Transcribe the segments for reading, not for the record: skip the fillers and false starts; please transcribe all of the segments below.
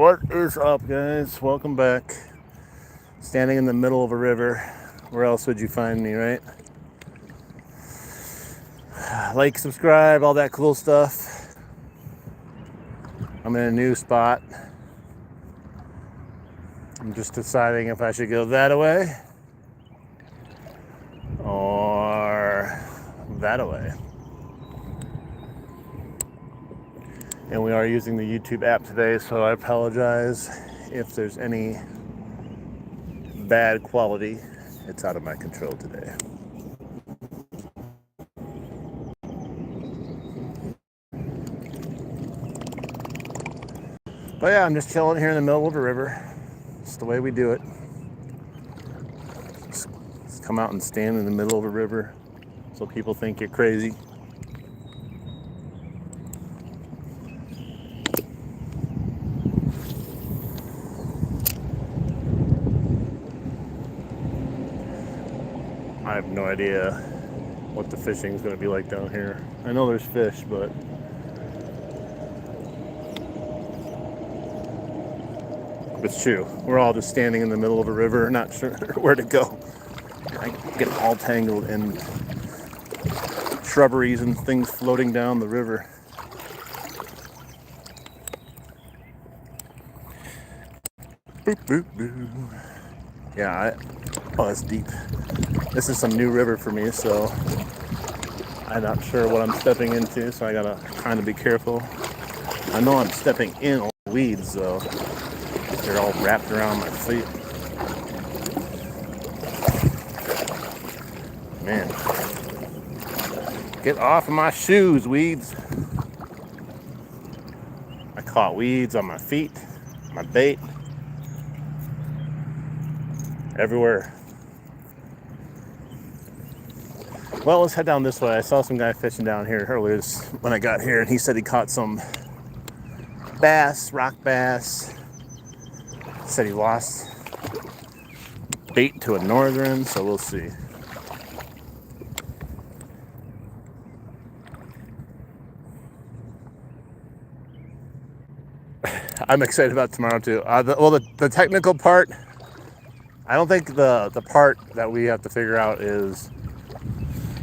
What is up, guys? Welcome back. Standing in the middle of a river. Where else would you find me, right? Like, subscribe, all that cool stuff. I'm in a new spot. I'm just deciding if I should go that way or that way. And we are using the YouTube app today, so I apologize if there's any bad quality. It's out of my control today. But yeah, I'm just chilling here in the middle of a river. It's the way we do it. Just come out and stand in the middle of a river so people think you're crazy. I have no idea what the fishing is going to be like down here. I know there's fish, but it's true. We're all just standing in the middle of a river, not sure where to go. I get all tangled in shrubberies and things floating down the river. Boop, boop, boop. Yeah, oh, it's deep. This is some new river for me, so I'm not sure what I'm stepping into, so I gotta kind of be careful. I know I'm stepping in weeds, though. They're all wrapped around my feet. Man. Get off of my shoes, weeds. I caught weeds on my feet, my bait, everywhere. Well, let's head down this way. I saw some guy fishing down here earlier when I got here, and he said he caught some bass, rock bass. Said he lost bait to a northern, so we'll see. I'm excited about tomorrow too. The technical part, I don't think the part that we have to figure out is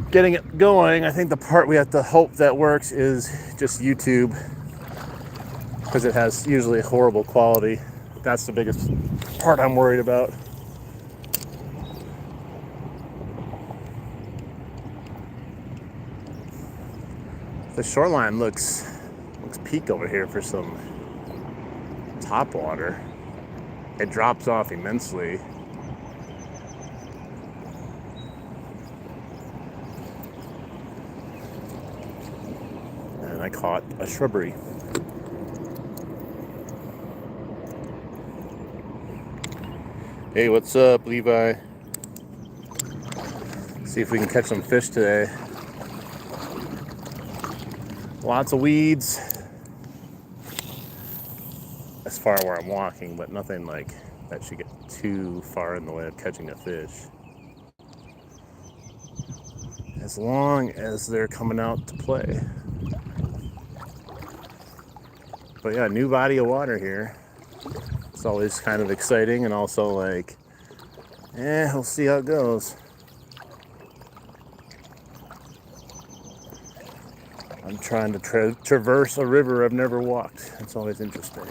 getting it going. I think the part we have to hope that works is just YouTube, because it has usually horrible quality. That's the biggest part I'm worried about. The shoreline looks peak over here for some top water. It drops off immensely. And I caught a shrubbery. Hey, what's up, Levi? See if we can catch some fish today. Lots of weeds as far where I'm walking, but nothing like that should get too far in the way of catching a fish. As long as they're coming out to play. But yeah, new body of water here. It's always kind of exciting, and also like, we'll see how it goes. I'm trying to traverse a river I've never walked. It's always interesting.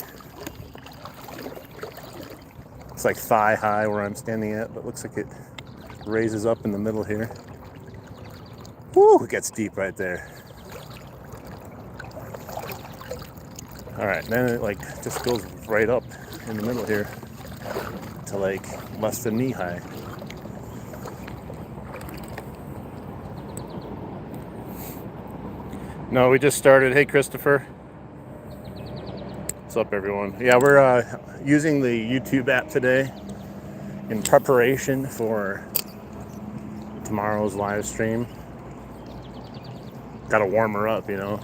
It's like thigh high where I'm standing at, but looks like it raises up in the middle here. Woo, it gets deep right there. All right, then it like just goes right up in the middle here to like less than knee high. No, we just started. Hey, Christopher. What's up, everyone? Yeah, we're using the YouTube app today in preparation for tomorrow's live stream. Got to warm her up, you know.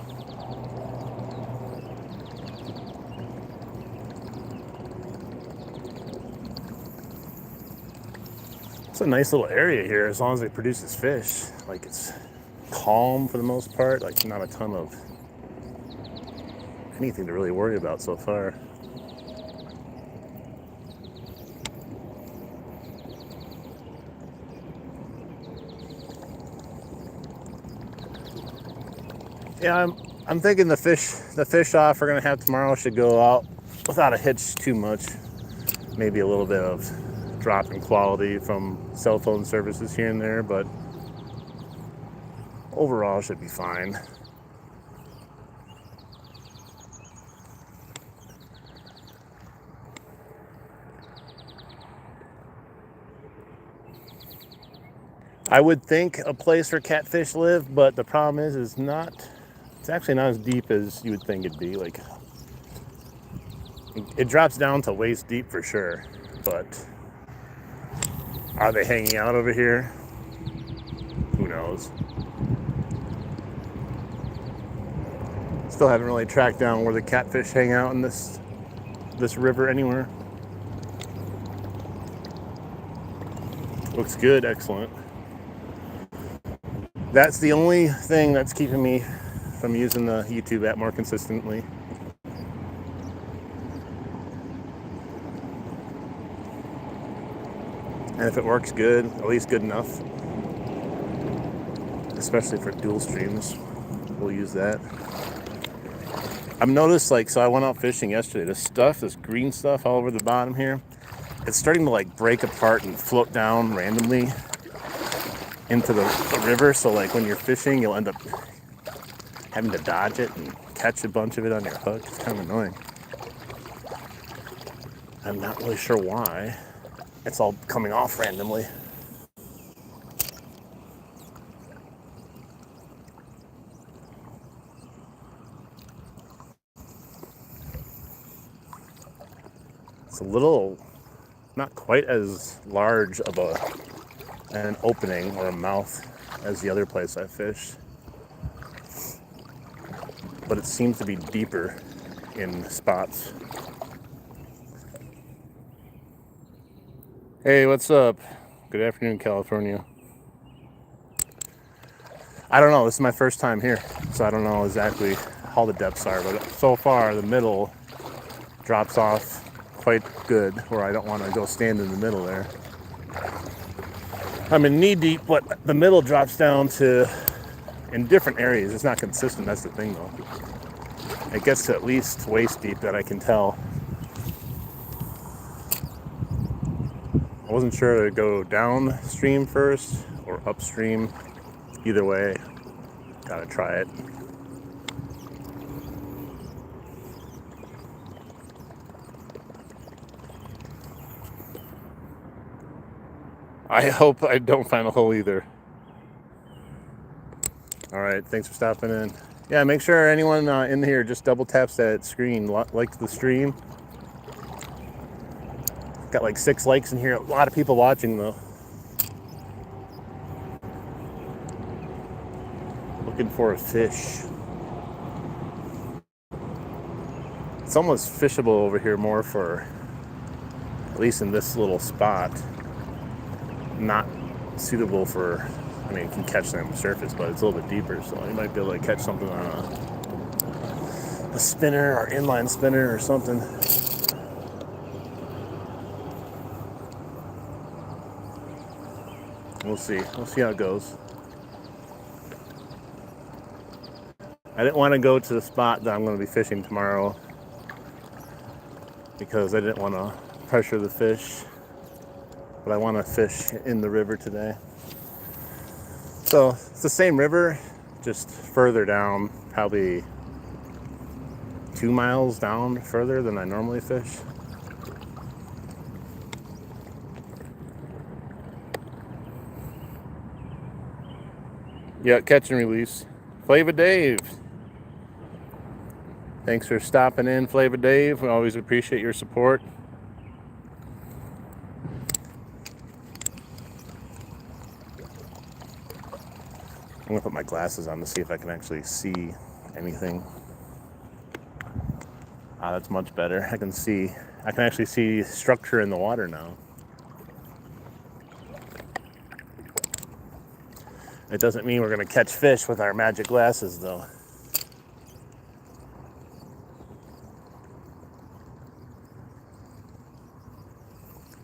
It's a nice little area here as long as it produces fish. Like, it's calm for the most part, like not a ton of anything to really worry about so far. Yeah, I'm thinking the fish off we're gonna have tomorrow should go out without a hitch too much. Maybe a little bit of drop in quality from cell phone services here and there, but overall should be fine. I would think a place where catfish live, but the problem is it's actually not as deep as you would think it'd be. Like, it drops down to waist deep for sure, but are they hanging out over here? Who knows? Still haven't really tracked down where the catfish hang out in this river anywhere. Looks good, excellent. That's the only thing that's keeping me from using the YouTube app more consistently. And if it works good, at least good enough, especially for dual streams, we'll use that. I've noticed, like, so I went out fishing yesterday, this green stuff all over the bottom here, it's starting to like break apart and float down randomly into the river. So like when you're fishing, you'll end up having to dodge it and catch a bunch of it on your hook. It's kind of annoying. I'm not really sure why. It's all coming off randomly. It's a little, not quite as large of an opening or a mouth as the other place I fished, but it seems to be deeper in spots. Hey, what's up? Good afternoon, California. I don't know, this is my first time here, so I don't know exactly how the depths are, but so far the middle drops off quite good, where I don't want to go stand in the middle there. I'm in knee deep, but the middle drops down to, in different areas, it's not consistent, that's the thing though. It gets to at least waist deep, that I can tell. I wasn't sure to go downstream first or upstream. Either way, gotta try it. I hope I don't find a hole either. All right, thanks for stopping in. Yeah, make sure anyone in here just double taps that screen, likes the stream. Got like 6 likes in here. A lot of people watching though. Looking for a fish. It's almost fishable over here more for, at least in this little spot, not suitable for, I mean, you can catch them on the surface, but it's a little bit deeper, so you might be able to catch something on a spinner or inline spinner or something. We'll see how it goes. I didn't want to go to the spot that I'm going to be fishing tomorrow because I didn't want to pressure the fish, but I want to fish in the river today. So it's the same river, just further down, probably 2 miles down further than I normally fish. Yeah, catch and release. Flavor Dave. Thanks for stopping in, Flavor Dave. We always appreciate your support. I'm gonna put my glasses on to see if I can actually see anything. That's much better. I can actually see structure in the water now. It doesn't mean we're gonna catch fish with our magic glasses though.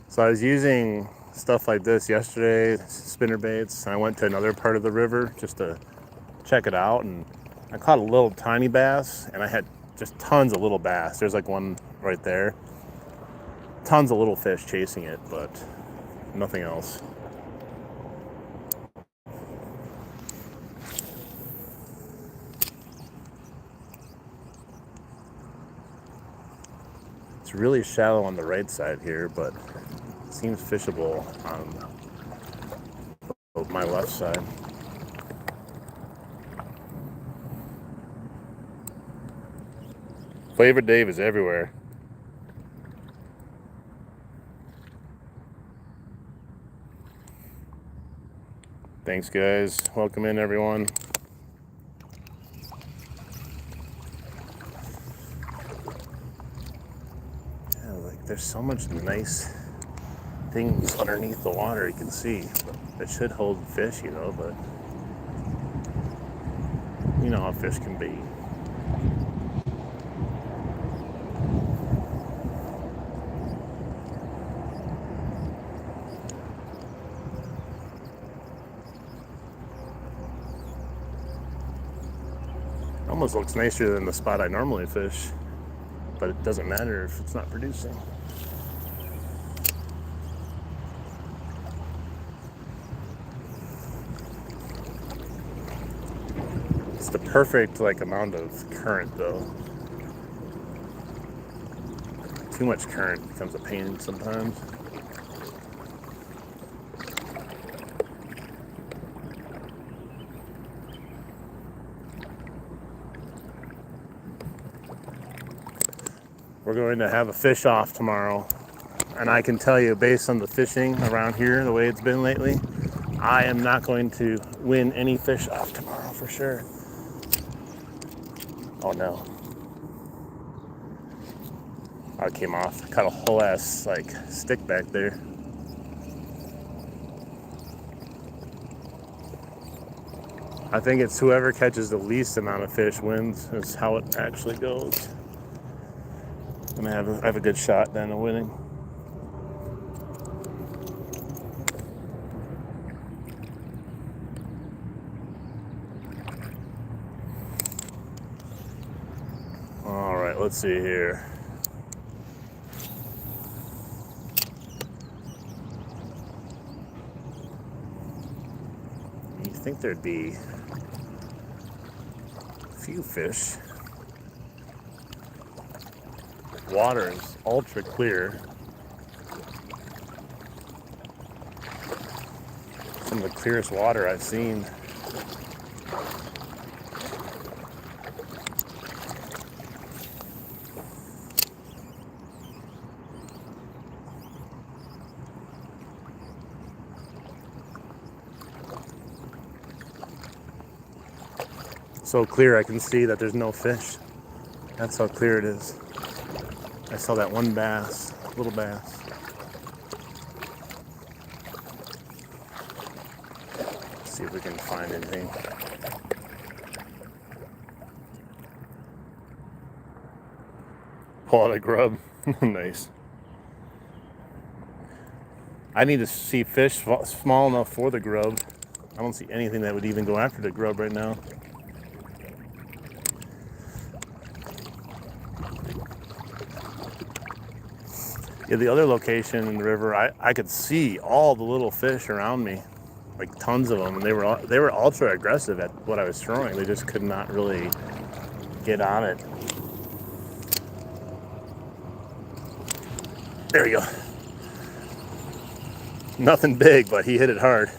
So I was using stuff like this yesterday, spinner baits. I went to another part of the river just to check it out, and I caught a little tiny bass, and I had just tons of little bass. There's like one right there. Tons of little fish chasing it, but nothing else. It's really shallow on the right side here, but it seems fishable on my left side. Flavor Dave is everywhere. Thanks, guys. Welcome in, everyone. Yeah, like there's so much nice things underneath the water you can see. It should hold fish, you know, but you know how fish can be. Almost looks nicer than the spot I normally fish, but it doesn't matter if it's not producing. It's the perfect like amount of current though. Too much current becomes a pain sometimes. We're going to have a fish off tomorrow, and I can tell you based on the fishing around here, the way it's been lately, I am not going to win any fish off tomorrow for sure. Oh no. Oh, it came off. I caught a whole ass like stick back there. I think it's whoever catches the least amount of fish wins is how it actually goes. And I have a good shot then of winning. All right, let's see here. You'd think there'd be a few fish. Water is ultra clear. Some of the clearest water I've seen. So clear I can see that there's no fish. That's how clear it is. I saw that one bass, little bass. Let's see if we can find anything. Pull out a grub. Nice. I need to see fish small enough for the grub. I don't see anything that would even go after the grub right now. Yeah, the other location in the river, I could see all the little fish around me, like tons of them, and they were ultra aggressive at what I was throwing. They just could not really get on it. There you go. Nothing big, but he hit it hard.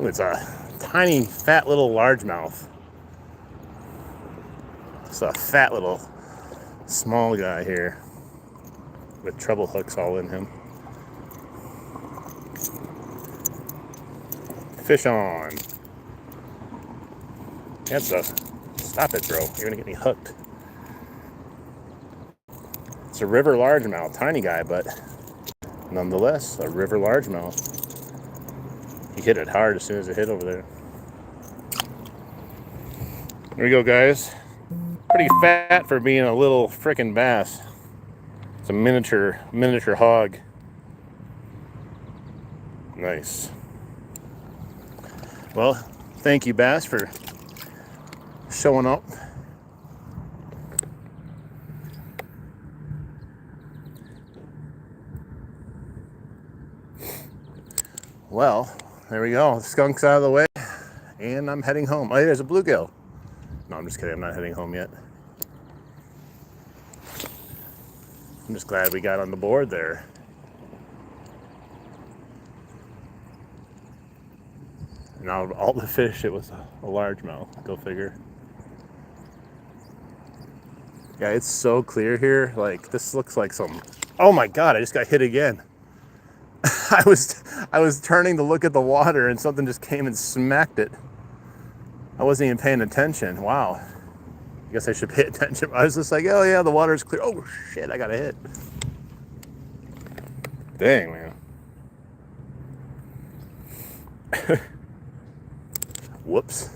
Ooh, it's a tiny, fat little largemouth. It's a fat little small guy here with treble hooks all in him. Fish on. Stop it, bro. You're gonna get me hooked. It's a river largemouth, tiny guy, but nonetheless, a river largemouth. He hit it hard as soon as it hit over there. There we go, guys. Pretty fat for being a little frickin' bass. It's a miniature hog. Nice. Well, Thank you, Bass, for showing up. Well, there we go. The skunk's out of the way, and I'm heading home. Oh, there's a bluegill. No, I'm just kidding. I'm not heading home yet. I'm just glad we got on the board there. And out of all the fish, it was a largemouth. Go figure. Yeah, it's so clear here. Like, this looks like some... Oh my God, I just got hit again. I was turning to look at the water and something just came and smacked it. I wasn't even paying attention. Wow. I guess I should pay attention. I was just like, oh yeah, the water's clear. Oh shit, I got a hit. Dang, man. Whoops.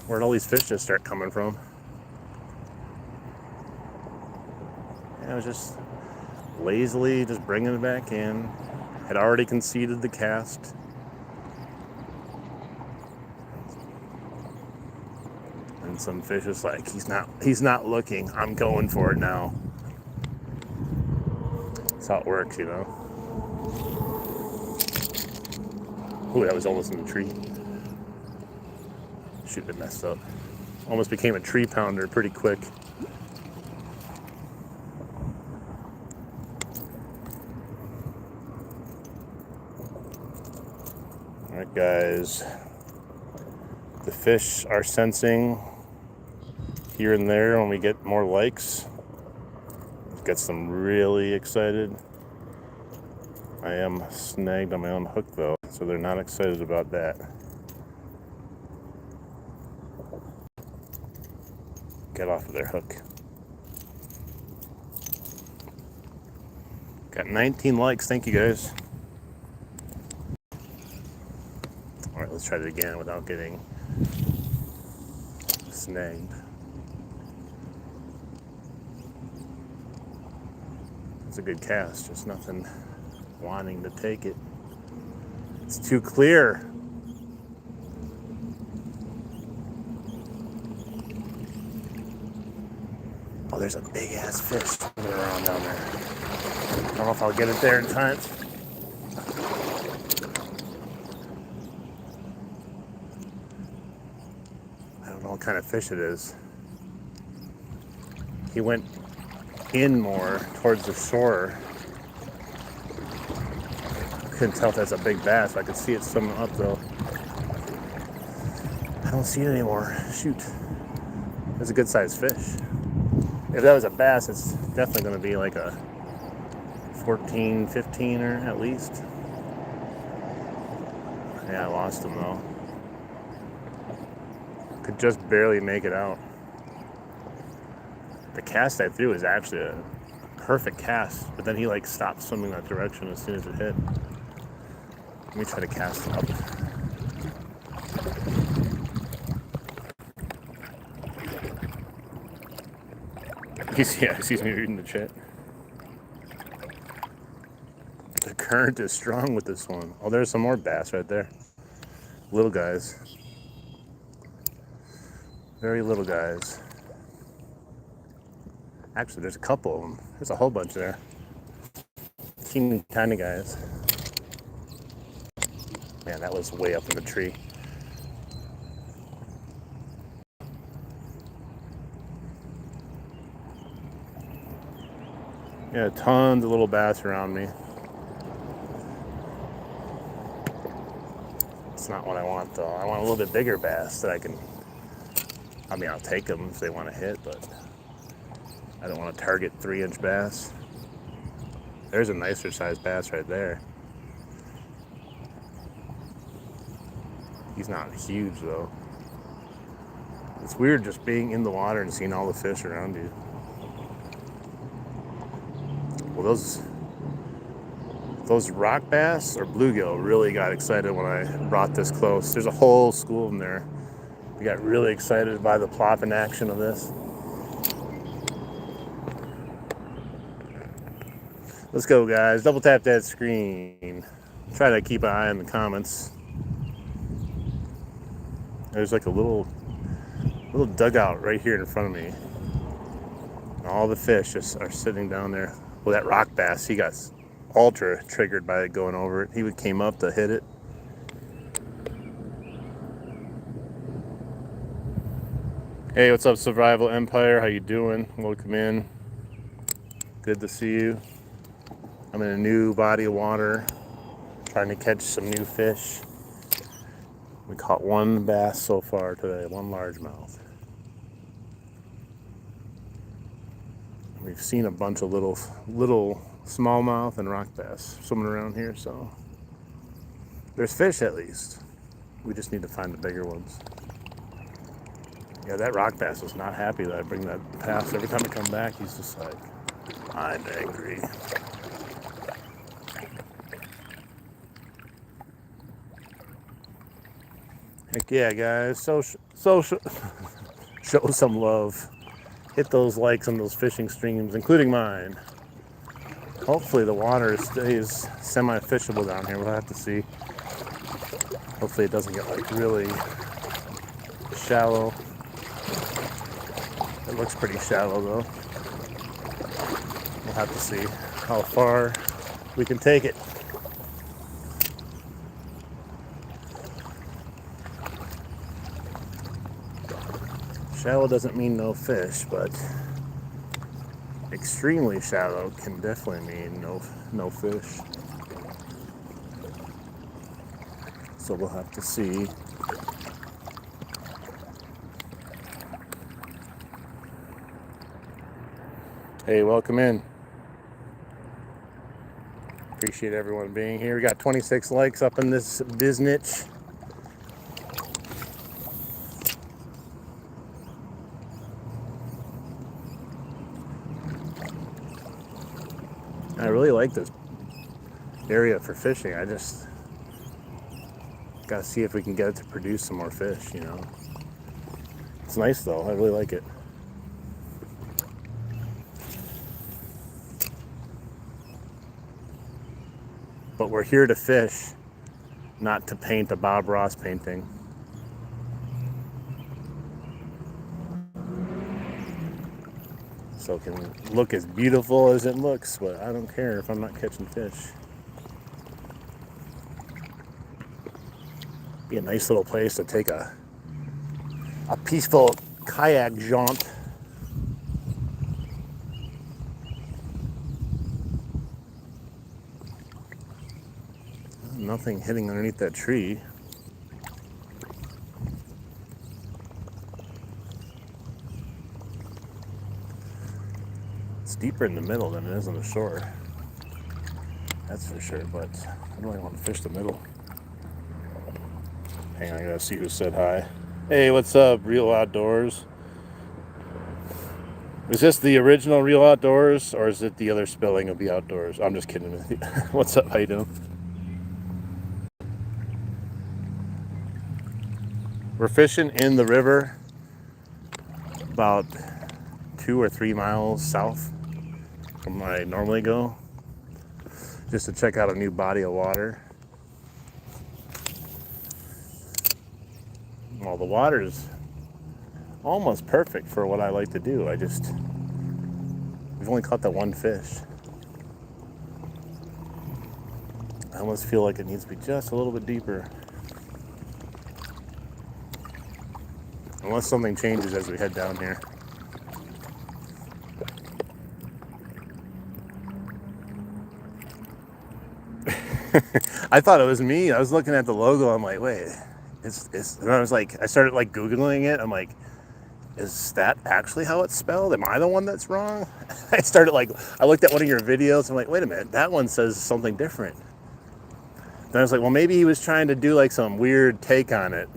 Where'd all these fish just start coming from? Yeah, I was just lazily just bringing it back in. Had already conceded the cast. And some fish is like, he's not looking. I'm going for it now. That's how it works, you know. Ooh, that was almost in the tree. Shoot, it messed up. Almost became a tree pounder pretty quick. All right, guys. The fish are sensing here and there when we get more likes. It gets them really excited. I am snagged on my own hook though, so they're not excited about that. Get off of their hook. Got 19 likes, thank you guys. All right, let's try it again without getting snagged. It's a good cast, just nothing wanting to take it. It's too clear. Oh, there's a big ass fish swimming around down there. I don't know if I'll get it there in time. I don't know what kind of fish it is. He went in more towards the shore. Couldn't tell if that's a big bass. I could see it swimming up though. I don't see it anymore. Shoot. It's a good sized fish. If that was a bass, it's definitely going to be like a 14, 15er at least. Yeah, I lost him though. Could just barely make it out. The cast I threw was actually a perfect cast, but then he like stopped swimming that direction as soon as it hit. Let me try to cast up. Excuse me reading the chat. The current is strong with this one. Oh, there's some more bass right there. Little guys. Very little guys. Actually, there's a couple of them. There's a whole bunch there. Teeny tiny guys. Man, that was way up in the tree. Yeah, tons of little bass around me. It's not what I want though. I want a little bit bigger bass that I can, I mean, I'll take them if they want to hit, but I don't want to target 3-inch bass. There's a nicer sized bass right there. He's not huge though. It's weird just being in the water and seeing all the fish around you. Well, those rock bass or bluegill really got excited when I brought this close. There's a whole school of them there. We got really excited by the plopping action of this. Let's go, guys. Double tap that screen. Try to keep an eye on the comments. There's like a little dugout right here in front of me. And all the fish just are sitting down there. Well, that rock bass, he got ultra triggered by it going over it. He came up to hit it. Hey, what's up, Survival Empire? How you doing? Welcome in. Good to see you. I'm in a new body of water, trying to catch some new fish. We caught one bass so far today, one largemouth. We've seen a bunch of little smallmouth and rock bass swimming around here, so there's fish at least. We just need to find the bigger ones. Yeah, that rock bass is not happy that I bring that past. Every time I come back, he's just like, I'm angry. Heck yeah, guys. So show some love. Hit those likes on those fishing streams, including mine. Hopefully the water stays semi-fishable down here. We'll have to see. Hopefully it doesn't get like really shallow. It looks pretty shallow though. We'll have to see how far we can take it. Shallow doesn't mean no fish, but extremely shallow can definitely mean no fish. So we'll have to see. Hey, welcome in. Appreciate everyone being here. We got 26 likes up in this biznitch. I really like this area for fishing. I just gotta see if we can get it to produce some more fish, you know. It's nice though, I really like it. But we're here to fish, not to paint a Bob Ross painting. So it can look as beautiful as it looks, but I don't care if I'm not catching fish. Be a nice little place to take a peaceful kayak jaunt. Nothing hitting underneath that tree. It's deeper in the middle than it is on the shore. That's for sure, but I really want to fish the middle. Hang on, I gotta see who said hi. Hey, what's up, Real Outdoors? Is this the original Real Outdoors, or is it the other spelling of the outdoors? I'm just kidding with you. What's up, how you doing? We're fishing in the river about 2 or 3 miles south from where I normally go, just to check out a new body of water. Well, the water is almost perfect for what I like to do. We've only caught that one fish. I almost feel like it needs to be just a little bit deeper. Unless something changes as we head down here. I thought it was me. I was looking at the logo. I'm like, wait, and I was like, I started like Googling it. I'm like, is that actually how it's spelled? Am I the one that's wrong? I looked at one of your videos. I'm like, wait a minute, that one says something different. Then I was like, well, maybe he was trying to do like some weird take on it.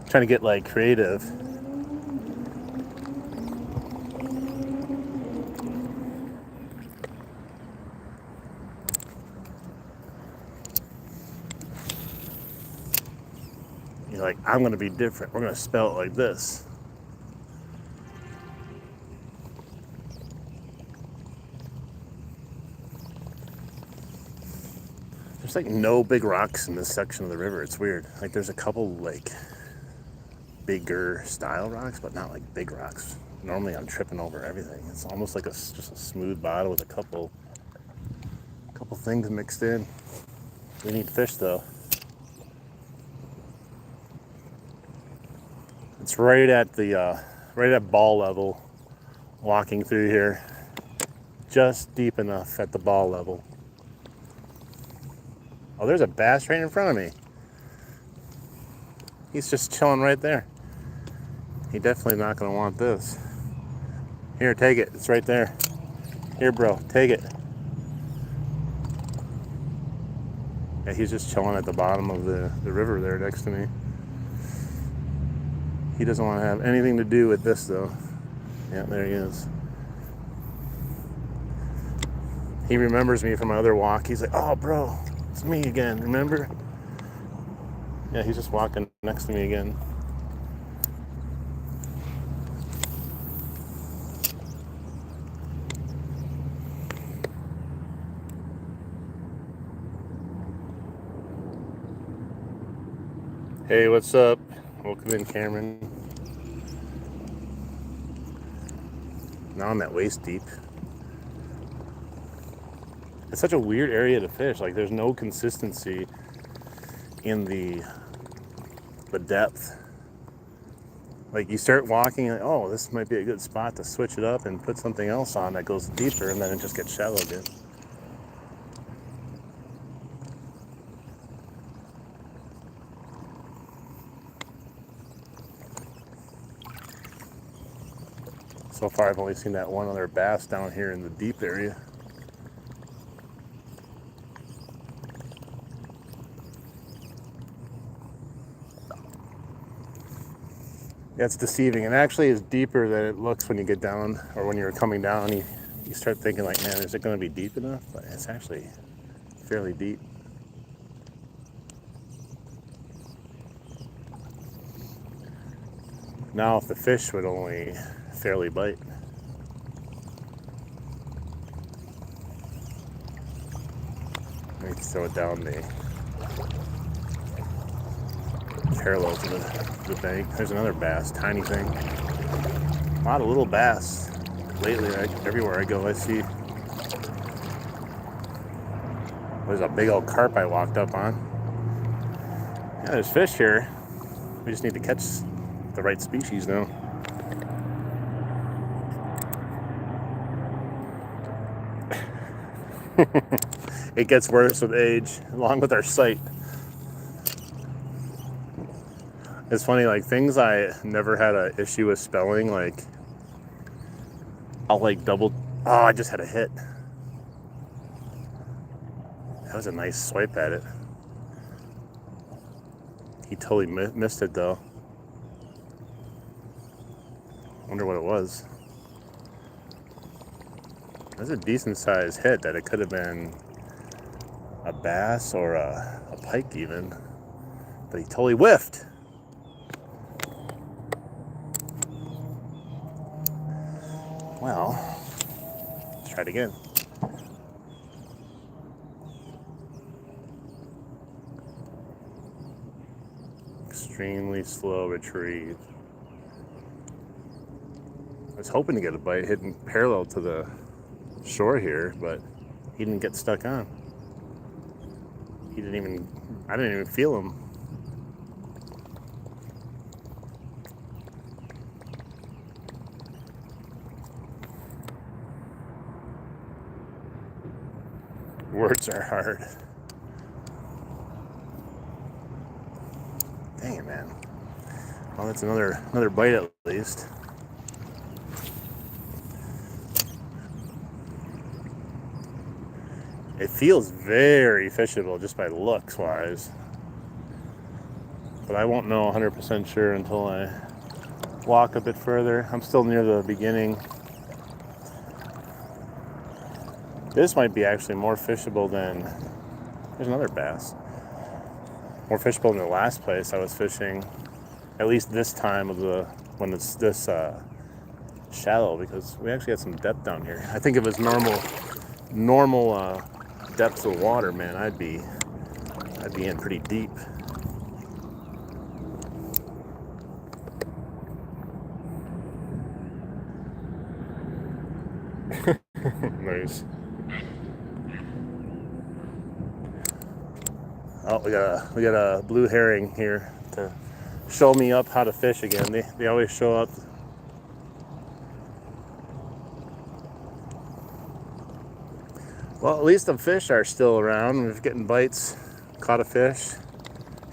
Trying to get like creative. You're like, I'm gonna be different. We're gonna spell it like this. There's like no big rocks in this section of the river. It's weird. Like there's a couple like bigger style rocks, but not like big rocks. Normally I'm tripping over everything. It's almost like just a smooth bottom with a couple things mixed in. We need fish though. It's right at ball level, walking through here, just deep enough at the ball level. Oh, there's a bass right in front of me. He's just chilling right there. He definitely not gonna want this. Here, take it. It's right there. Here, bro, take it. Yeah, he's just chilling at the bottom of the river there next to me. He doesn't want to have anything to do with this though. Yeah, there he is. He remembers me from my other walk. He's like, oh, bro, it's me again, remember? Yeah, he's just walking next to me again. Hey, what's up? Welcome in, Cameron. Now I'm at waist deep. It's such a weird area to fish. Like, there's no consistency in the depth. Like, you start walking, like, oh, this might be a good spot to switch it up and put something else on that goes deeper, and then it just gets shallow again. So far, I've only seen that one other bass down here in the deep area. Yeah, it's deceiving. It actually is deeper than it looks when you get down, or when you're coming down. You start thinking like, man, is it going to be deep enough? But it's actually fairly deep. Now, if the fish would only fairly bite. Let me throw it down the parallel to the bank. There's another bass, tiny thing. A lot of little bass. Lately, everywhere I go, I see. There's a big old carp I walked up on. Yeah, there's fish here. We just need to catch the right species now. It gets worse with age, along with our sight. It's funny, like, things I never had an issue with spelling, like, I'll like oh, I just had a hit. That was a nice swipe at it. He totally missed it though. Wonder what it was. That's a decent sized hit that it could have been a bass or a pike even. But he totally whiffed. Well, let's try it again. Extremely slow retrieve. I was hoping to get a bite hitting parallel to the shore here, but he didn't get stuck on. I didn't even feel him. Words are hard. Dang it, man. Well, that's another bite at least. It feels very fishable just by looks wise, but I won't know 100% sure until I walk a bit further. I'm still near the beginning. This might be actually more fishable than, there's another bass. More fishable than the last place I was fishing, at least this time of when it's this shallow, because we actually had some depth down here. I think if it was normal depths of water, man, I'd be in pretty deep. blueberries. Oh, we got a blue herring here to show me up how to fish again. They always show up. Well, at least the fish are still around. We're getting bites. Caught a fish.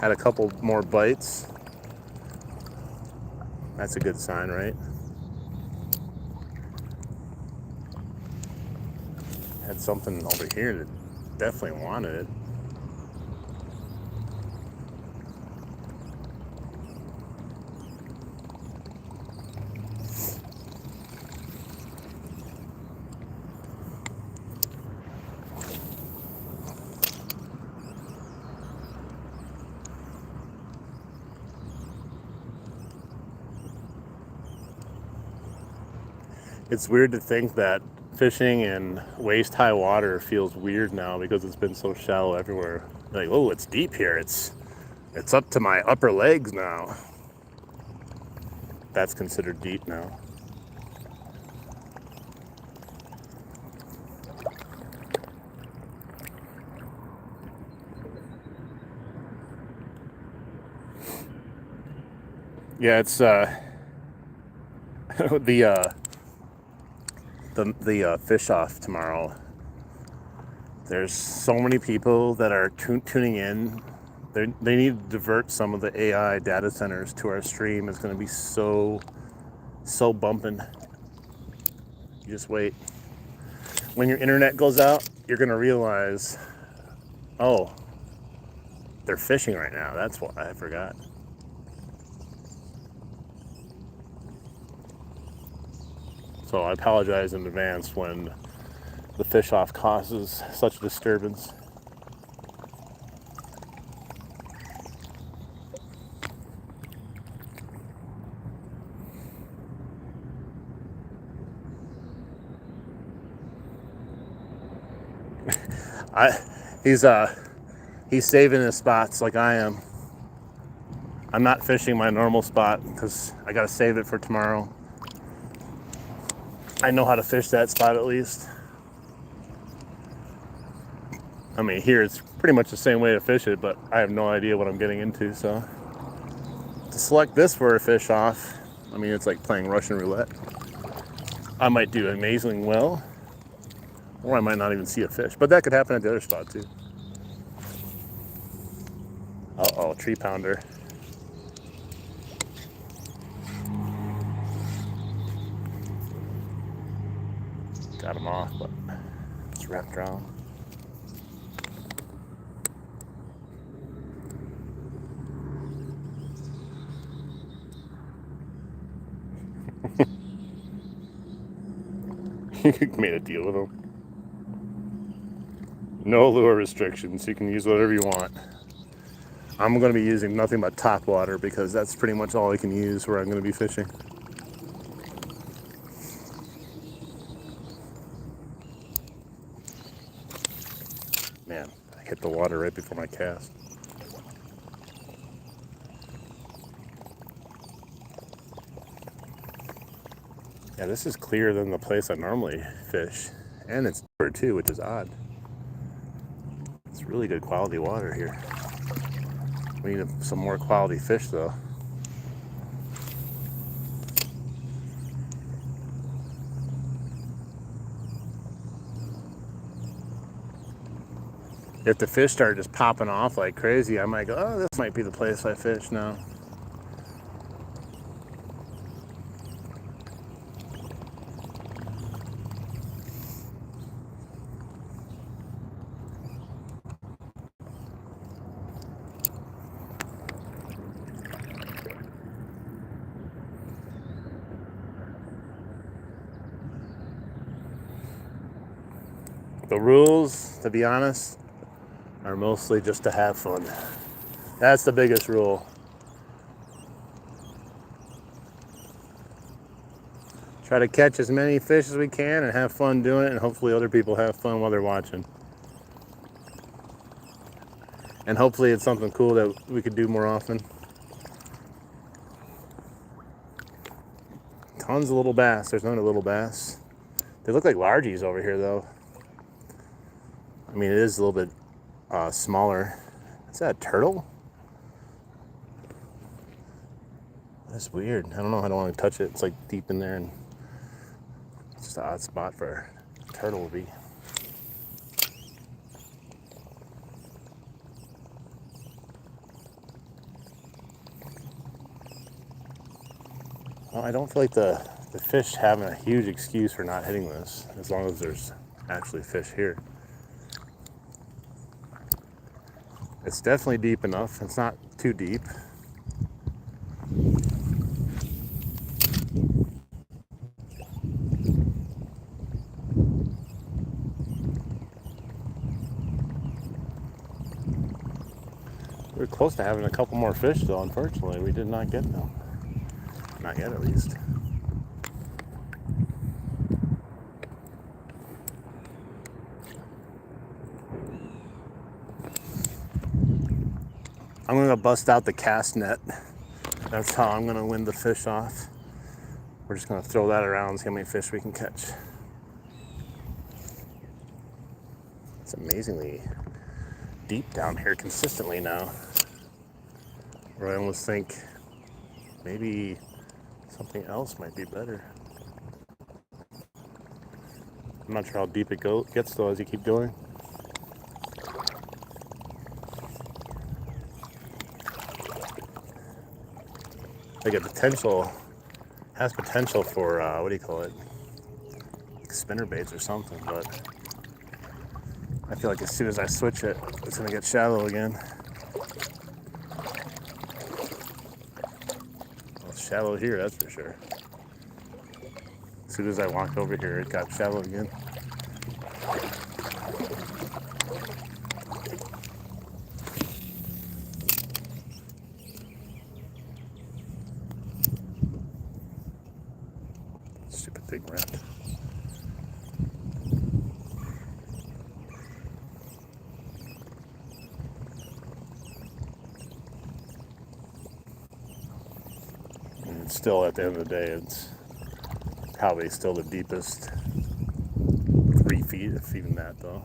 Had a couple more bites. That's a good sign, right? Had something over here that definitely wanted it. It's weird to think that fishing in waist-high water feels weird now because it's been so shallow everywhere. Like, oh, it's deep here. It's up to my upper legs now. That's considered deep now. Yeah, it's the fish off tomorrow. There's so many people that are tuning in. They need to divert some of the AI data centers to our stream. It's going to be so bumping. You just wait. When your internet goes out, you're going to realize, oh, they're fishing right now. That's why I forgot. So I apologize in advance when the fish off causes such a disturbance. He's saving his spots like I am. I'm not fishing my normal spot because I gotta save it for tomorrow. I know how to fish that spot at least. I mean, here it's pretty much the same way to fish it, but I have no idea what I'm getting into, so. To select this for a fish off, I mean, it's like playing Russian roulette. I might do amazingly well, or I might not even see a fish, but that could happen at the other spot too. Uh-oh, tree pounder. Got him off, but it's wrapped around. Made a deal with him. No lure restrictions. You can use whatever you want. I'm going to be using nothing but top water because that's pretty much all I can use where I'm going to be fishing. Man, I hit the water right before my cast. Yeah, this is clearer than the place I normally fish. And it's deeper too, which is odd. It's really good quality water here. We need some more quality fish though. If the fish start just popping off like crazy, I might go, oh, this might be the place I fish now. The rules, to be honest, are mostly just to have fun. That's the biggest rule. Try to catch as many fish as we can and have fun doing it, and hopefully other people have fun while they're watching. And hopefully it's something cool that we could do more often. Tons of little bass. There's none of little bass. They look like largies over here though. I mean, it is a little bit smaller. Is that a turtle? That's weird. I don't know. I don't want to touch it. It's like deep in there, and it's just an odd spot for a turtle to be. Well, I don't feel like the fish having a huge excuse for not hitting this, as long as there's actually fish here. It's definitely deep enough. It's not too deep. We were close to having a couple more fish, though. Unfortunately, we did not get them. Not yet, at least. I'm gonna bust out the cast net. That's how I'm gonna win the fish off. We're just gonna throw that around and see how many fish we can catch. It's amazingly deep down here consistently now. Where I almost think maybe something else might be better. I'm not sure how deep it gets though as you keep going. Like a potential, has potential for, what do you call it? Like spinner baits or something, but I feel like as soon as I switch it, it's gonna get shallow again. Well, it's shallow here, that's for sure. As soon as I walked over here, it got shallow again. Stupid big rat. And still, at the end of the day, it's probably still the deepest 3 feet, if even that, though.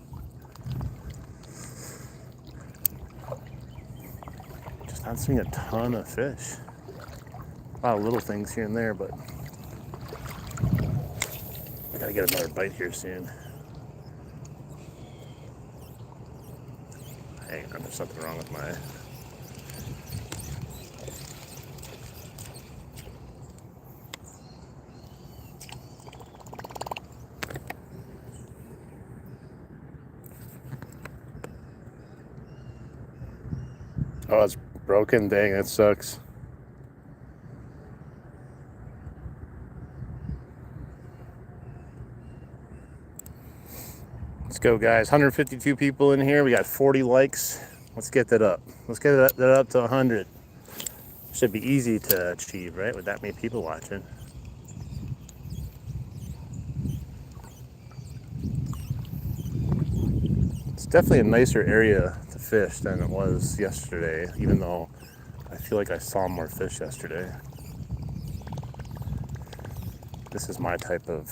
Just not seeing a ton of fish. A lot of little things here and there, but I gotta get another bite here soon. Hang on, there's something wrong with my... Oh, it's broken. Dang, that sucks. Let's go, guys. 152 people in here. We got 40 likes. Let's get that up. Let's get that up to 100. Should be easy to achieve, right? With that many people watching. It's definitely a nicer area to fish than it was yesterday, even though I feel like I saw more fish yesterday. This is my type of...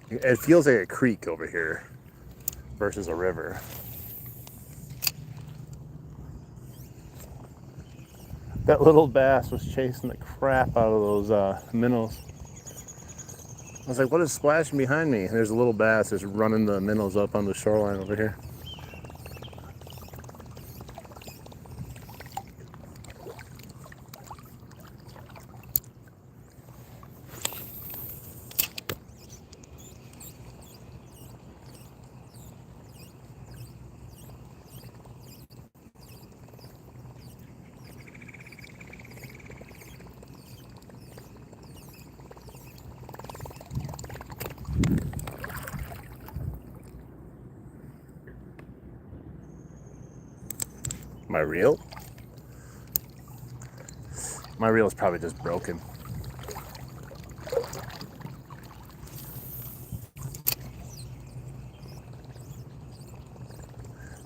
It feels like a creek over here versus a river. That little bass was chasing the crap out of those minnows. I was like, what is splashing behind me? And there's a little bass just running the minnows up on the shoreline over here. My reel? My reel is probably just broken.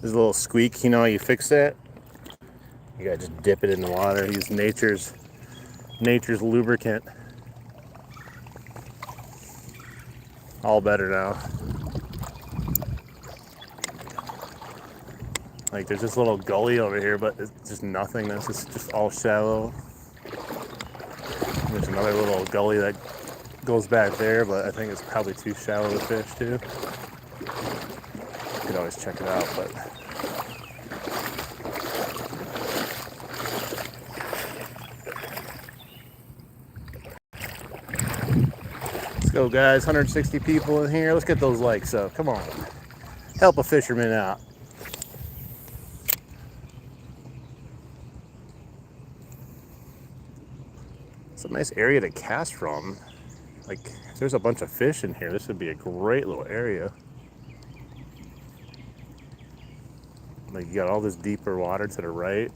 There's a little squeak, you know how you fix that? You gotta just dip it in the water, use nature's lubricant. All better now. Like there's this little gully over here, but it's just nothing. This is just all shallow. There's another little gully that goes back there, but I think it's probably too shallow to fish too. You could always check it out, but let's go, guys. 160 people in here. Let's get those likes up. Come on. Help a fisherman out. It's a nice area to cast from. Like, if there's a bunch of fish in here, this would be a great little area. Like, you got all this deeper water to the right.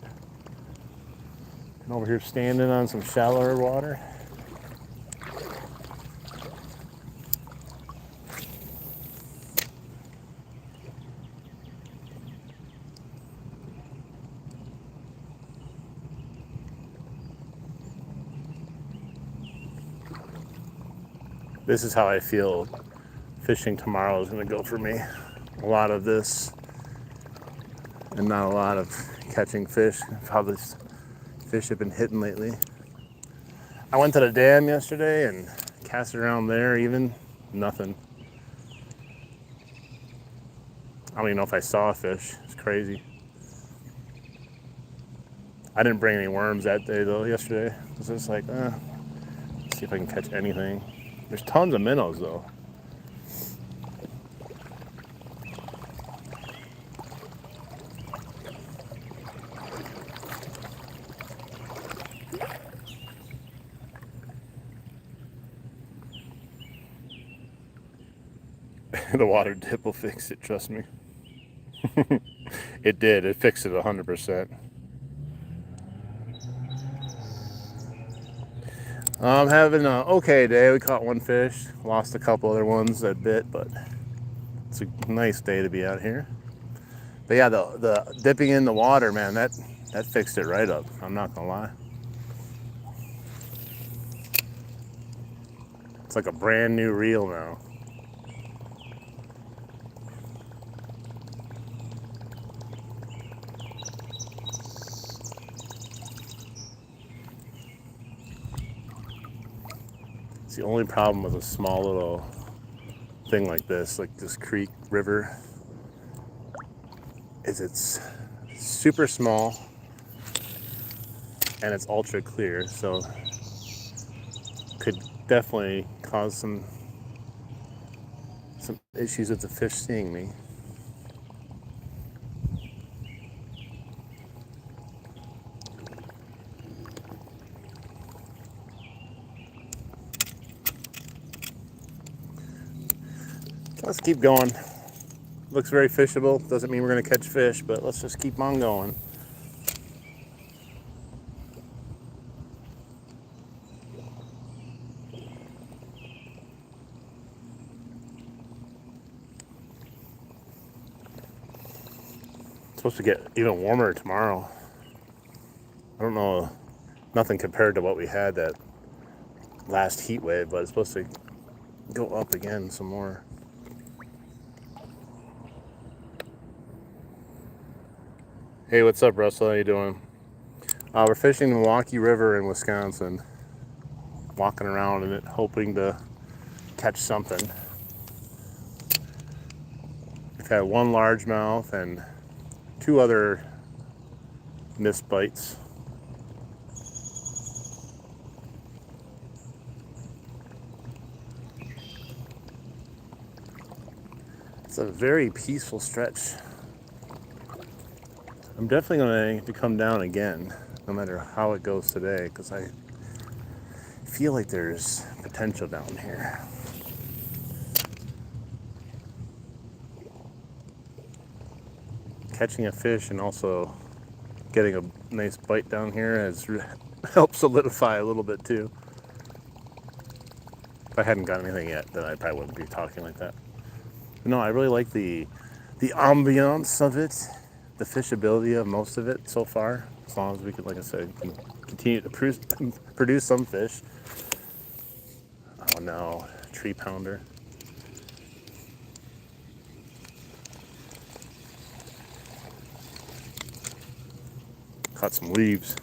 And over here standing on some shallower water. This is how I feel fishing tomorrow is going to go for me. A lot of this and not a lot of catching fish. How these fish have been hitting lately. I went to the dam yesterday and cast around there, even nothing. I don't even know if I saw a fish. It's crazy. I didn't bring any worms that day though, yesterday. It was just like, let's see if I can catch anything. There's tons of minnows though. The water dip will fix it, trust me. It did, it fixed it 100%. I'm having an okay day. We caught one fish, lost a couple other ones that bit, but it's a nice day to be out here. But yeah, the dipping in the water, man, that fixed it right up. I'm not gonna lie. It's like a brand new reel now. It's the only problem with a small little thing like this creek, river, is it's super small and it's ultra clear, so could definitely cause some issues with the fish seeing me. Let's keep going. Looks very fishable. Doesn't mean we're going to catch fish, but let's just keep on going. It's supposed to get even warmer tomorrow. I don't know, nothing compared to what we had that last heat wave, but it's supposed to go up again some more. Hey, what's up, Russell? How you doing? We're fishing the Milwaukee River in Wisconsin, walking around in it, hoping to catch something. We've had one largemouth and two other missed bites. It's a very peaceful stretch. I'm definitely going to come down again, no matter how it goes today, because I feel like there's potential down here. Catching a fish and also getting a nice bite down here has helped solidify a little bit too. If I hadn't got anything yet, then I probably wouldn't be talking like that. But no, I really like the ambiance of it. The fishability of most of it so far, as long as we could, like I said, continue to produce some fish. Oh no, tree pounder. caught some leaves.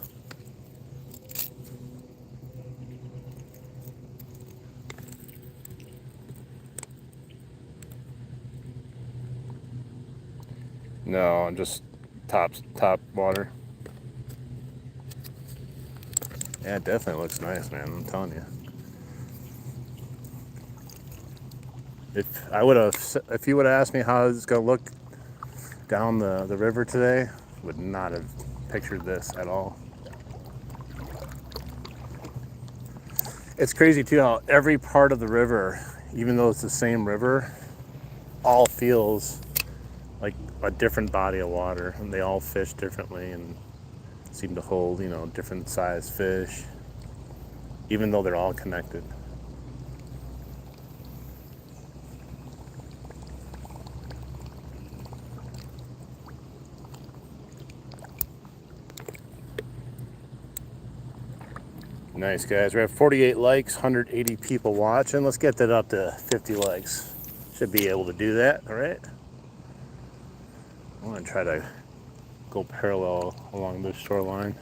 No, just top water. Yeah, it definitely looks nice, man. I'm telling you. If you would have asked me how it's gonna look down the river today, would not have pictured this at all. It's crazy too how every part of the river, even though it's the same river, all feels like a different body of water, and they all fish differently and seem to hold, different size fish, even though they're all connected. Nice, guys. We have 48 likes, 180 people watching. Let's get that up to 50 likes. Should be able to do that, all right? I'm going to try to go parallel along this shoreline.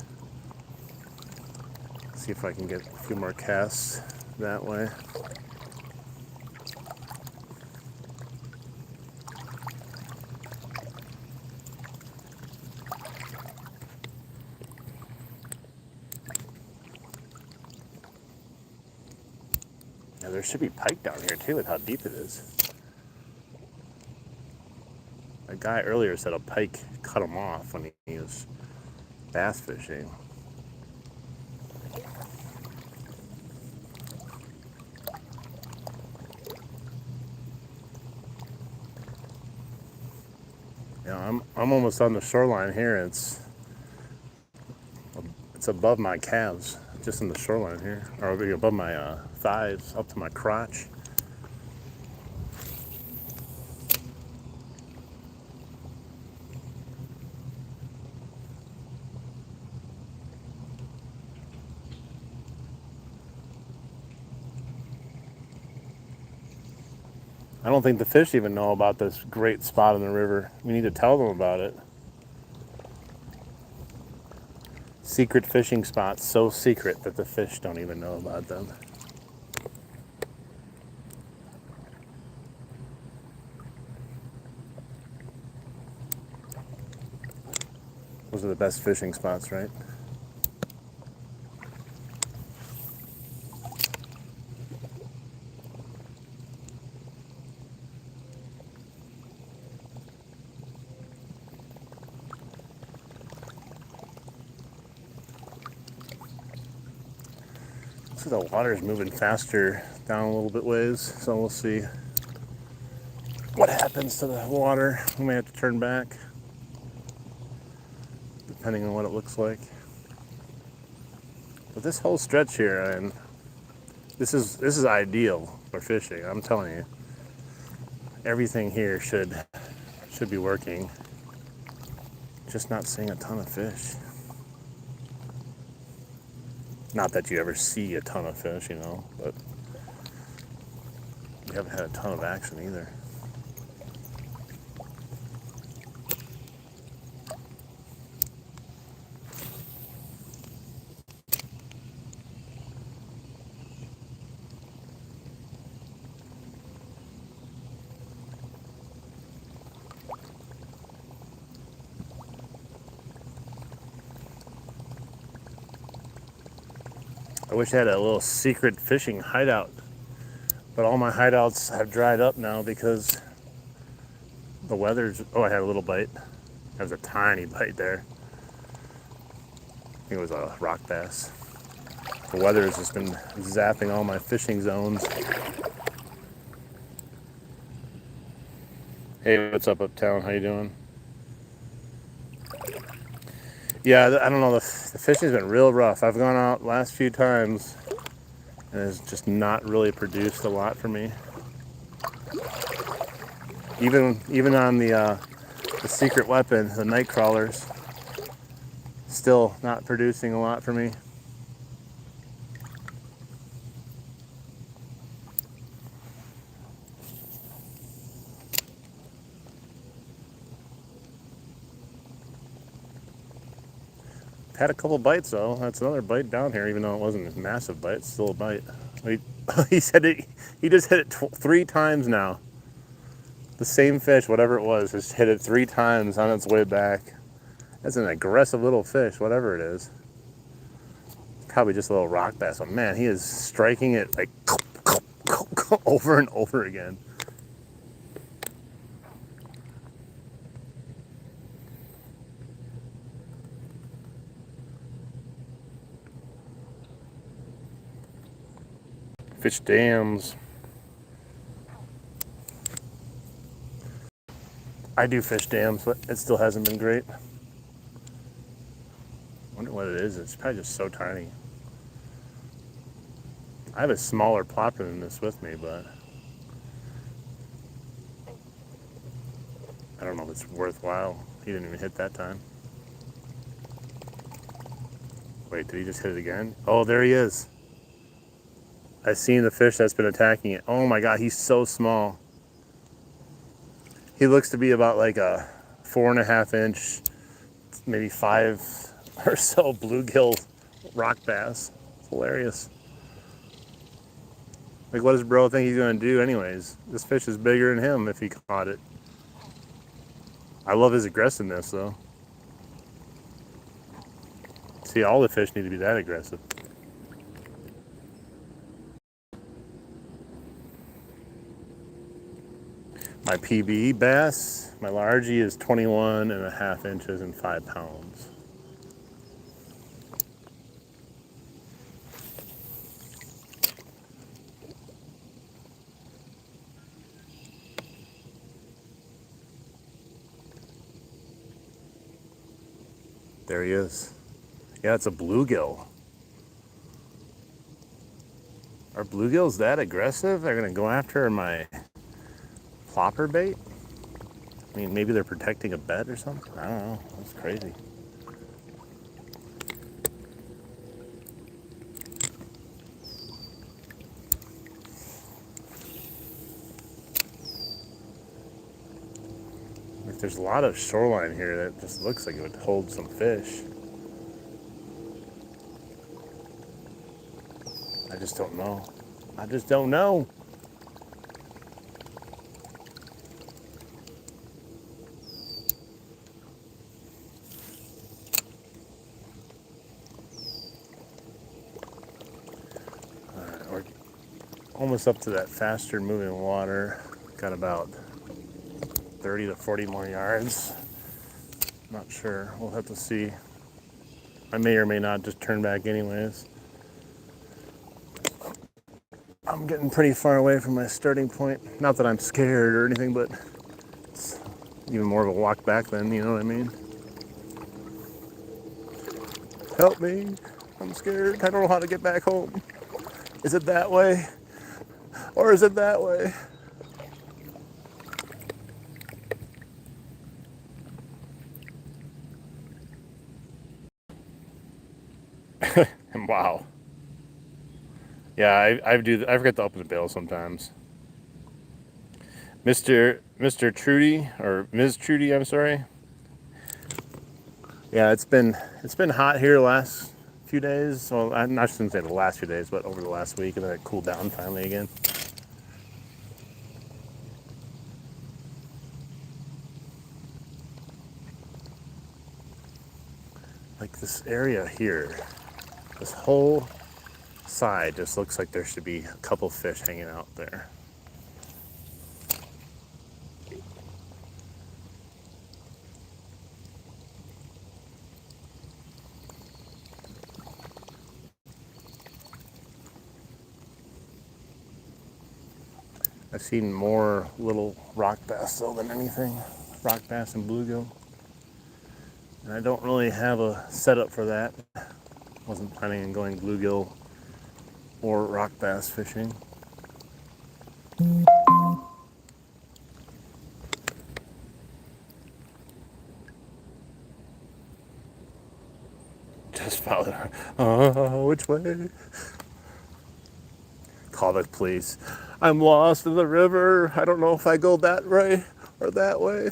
See if I can get a few more casts that way. Now there should be pike down here too with how deep it is. A guy earlier said a pike cut him off when he was bass fishing. I'm almost on the shoreline here. It's above my calves, just in the shoreline here, or above my thighs, up to my crotch. I don't think the fish even know about this great spot in the river. We need to tell them about it. Secret fishing spots, so secret that the fish don't even know about them. Those are the best fishing spots, right? So the water's moving faster down a little bit ways, so we'll see what happens to the water. We may have to turn back, depending on what it looks like. But this whole stretch here, and this is ideal for fishing. I'm telling you, everything here should be working. Just not seeing a ton of fish. Not that you ever see a ton of fish, but we haven't had a ton of action either. I wish I had a little secret fishing hideout, but all my hideouts have dried up now because the weather's... Oh, I had a little bite. That was a tiny bite there. I think it was a rock bass. The weather has just been zapping all my fishing zones. Hey, what's up, Uptown? How you doing? Yeah, I don't know, the fishing's been real rough. I've gone out last few times and it's just not really produced a lot for me. Even on the secret weapon, the night crawlers, still not producing a lot for me. Had a couple bites though. That's another bite down here, even though it wasn't a massive bite. It's still a bite. He said it. He just hit it 3 times now. The same fish, whatever it was, just hit it 3 times on its way back. That's an aggressive little fish, whatever it is. Probably just a little rock bass. But man, he is striking it like over and over again. Fish dams. I do fish dams, but it still hasn't been great. Wonder what it is. It's probably just so tiny. I have a smaller plopper than this with me, but I don't know if it's worthwhile. He didn't even hit that time. Wait, did he just hit it again? Oh, there he is. I've seen the fish that's been attacking it. Oh my God, he's so small. He looks to be about like a 4.5 inch, maybe 5 or so bluegill rock bass. It's hilarious. Like, what does bro think he's gonna do anyways? This fish is bigger than him if he caught it. I love his aggressiveness though. See, all the fish need to be that aggressive. My PB bass, my largie is 21.5 inches and 5 pounds. There he is. Yeah, it's a bluegill. Are bluegills that aggressive? They're gonna go after my plopper bait? I mean, maybe they're protecting a bed or something? I don't know. That's crazy. Like, there's a lot of shoreline here that just looks like it would hold some fish. I just don't know. I just don't know. We're almost up to that faster moving water. Got about 30 to 40 more yards. Not sure. We'll have to see. I may or may not just turn back anyways. I'm getting pretty far away from my starting point. Not that I'm scared or anything, but it's even more of a walk back then, you know what I mean? Help me. I'm scared. I don't know how to get back home. Is it that way? Or is it that way? Wow. Yeah, I forget to open the bail sometimes. Mr. Trudy, or Ms. Trudy, I'm sorry. Yeah, it's been hot here the last few days. Well, I shouldn't say the last few days, but over the last week, and then it cooled down finally again. Like this area here, this whole side just looks like there should be a couple fish hanging out there. I've seen more little rock bass though than anything, rock bass and bluegill. And I don't really have a setup for that. Wasn't planning on going bluegill or rock bass fishing. Just follow her. Oh, which way? Call the police. I'm lost in the river. I don't know if I go that way or that way.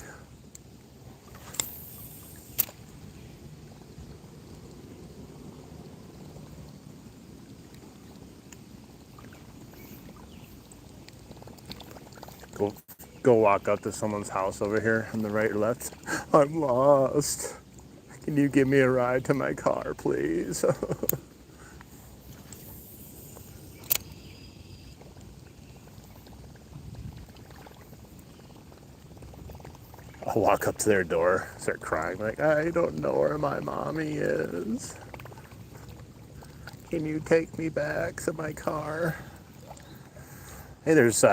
Go walk up to someone's house over here on the right or left. I'm lost. Can you give me a ride to my car, please? I'll walk up to their door, start crying, like, I don't know where my mommy is. Can you take me back to my car? Hey, there's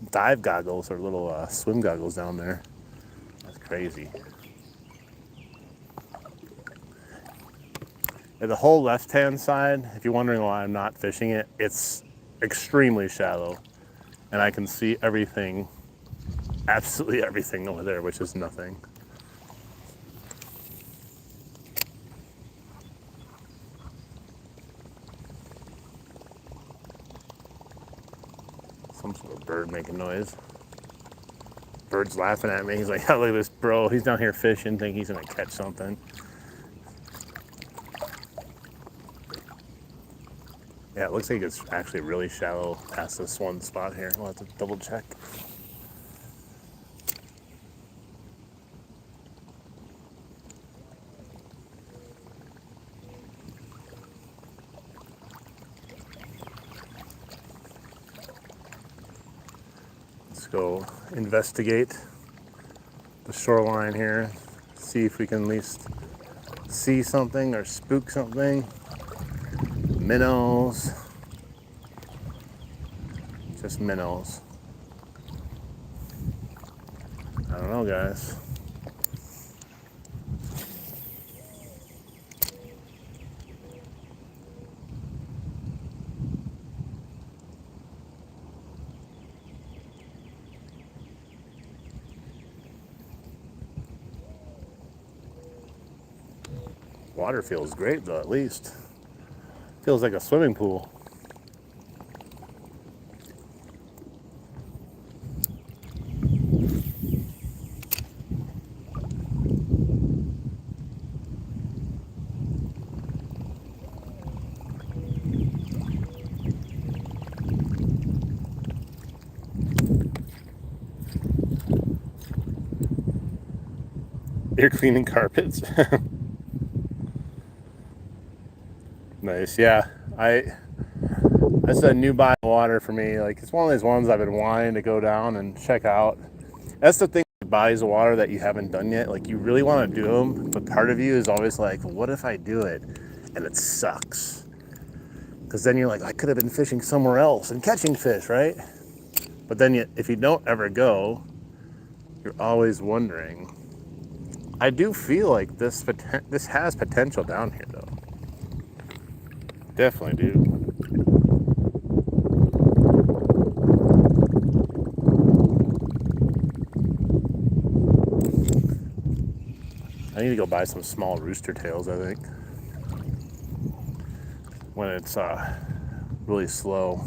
dive goggles or little swim goggles down there. That's crazy. And the whole left-hand side, if you're wondering why I'm not fishing it, it's extremely shallow. And I can see everything, absolutely everything over there, which is nothing. Some sort of bird making noise. Bird's laughing at me. He's like, oh, look at this bro. He's down here fishing, think he's gonna catch something. Yeah, it looks like it's actually really shallow past this one spot here. We'll have to double check. Let's go investigate the shoreline here, see if we can at least see something or spook something. Minnows. Just minnows. I don't know, guys. Water feels great though, at least. Feels like a swimming pool. You're cleaning carpets. Nice, yeah. That's a new body of water for me. Like, it's one of those ones I've been wanting to go down and check out. That's the thing with bodies of water that you haven't done yet. Like, you really want to do them, but part of you is always like, what if I do it and it sucks? Because then you're like, I could have been fishing somewhere else and catching fish, right? But then if you don't ever go, you're always wondering. I do feel like this has potential down here, though. Definitely do. I need to go buy some small rooster tails, I think, when it's really slow.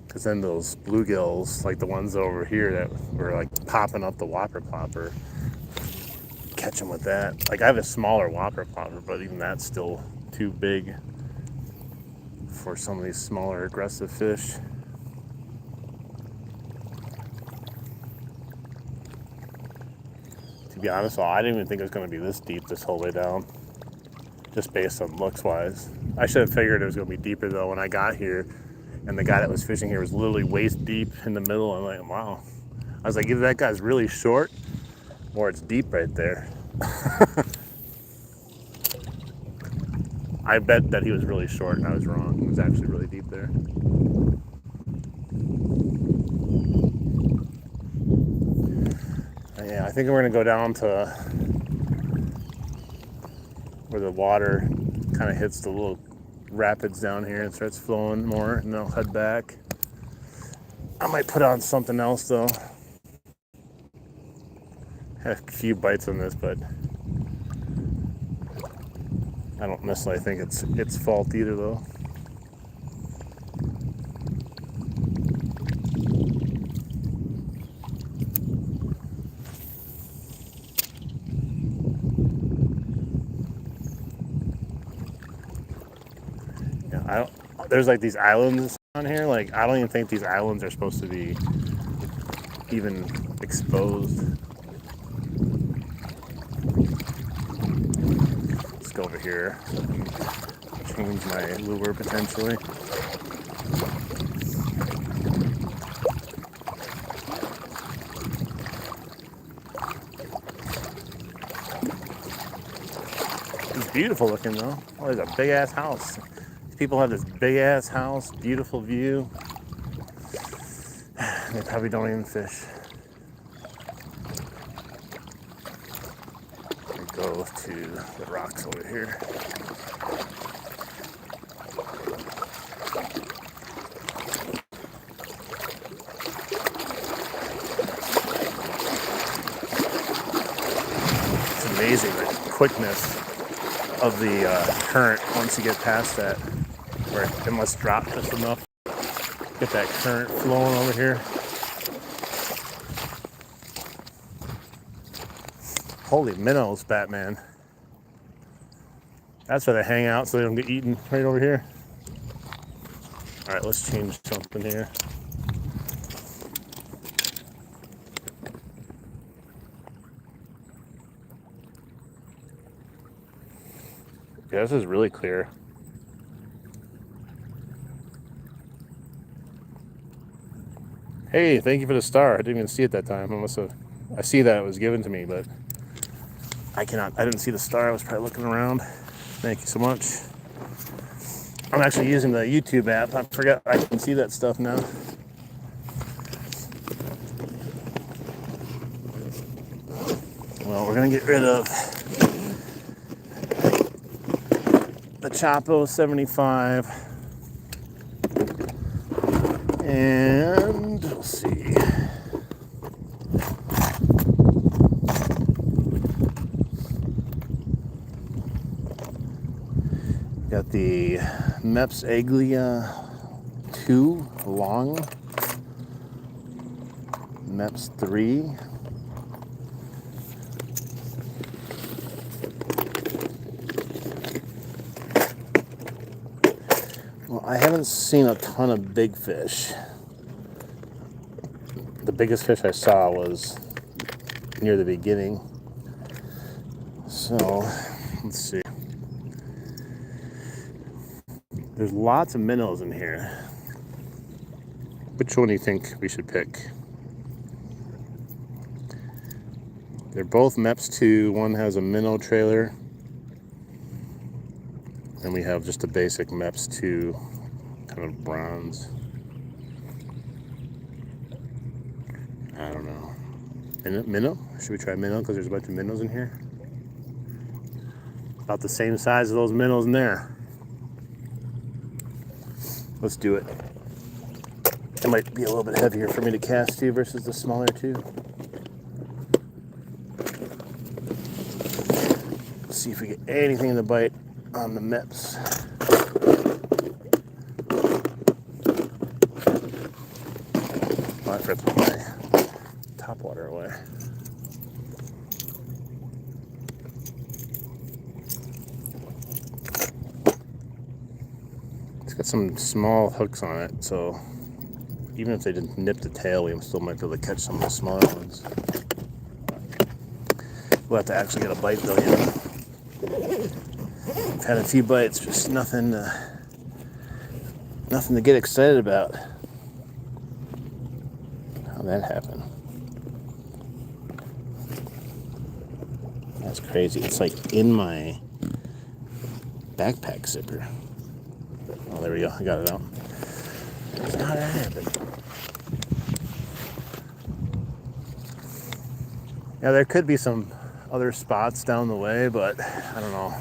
Because then those bluegills, like the ones over here that were like popping up the whopper plopper, catch them with that. Like, I have a smaller whopper plopper, but even that's still too big for some of these smaller aggressive fish. To be honest, I didn't even think it was going to be this deep this whole way down, just based on looks wise. I should have figured it was going to be deeper though when I got here, and the guy that was fishing here was literally waist deep in the middle. I'm like, wow. I was like, either that guy's really short or it's deep right there. I bet that he was really short and I was wrong. It was actually really deep there. Yeah, I think we're gonna go down to where the water kind of hits the little rapids down here and starts flowing more, and then I'll head back. I might put on something else though. Had a few bites on this, but I don't necessarily think it's fault either though. Yeah, there's like these islands on here. Like, I don't even think these islands are supposed to be even exposed. Let's go over here. Change my lure potentially. It's beautiful looking though. Oh, there's a big ass house. These people have this big ass house, beautiful view. They probably don't even fish. We go to the rocks over here. It's amazing the quickness of the current once you get past that, where it must drop just enough. Get that current flowing over here. Holy minnows, Batman. That's where they hang out so they don't get eaten, right over here. All right, let's change something here. Yeah, this is really clear. Hey, thank you for the star. I didn't even see it that time. I see that it was given to me, but I didn't see the star. I was probably looking around. Thank you so much. I'm actually using the YouTube app. I forgot I can see that stuff now. Well, we're gonna get rid of the Chapo 75. And we'll see. Got the Meps Aglia 2 long, Meps 3. Well, I haven't seen a ton of big fish. The biggest fish I saw was near the beginning. So, let's see. There's lots of minnows in here. Which one do you think we should pick? They're both Meps 2. One has a minnow trailer. And we have just a basic Meps 2 kind of bronze. I don't know. Minnow? Should we try minnow? Because there's a bunch of minnows in here. About the same size as those minnows in there. Let's do it. It might be a little bit heavier for me to cast too versus the smaller two. Let's see if we get anything in the bite on the Meps. Oh, I forgot to put my top water away. It's got some small hooks on it, so even if they didn't nip the tail, we still might be able to catch some of the smaller ones. We'll have to actually get a bite though, you know. I've had a few bites, just nothing to get excited about. How'd that happen? That's crazy. It's like in my backpack zipper. Oh, there we go. I got it out. How'd that happen? Yeah, there could be some other spots down the way, but I don't know.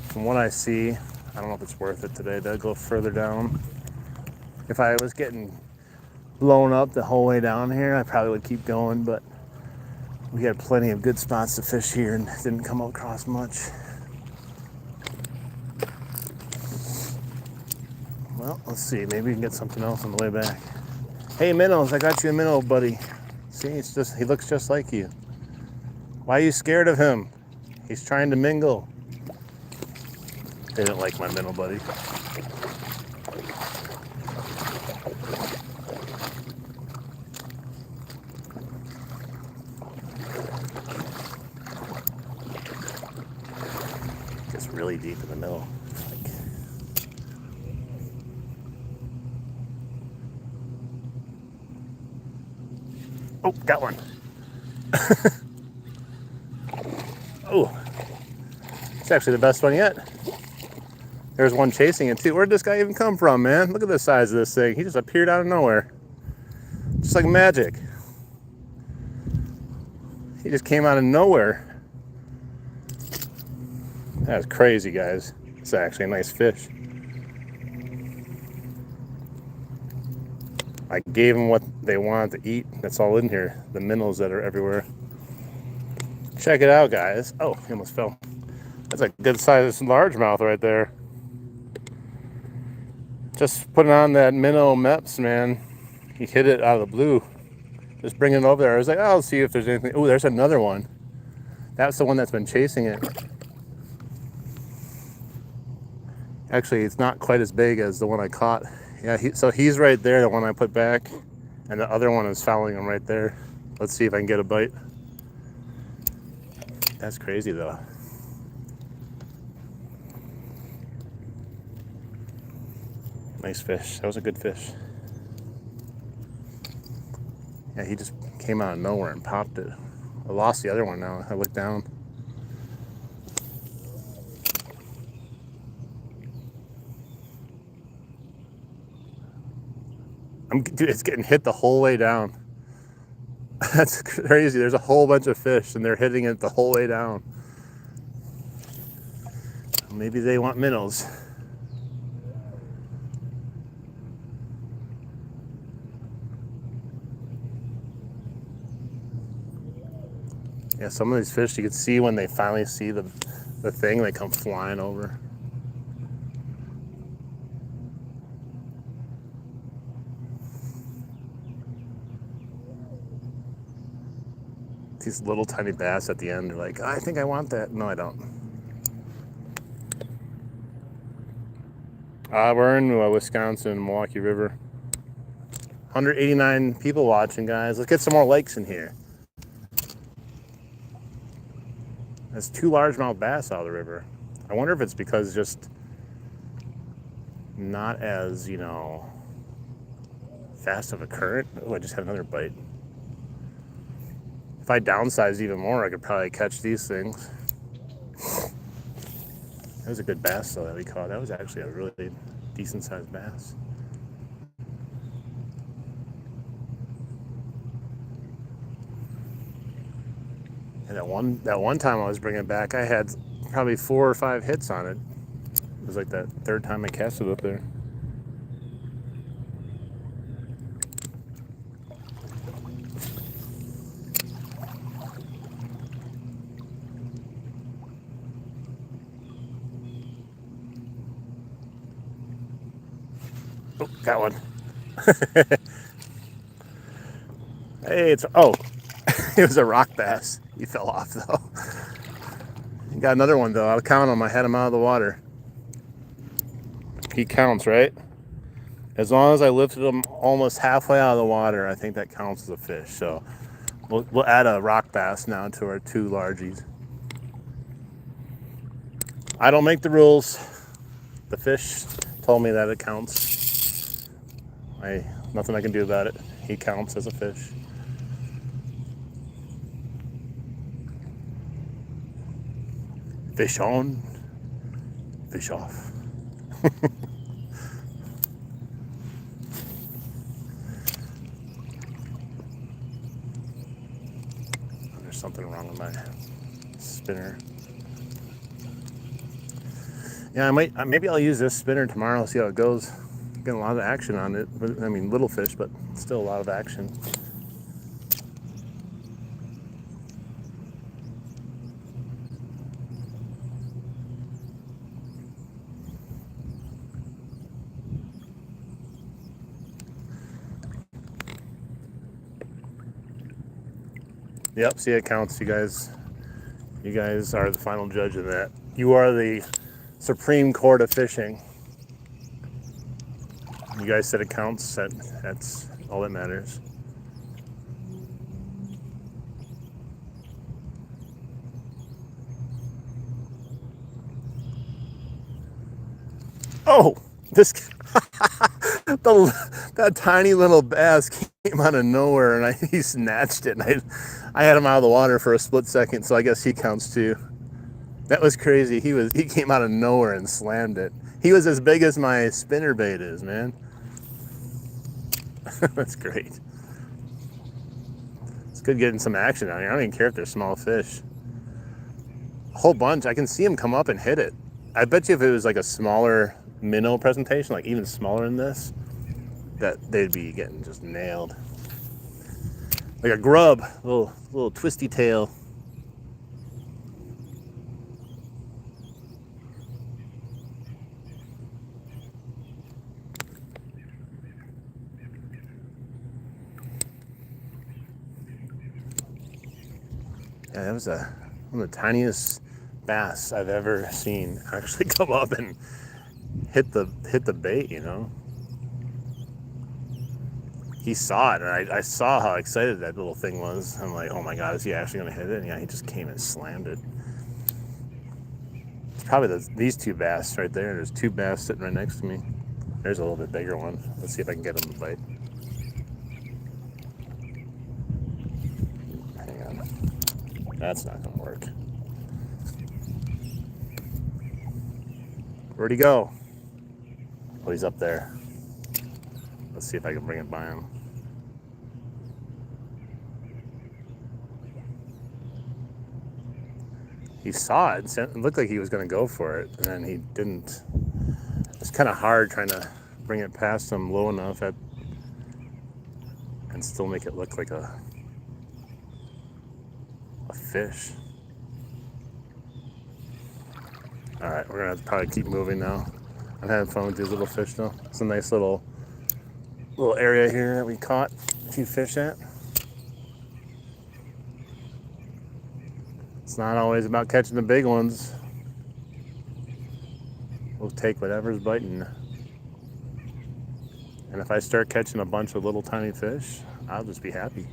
From what I see, I don't know if it's worth it today to go further down. If I was getting blown up the whole way down here, I probably would keep going, but we had plenty of good spots to fish here and didn't come across much. Well, let's see. Maybe we can get something else on the way back. Hey, minnows, I got you a minnow, buddy. See, he looks just like you. Why are you scared of him? He's trying to mingle. They didn't like my minnow buddy. really deep in the middle. Like, oh, got one. Oh, it's actually the best one yet. There's one chasing it too. Where'd this guy even come from, man? Look at the size of this thing. He just appeared out of nowhere. Just like magic. He just came out of nowhere. That's crazy, guys. It's actually a nice fish. I gave them what they wanted to eat. That's all in here. The minnows that are everywhere. Check it out, guys. Oh, he almost fell. That's a good sized largemouth right there. Just putting on that minnow meps, man. He hit it out of the blue. Just bringing it over there. I was like, oh, I'll see if there's anything. Oh, there's another one. That's the one that's been chasing it. Actually, it's not quite as big as the one I caught. Yeah, so he's right there, the one I put back. And the other one is following him right there. Let's see if I can get a bite. That's crazy, though. Nice fish. That was a good fish. Yeah, he just came out of nowhere and popped it. I lost the other one now. I looked down. Dude, it's getting hit the whole way down. That's crazy. There's a whole bunch of fish and they're hitting it the whole way down. Maybe they want minnows. Yeah, some of these fish you can see when they finally see the thing, they come flying over. These little tiny bass at the end are like, I think I want that. No, I don't. We're in Wisconsin, Milwaukee River. 189 people watching, guys. Let's get some more likes in here. There's 2 largemouth bass out of the river. I wonder if it's because just not as, fast of a current. Oh, I just had another bite. If I downsize even more, I could probably catch these things. That was a good bass, though, that we caught. That was actually a really decent-sized bass. And that one time I was bringing it back, I had probably 4 or 5 hits on it. It was like that 3rd time I cast it up there. Oh, got one. Hey, it was a rock bass. He fell off, though. You got another one, though. I'll count him. I had him out of the water. He counts, right? As long as I lifted him almost halfway out of the water, I think that counts as a fish. So we'll add a rock bass now to our 2 largies. I don't make the rules. The fish told me that it counts. Nothing I can do about it. He counts as a fish. Fish on, fish off. There's something wrong with my spinner. Yeah, maybe I'll use this spinner tomorrow, see how it goes. Getting a lot of action on it. I mean, little fish, but still a lot of action. Yep, see, it counts. You guys are the final judge of that. You are the Supreme Court of fishing. You guys said it counts. That's all that matters. Oh, this that tiny little bass came out of nowhere, and he snatched it, and I had him out of the water for a split second, so I guess he counts too. That was crazy. He came out of nowhere and slammed it. He was as big as my spinner bait is, man. That's great. It's good getting some action out here. I don't even care if they're small fish. A whole bunch. I can see them come up and hit it. I bet you if it was like a smaller minnow presentation, like even smaller than this, that they'd be getting just nailed. Like a grub, little twisty tail. Yeah, that was one of the tiniest bass I've ever seen actually come up and hit the bait, you know. He saw it, and I saw how excited that little thing was. I'm like, oh my God, is he actually gonna hit it? And yeah, he just came and slammed it. It's probably these two bass right there. There's two bass sitting right next to me. There's a little bit bigger one. Let's see if I can get him to bite. Hang on. That's not gonna work. Where'd he go? Oh, he's up there. Let's see if I can bring it by him. He saw it. It looked like he was going to go for it, and then he didn't. It's kind of hard trying to bring it past him low enough and still make it look like a fish. All right, we're going to have to probably keep moving now. I'm having fun with these little fish though. It's a nice little area here that we caught a few fish at. It's not always about catching the big ones. We'll take whatever's biting. And if I start catching a bunch of little tiny fish, I'll just be happy.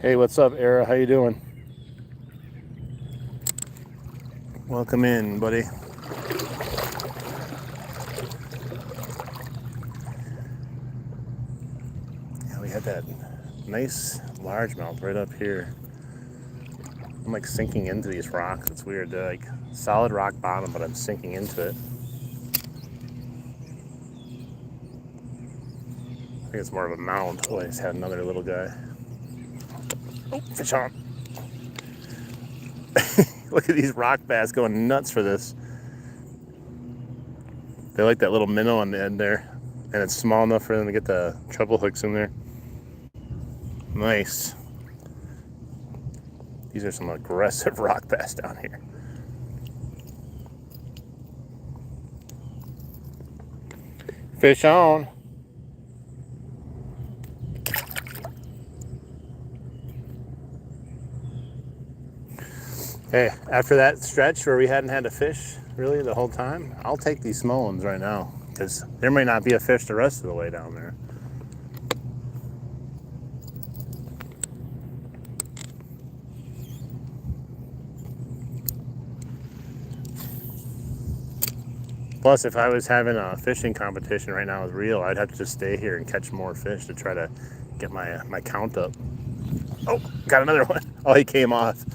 Hey, what's up, Era? How you doing? Welcome in, buddy. Yeah, we had that nice largemouth right up here. I'm like sinking into these rocks. It's weird. They're like solid rock bottom, but I'm sinking into it. I think it's more of a mound. Oh, I just had another little guy. Oh, fish on. Look at these rock bass going nuts for this. They like that little minnow on the end there. And it's small enough for them to get the treble hooks in there. Nice. These are some aggressive rock bass down here. Fish on. Hey, after that stretch where we hadn't had a fish really the whole time, I'll take these small ones right now because there may not be a fish the rest of the way down there. Plus, if I was having a fishing competition right now with reel, I'd have to just stay here and catch more fish to try to get my count up. Oh, got another one. Oh, he came off.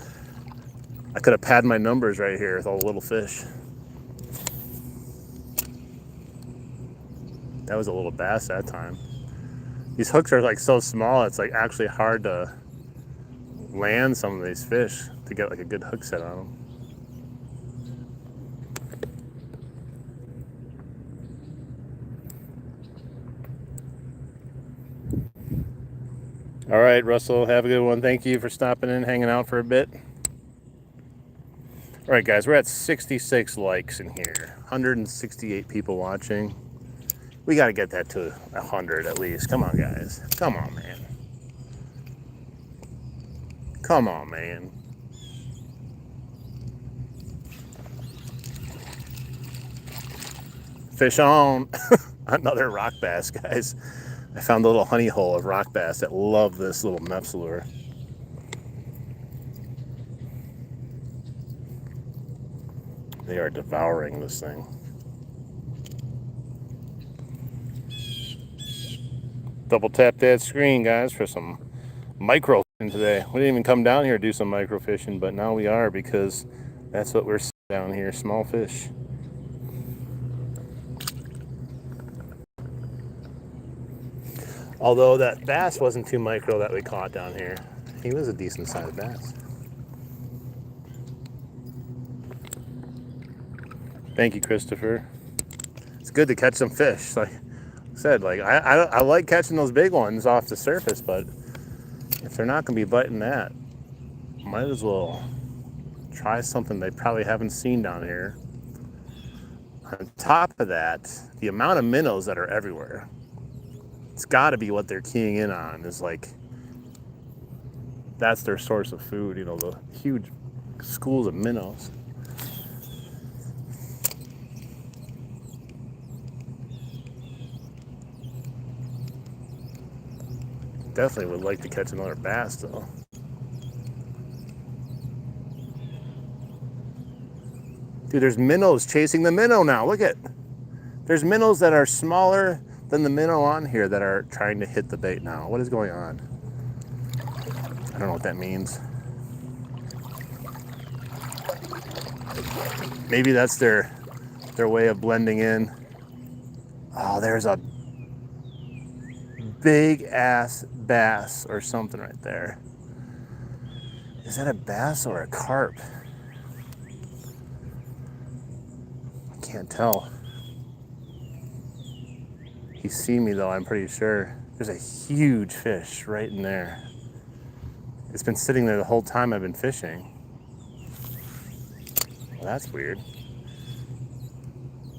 I could have padded my numbers right here with all the little fish. That was a little bass that time. These hooks are like so small, it's like actually hard to land some of these fish to get like a good hook set on them. All right, Russell, have a good one. Thank you for stopping in, hanging out for a bit. All right, guys, we're at 66 likes in here, 168 people watching. We got to get that to 100 at least. Come on, guys. Come on, man. Come on, man. Fish on. Another rock bass, guys. I found a little honey hole of rock bass that love this little Mepps lure. They are devouring this thing. Double tap that screen, guys, for some micro fishing today. We didn't even come down here to do some micro fishing, but now we are because that's what we're seeing down here, small fish. Although that bass wasn't too micro that we caught down here. He was a decent sized bass. Thank you, Christopher. It's good to catch some fish. Like I said, like I like catching those big ones off the surface, but if they're not gonna be biting that, might as well try something they probably haven't seen down here. On top of that, the amount of minnows that are everywhere, it's got to be what they're keying in on, is like that's their source of food, you know, the huge schools of minnows. Definitely would like to catch another bass though. Dude, there's minnows chasing the minnow now. Look at, there's minnows that are smaller than the minnow on here that are trying to hit the bait now. What is going on? I don't know what that means. Maybe that's their way of blending in. Oh, there's a big ass bass or something right there. Is that a bass or a carp? I can't tell. He see me though, I'm pretty sure. There's a huge fish right in there. It's been sitting there the whole time I've been fishing. Well, that's weird.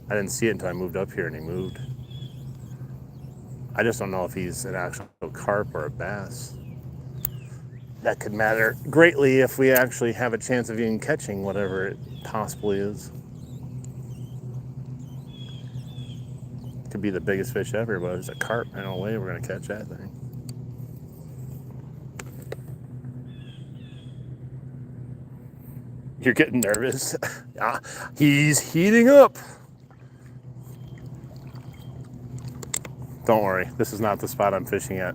I didn't see it until I moved up here and he moved. I just don't know if he's an actual carp or a bass. That could matter greatly if we actually have a chance of even catching whatever it possibly is. Could be the biggest fish ever, but it's a carp. No way we're gonna catch that thing. You're getting nervous. He's heating up. Don't worry, this is not the spot I'm fishing at.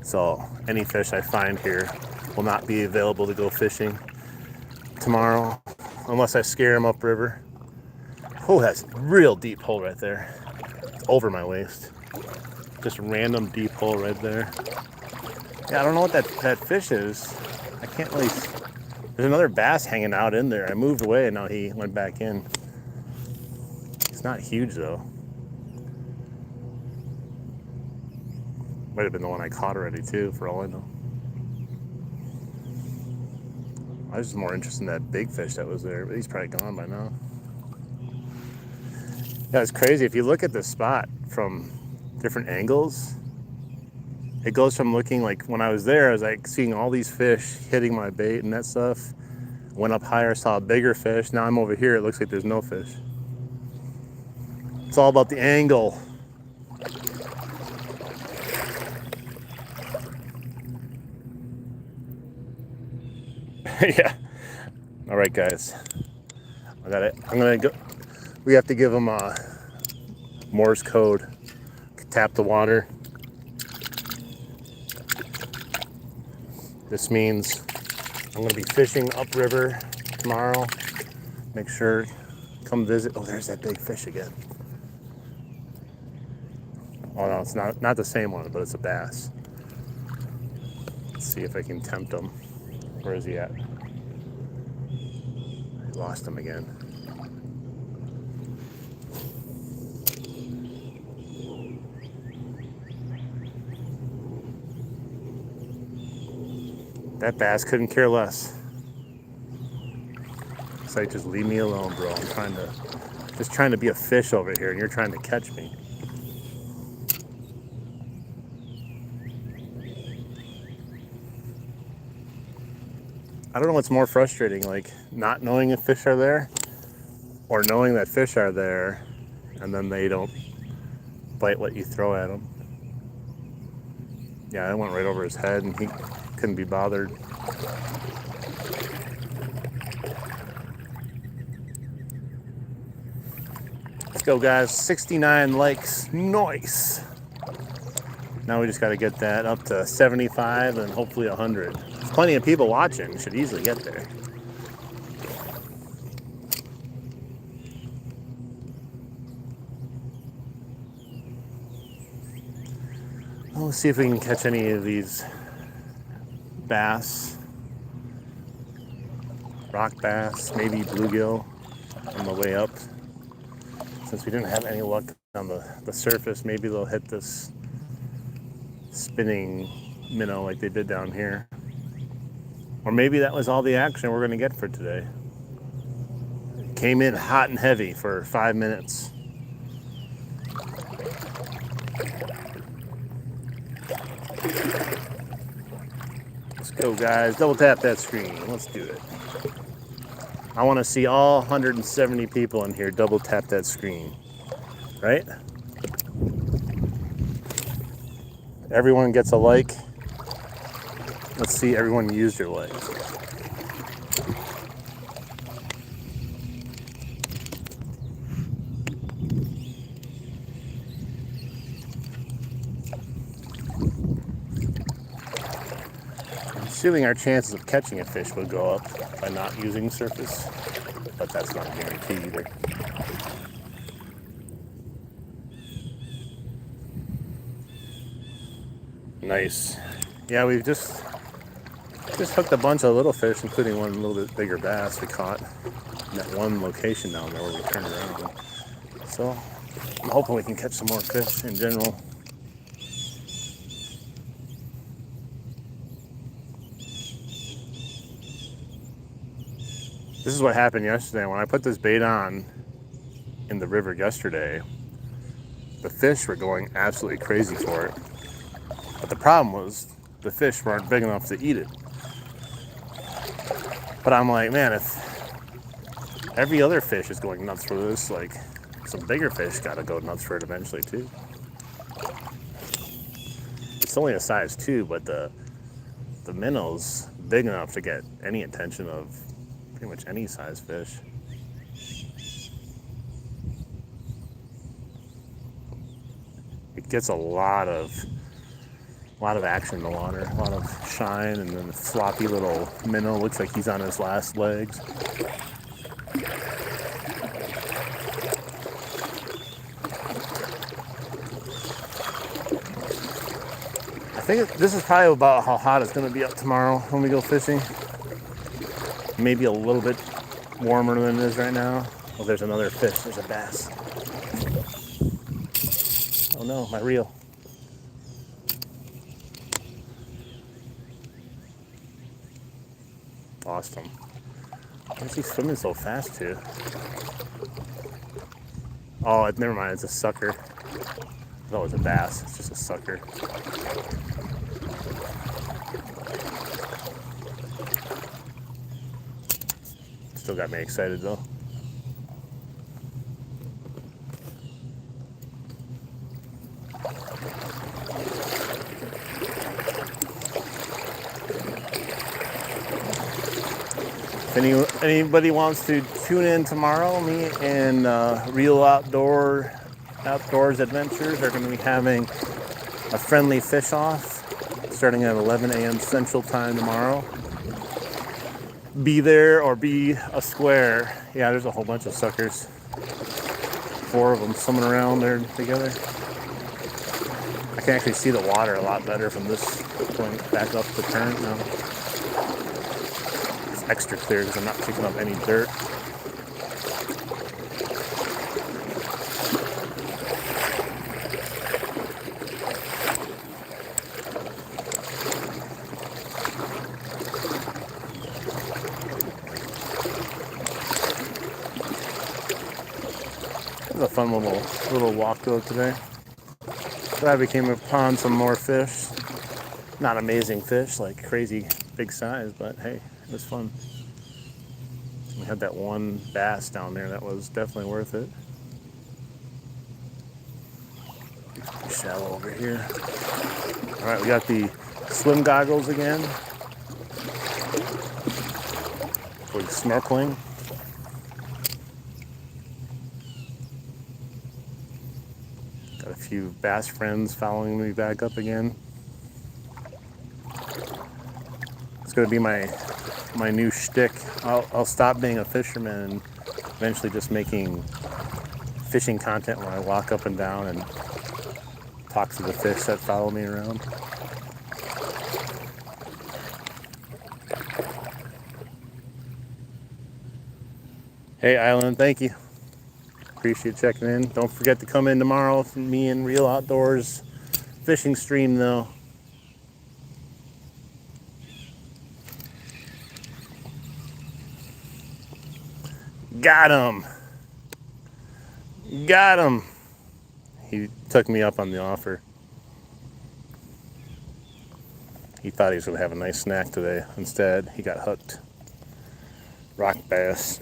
So any fish I find here will not be available to go fishing tomorrow unless I scare them upriver. Oh, that's a real deep hole right there. It's over my waist. Just random deep hole right there. Yeah, I don't know what that fish is. I can't really... There's another bass hanging out in there. I moved away and now he went back in. It's not huge though. Might have been the one I caught already too, for all I know. I was just more interested in that big fish that was there, but he's probably gone by now. Yeah, it's crazy. If you look at this spot from different angles, it goes from looking like when I was there, I was like seeing all these fish hitting my bait and that stuff. Went up higher, saw a bigger fish. Now I'm over here, it looks like there's no fish. It's all about the angle. Yeah. All right, guys. I got it. I'm gonna go. We have to give them a Morse code. Tap the water. This means I'm gonna be fishing upriver tomorrow. Make sure, come visit. Oh, there's that big fish again. Oh no, it's not the same one, but it's a bass. Let's see if I can tempt him. Where is he at? I lost him again. That bass couldn't care less. It's like, just leave me alone, bro. I'm just trying to be a fish over here, and you're trying to catch me. I don't know what's more frustrating, like not knowing if fish are there or knowing that fish are there and then they don't bite what you throw at them. Yeah, I went right over his head and he couldn't be bothered. Go guys, 69 likes, nice. Now we just got to get that up to 75 and hopefully 100. There's plenty of people watching, should easily get there. Well, let's see if we can catch any of these bass, rock bass, maybe bluegill on the way up. Since we didn't have any luck on the surface, maybe they'll hit this spinning minnow like they did down here. Or maybe that was all the action we're going to get for today. It came in hot and heavy for 5 minutes. Let's go guys, double tap that screen, let's do it. I want to see all 170 people in here double tap that screen, right? Everyone gets a like. Let's see everyone use their like. I'm assuming our chances of catching a fish would go up by not using surface, but that's not a guarantee either. Nice. Yeah, we've just hooked a bunch of little fish, including one little bit bigger bass we caught in that one location down there where we turned around. So I'm hoping we can catch some more fish in general. This is what happened yesterday. When I put this bait on in the river yesterday, the fish were going absolutely crazy for it. But the problem was the fish weren't big enough to eat it. But I'm like, man, if every other fish is going nuts for this, like some bigger fish gotta go nuts for it eventually too. It's only a size 2, but the minnow's big enough to get any attention of pretty much any size fish. It gets a lot of action in the water, a lot of shine, and then the floppy little minnow looks like he's on his last legs. I think this is probably about how hot it's going to be up tomorrow when we go fishing. Maybe a little bit warmer than it is right now. Oh, there's another fish. There's a bass. Oh no, my reel. Awesome. Why is he swimming so fast too? Oh, never mind, it's a sucker. I thought it was a bass, it's just a sucker. Still got me excited though. If anybody wants to tune in tomorrow, me and Real Outdoors Adventures are going to be having a friendly fish off starting at 11 a.m. Central Time tomorrow. Be there or be a square. Yeah, there's a whole bunch of suckers. 4 of them swimming around there together. I can actually see the water a lot better from this point back up the current now. Extra clear because I'm not picking up any dirt. It was a fun little walk though today. Glad we came upon some more fish. Not amazing fish, like crazy big size, but hey, it was fun. We had that one bass down there that was definitely worth it. Pretty shallow over here. All right, we got the swim goggles again for snorkeling. a few bass friends following me back up again. It's gonna be my new shtick. I'll stop being a fisherman and eventually just making fishing content where I walk up and down and talk to the fish that follow me around. Hey Island, thank you. Appreciate checking in. Don't forget to come in tomorrow for me and Real Outdoors fishing stream though. Got him. Got him. He took me up on the offer. He thought he was going to have a nice snack today. Instead, he got hooked. Rock bass.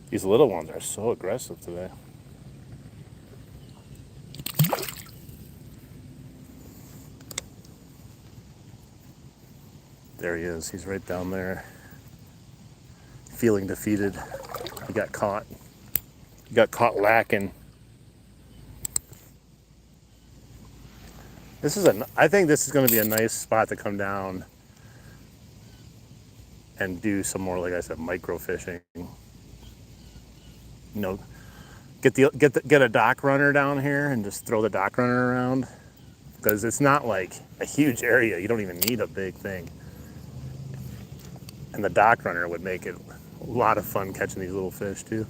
These little ones are so aggressive today. There he is. He's right down there. Feeling defeated. He got caught. He got caught lacking. I think this is going to be a nice spot to come down and do some more, like I said, micro fishing. You know, get a dock runner down here and just throw the dock runner around, because it's not like a huge area. You don't even need a big thing. And the dock runner would make it a lot of fun catching these little fish too.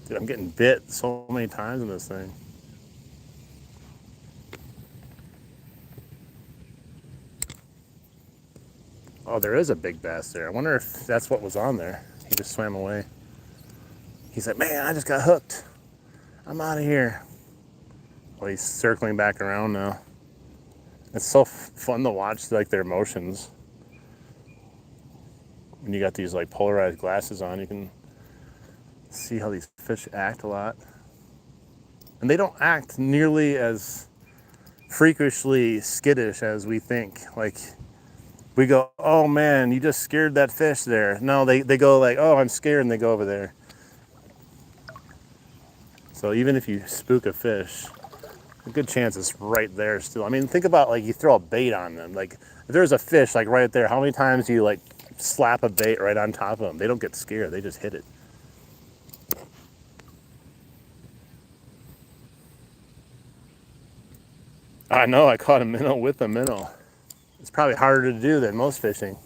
Dude, I'm getting bit so many times in this thing. Oh, there is a big bass there. I wonder if that's what was on there. He just swam away. He's like, man, I just got hooked. I'm out of here. Well, he's circling back around now. It's so fun to watch like their motions. When you got these like polarized glasses on, you can see how these fish act a lot. And they don't act nearly as freakishly skittish as we think. Like, we go, oh man, you just scared that fish there. No, they go like, oh, I'm scared, and they go over there. So even if you spook a fish, a good chance it's right there still. I mean, think about like you throw a bait on them. Like if there's a fish like right there, how many times do you like slap a bait right on top of them? They don't get scared, they just hit it. I know, I caught a minnow with a minnow. It's probably harder to do than most fishing.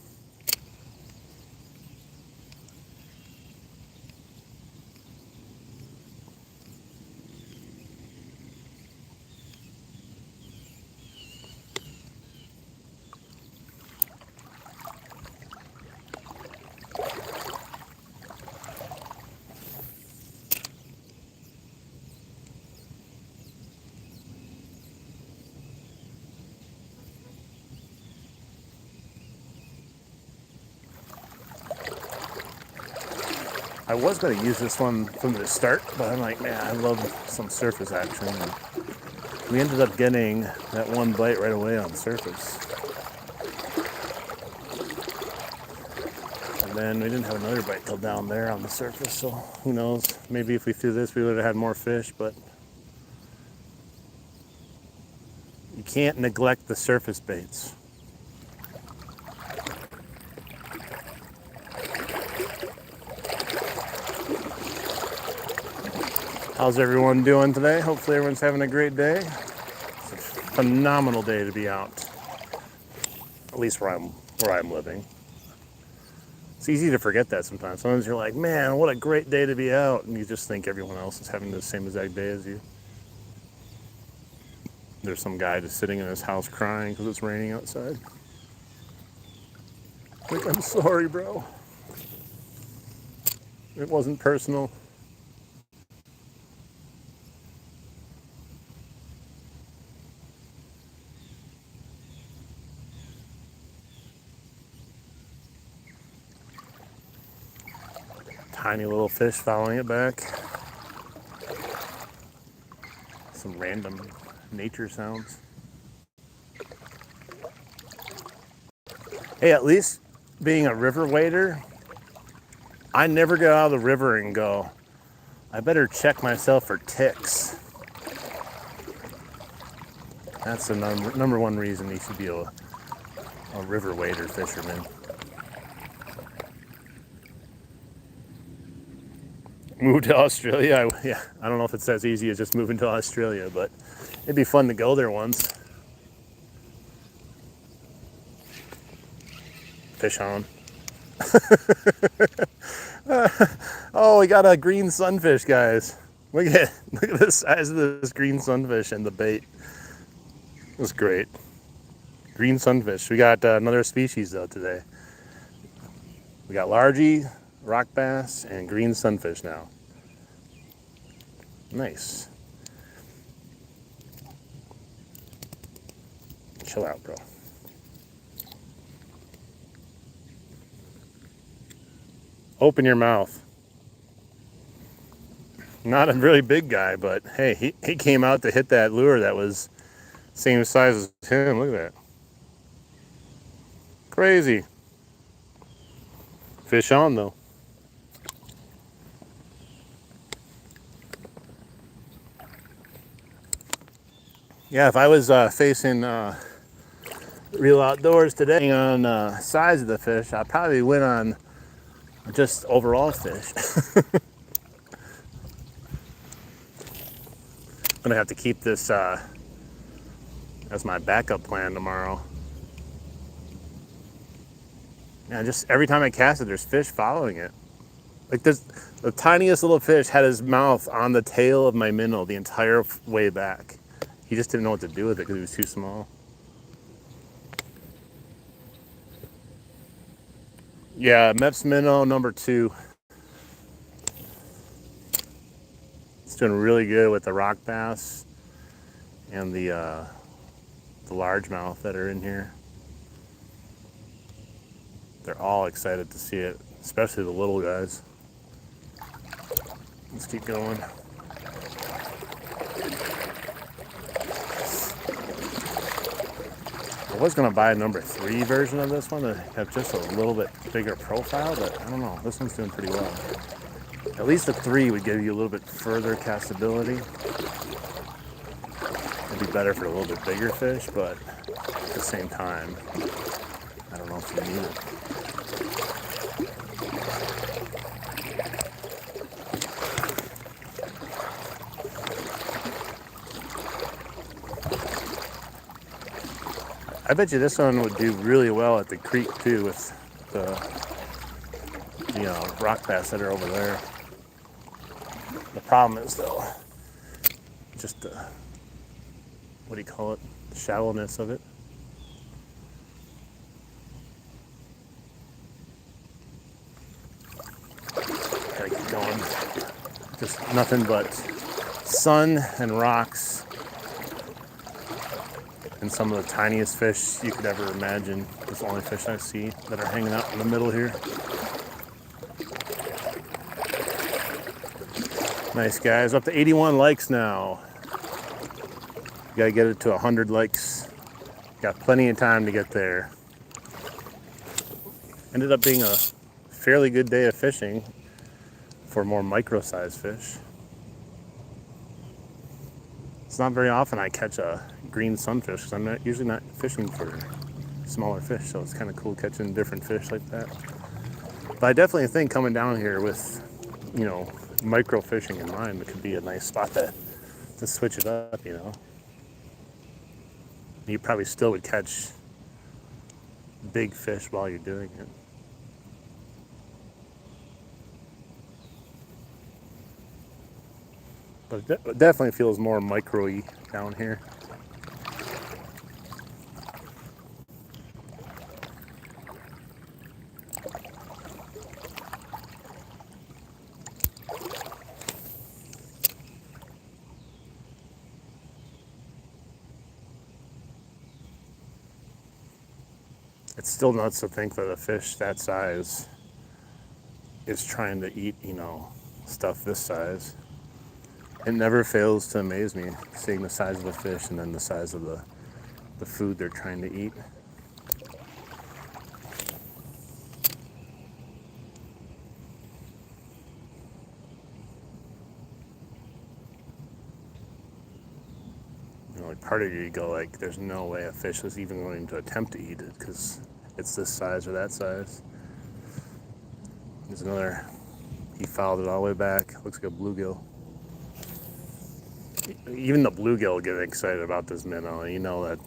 I was going to use this one from the start, but I'm like, man, I love some surface action. And we ended up getting that one bite right away on surface. And then we didn't have another bite till down there on the surface, so who knows? Maybe if we threw this, we would have had more fish, but you can't neglect the surface baits. How's everyone doing today? Hopefully everyone's having a great day. It's a phenomenal day to be out. At least where I'm living. It's easy to forget that sometimes. Sometimes you're like, man, what a great day to be out. And you just think everyone else is having the same exact day as you. There's some guy just sitting in his house crying because it's raining outside. Like, I'm sorry, bro. It wasn't personal. Tiny little fish following it back. Some random nature sounds. Hey, at least being a river wader, I never get out of the river and go, I better check myself for ticks. That's the number one reason you should be a river wader fisherman. Move to Australia? Yeah, I don't know if it's as easy as just moving to Australia, but it'd be fun to go there once. Fish on. Oh, we got a green sunfish, guys. Look at the size of this green sunfish and the bait. It was great. Green sunfish. We got another species though today. We got largie, rock bass, and green sunfish now. Nice. Chill out, bro. Open your mouth. Not a really big guy, but hey, he came out to hit that lure that was same size as him. Look at that. Crazy. Fish on though. Yeah, if I was facing real outdoors today on size of the fish, I probably went on just overall fish. I'm gonna have to keep this as my backup plan tomorrow. Yeah, just every time I cast it, there's fish following it. Like the tiniest little fish had his mouth on the tail of my minnow the entire way back. He just didn't know what to do with it because he was too small. Yeah, Mepps minnow number 2. It's doing really good with the rock bass and the largemouth that are in here. They're all excited to see it, especially the little guys. Let's keep going. I was gonna buy a number 3 version of this one to have just a little bit bigger profile, but I don't know. This one's doing pretty well. At least a 3 would give you a little bit further castability. It'd be better for a little bit bigger fish, but at the same time, I don't know if you need it. I bet you this one would do really well at the creek too with the rock bass that are over there. The problem is though, just the, what do you call it? The shallowness of it. Gotta keep going. Just nothing but sun and rocks. And some of the tiniest fish you could ever imagine. That's the only fish I see that are hanging out in the middle here. Nice, guys. Up to 81 likes now. You gotta get it to 100 likes. Got plenty of time to get there. Ended up being a fairly good day of fishing for more micro-sized fish. It's not very often I catch a green sunfish because I'm usually not fishing for smaller fish, so it's kind of cool catching different fish like that. But I definitely think coming down here with, micro fishing in mind, it could be a nice spot to switch it up, You probably still would catch big fish while you're doing it. But it definitely feels more micro-y down here. It's still nuts to think that a fish that size is trying to eat, stuff this size. It never fails to amaze me, seeing the size of the fish and then the size of the food they're trying to eat. like part of you go like, there's no way a fish is even going to attempt to eat it because it's this size or that size. There's another, he fouled it all the way back. Looks like a bluegill. Even the bluegill get excited about this minnow. You know that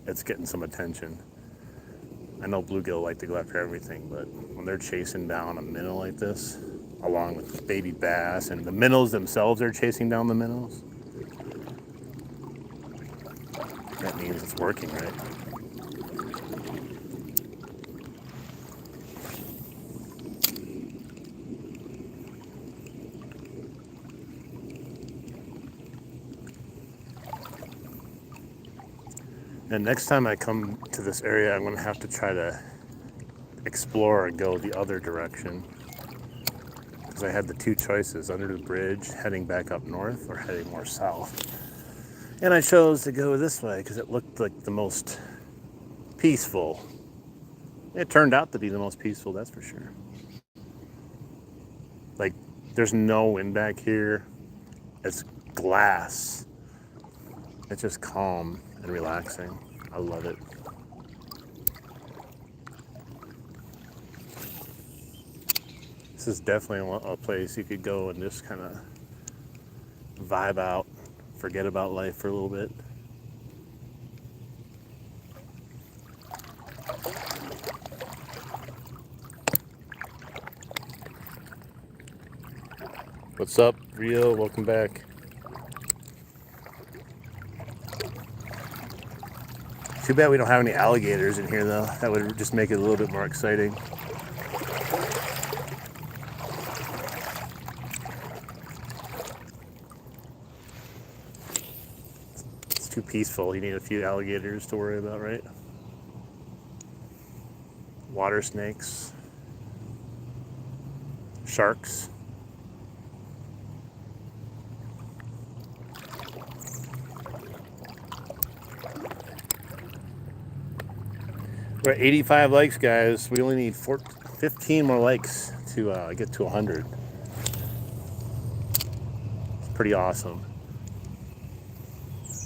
it's getting some attention. I know bluegill like to go after everything, but when they're chasing down a minnow like this, along with baby bass, and the minnows themselves are chasing down the minnows, that means it's working, right? And next time I come to this area, I'm going to have to try to explore and go the other direction. Because I had the two choices, under the bridge, heading back up north, or heading more south. And I chose to go this way because it looked like the most peaceful. It turned out to be the most peaceful, that's for sure. Like, there's no wind back here. It's glass. It's just calm and relaxing. I love it. This is definitely a place you could go and just kind of vibe out, forget about life for a little bit. What's up, Rio? Welcome back. Too bad we don't have any alligators in here, though. That would just make it a little bit more exciting. It's too peaceful. You need a few alligators to worry about, right? Water snakes. Sharks. We're at 85 likes, guys. We only need 15 more likes to get to 100. It's pretty awesome.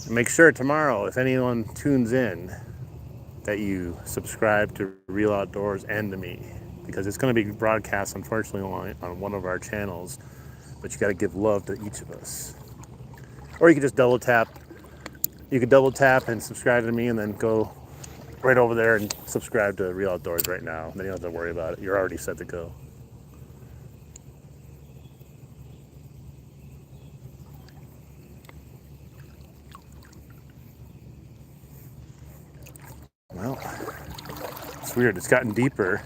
And make sure tomorrow, if anyone tunes in, that you subscribe to Real Outdoors and to me, because it's going to be broadcast, unfortunately, on one of our channels. But you got to give love to each of us. Or you could just double tap. You could double tap and subscribe to me, and then go right over there and subscribe to Real Outdoors right now. Then you don't have to worry about it. You're already set to go. Well, it's weird. It's gotten deeper,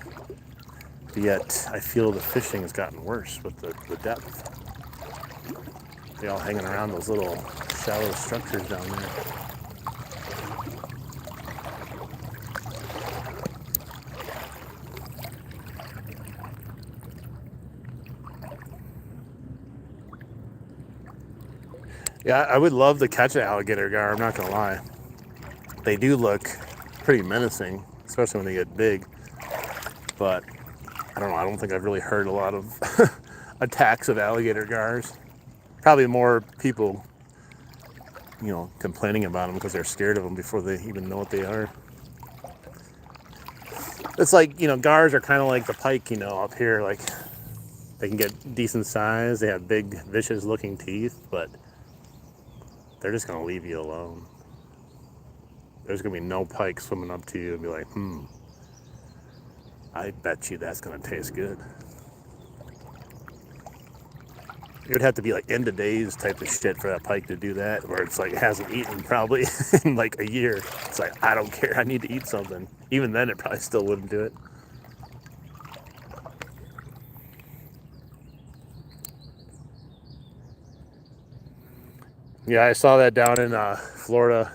yet I feel the fishing has gotten worse with the depth. They all hanging around those little shallow structures down there. Yeah, I would love to catch an alligator gar, I'm not gonna lie. They do look pretty menacing, especially when they get big. But I don't know, I don't think I've really heard a lot of attacks of alligator gars. Probably more people, complaining about them because they're scared of them before they even know what they are. It's like, gars are kind of like the pike, up here. Like, they can get decent size, they have big, vicious looking teeth, but they're just going to leave you alone. There's going to be no pike swimming up to you and be like, I bet you that's going to taste good. It would have to be like end of days type of shit for that pike to do that, where it's like it hasn't eaten probably in like a year. It's like, I don't care, I need to eat something. Even then, it probably still wouldn't do it. Yeah, I saw that down in Florida.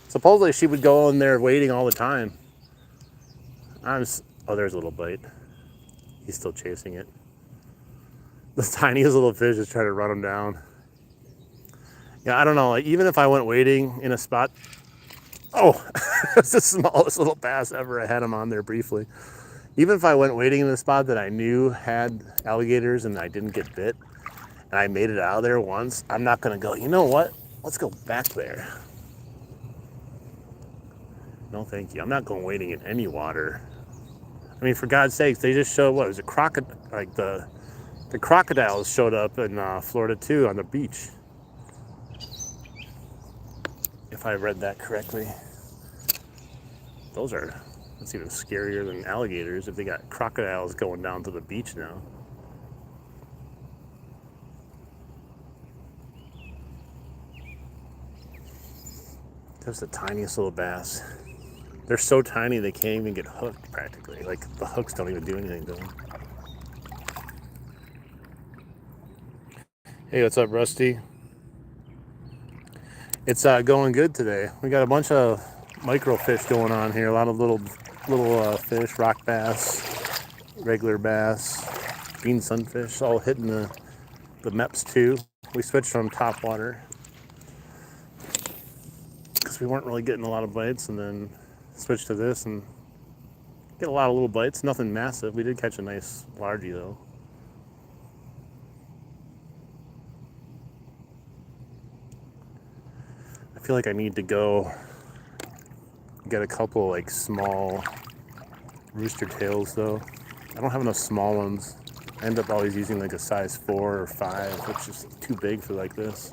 Supposedly she would go in there waiting all the time. Oh, there's a little bite. He's still chasing it. The tiniest little fish is trying to run him down. Yeah, I don't know. Like, even if I went waiting in a spot, it's the smallest little bass ever. I had him on there briefly. Even if I went waiting in a spot that I knew had alligators and I didn't get bit, and I made it out of there once, I'm not gonna go, you know what? Let's go back there. No, thank you. I'm not going wading in any water. I mean, for God's sakes, they just showed, what was it, like the crocodiles showed up in Florida too on the beach. If I read that correctly. That's even scarier than alligators if they got crocodiles going down to the beach now. There's the tiniest little bass. They're so tiny they can't even get hooked practically. Like the hooks don't even do anything to them. Hey, what's up, Rusty? It's going good today. We got a bunch of micro fish going on here. A lot of little fish, rock bass, regular bass, green sunfish, all hitting the MEPS too. We switched from top water because we weren't really getting a lot of bites, and then switched to this and get a lot of little bites. Nothing massive. We did catch a nice largie though. I feel like I need to go get a couple like small rooster tails though. I don't have enough small ones. I end up always using like a size 4 or 5, which is too big for like this.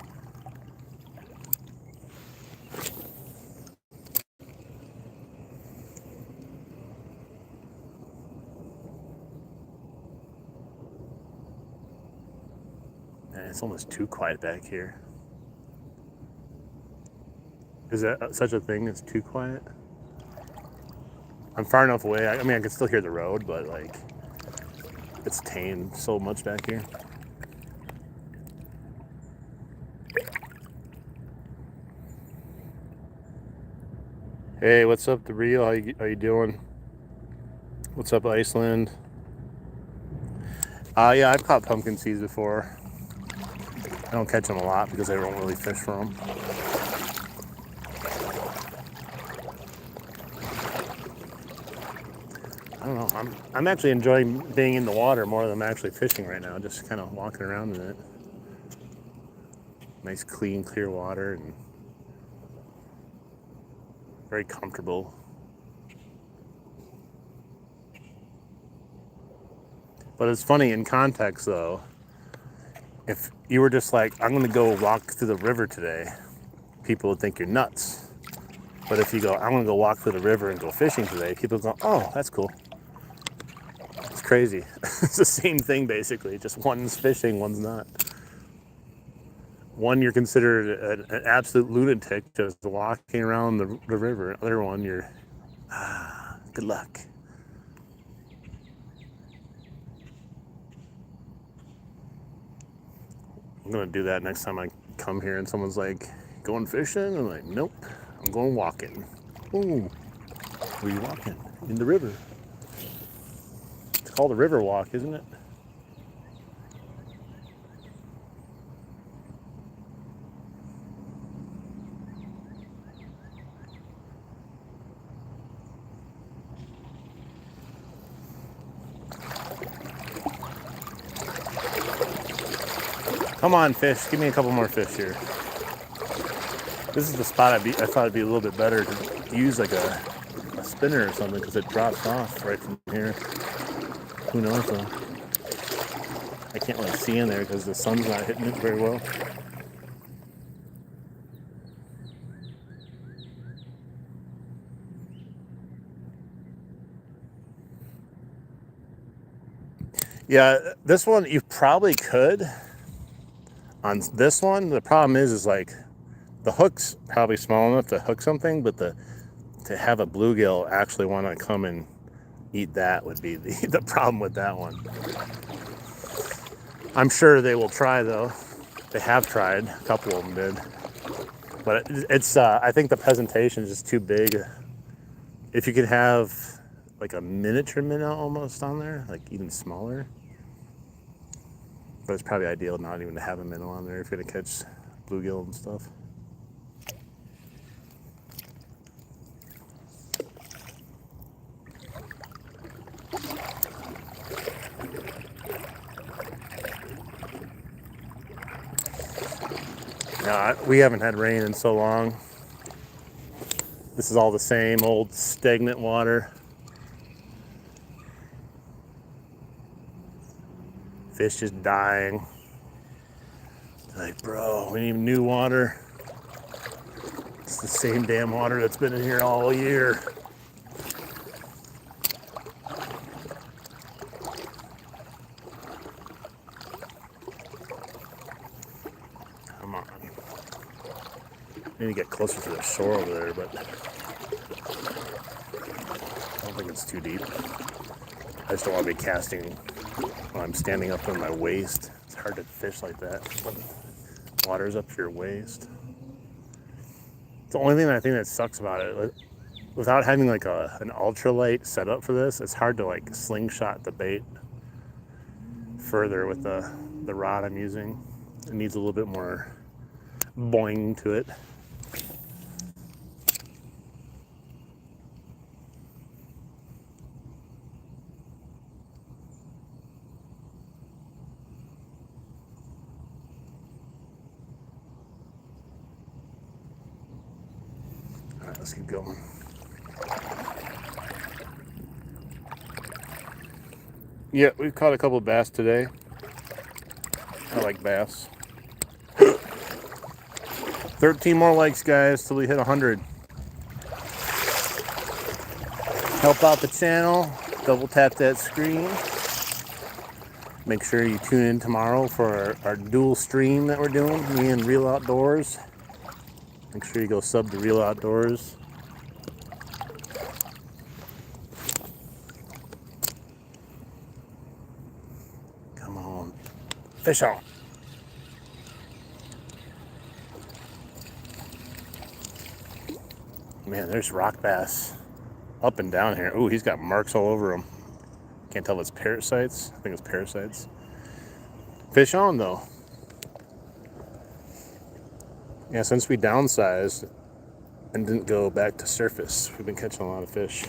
Man, it's almost too quiet back here. Is that such a thing as too quiet? I'm far enough away. I mean, I can still hear the road, but like, it's tame so much back here. Hey, what's up, The Real? How you doing? What's up, Iceland? Yeah, I've caught pumpkin seeds before. I don't catch them a lot because I don't really fish for them. I don't know. I'm actually enjoying being in the water more than I'm actually fishing right now. Just kind of walking around in it. Nice, clean, clear water, and very comfortable. But it's funny in context though. If you were just like, I'm gonna go walk through the river today, people would think you're nuts. But if you go, I'm gonna go walk through the river and go fishing today, people go, oh, that's cool. It's crazy. It's the same thing basically, just one's fishing, one's not. One, you're considered an absolute lunatic just walking around the river. Other one, you're, good luck. I'm gonna do that next time I come here and someone's like, going fishing? I'm like, nope, I'm going walking. Ooh, where are you walking? In the river. It's called a river walk, isn't it? Come on, fish. Give me a couple more fish here. This is the spot I thought it'd be a little bit better to use like a spinner or something because it drops off right from here. Who knows though? I can't really see in there because the sun's not hitting it very well. Yeah, this one you probably could. On this one, the problem is like the hook's probably small enough to hook something, but to have a bluegill actually want to come and eat that would be the problem with that one. I'm sure they will try though. They have tried, a couple of them did. But it's I think the presentation is just too big. If you could have like a miniature minnow almost on there, like even smaller. But it's probably ideal not even to have a minnow on there if you're gonna catch bluegill and stuff. No, we haven't had rain in so long. This is all the same old stagnant water. Fish just dying. Like, bro, we need new water. It's the same damn water that's been in here all year. Come on. I need to get closer to the shore over there, but I don't think it's too deep. I just don't want to be casting when I'm standing up on my waist. It's hard to fish like that when water's up to your waist. It's the only thing I think that sucks about it. Without having like an ultralight setup for this, it's hard to like slingshot the bait further with the rod I'm using. It needs a little bit more boing to it. All right, let's keep going. Yeah, we've caught a couple bass today. I like bass. 13 more likes, guys, till we hit 100. Help out the channel. Double tap that screen. Make sure you tune in tomorrow for our dual stream that we're doing, me and Real Outdoors. Make sure you go sub to Real Outdoors. Come on. Fish on. Man, there's rock bass up and down here. Ooh, he's got marks all over him. Can't tell if it's parasites. I think it's parasites. Fish on, though. Yeah, since we downsized and didn't go back to surface, we've been catching a lot of fish.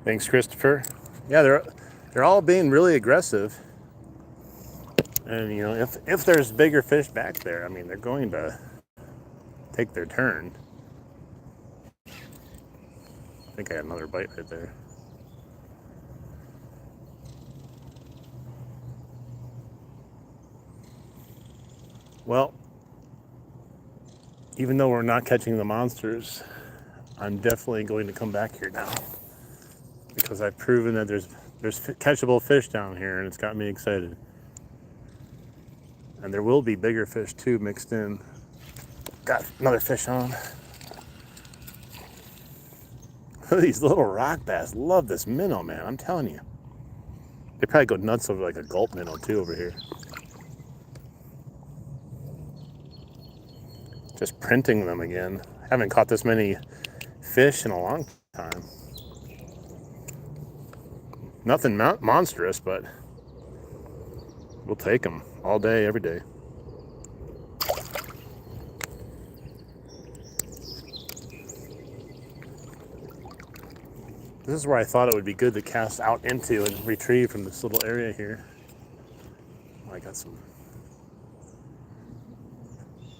Thanks, Christopher. Yeah, they're all being really aggressive. And, you know, if there's bigger fish back there, I mean, they're going to take their turn. I think I had another bite right there. Well, even though we're not catching the monsters, I'm definitely going to come back here now, because I've proven that there's catchable fish down here, and it's got me excited. And there will be bigger fish too mixed in. Got another fish on. These little rock bass love this minnow, man. I'm telling you. They probably go nuts over like a gulp minnow too over here. Just printing them again. Haven't caught this many fish in a long time. Nothing monstrous, but we'll take them all day, every day. This is where I thought it would be good to cast out into and retrieve from this little area here. Oh, I got some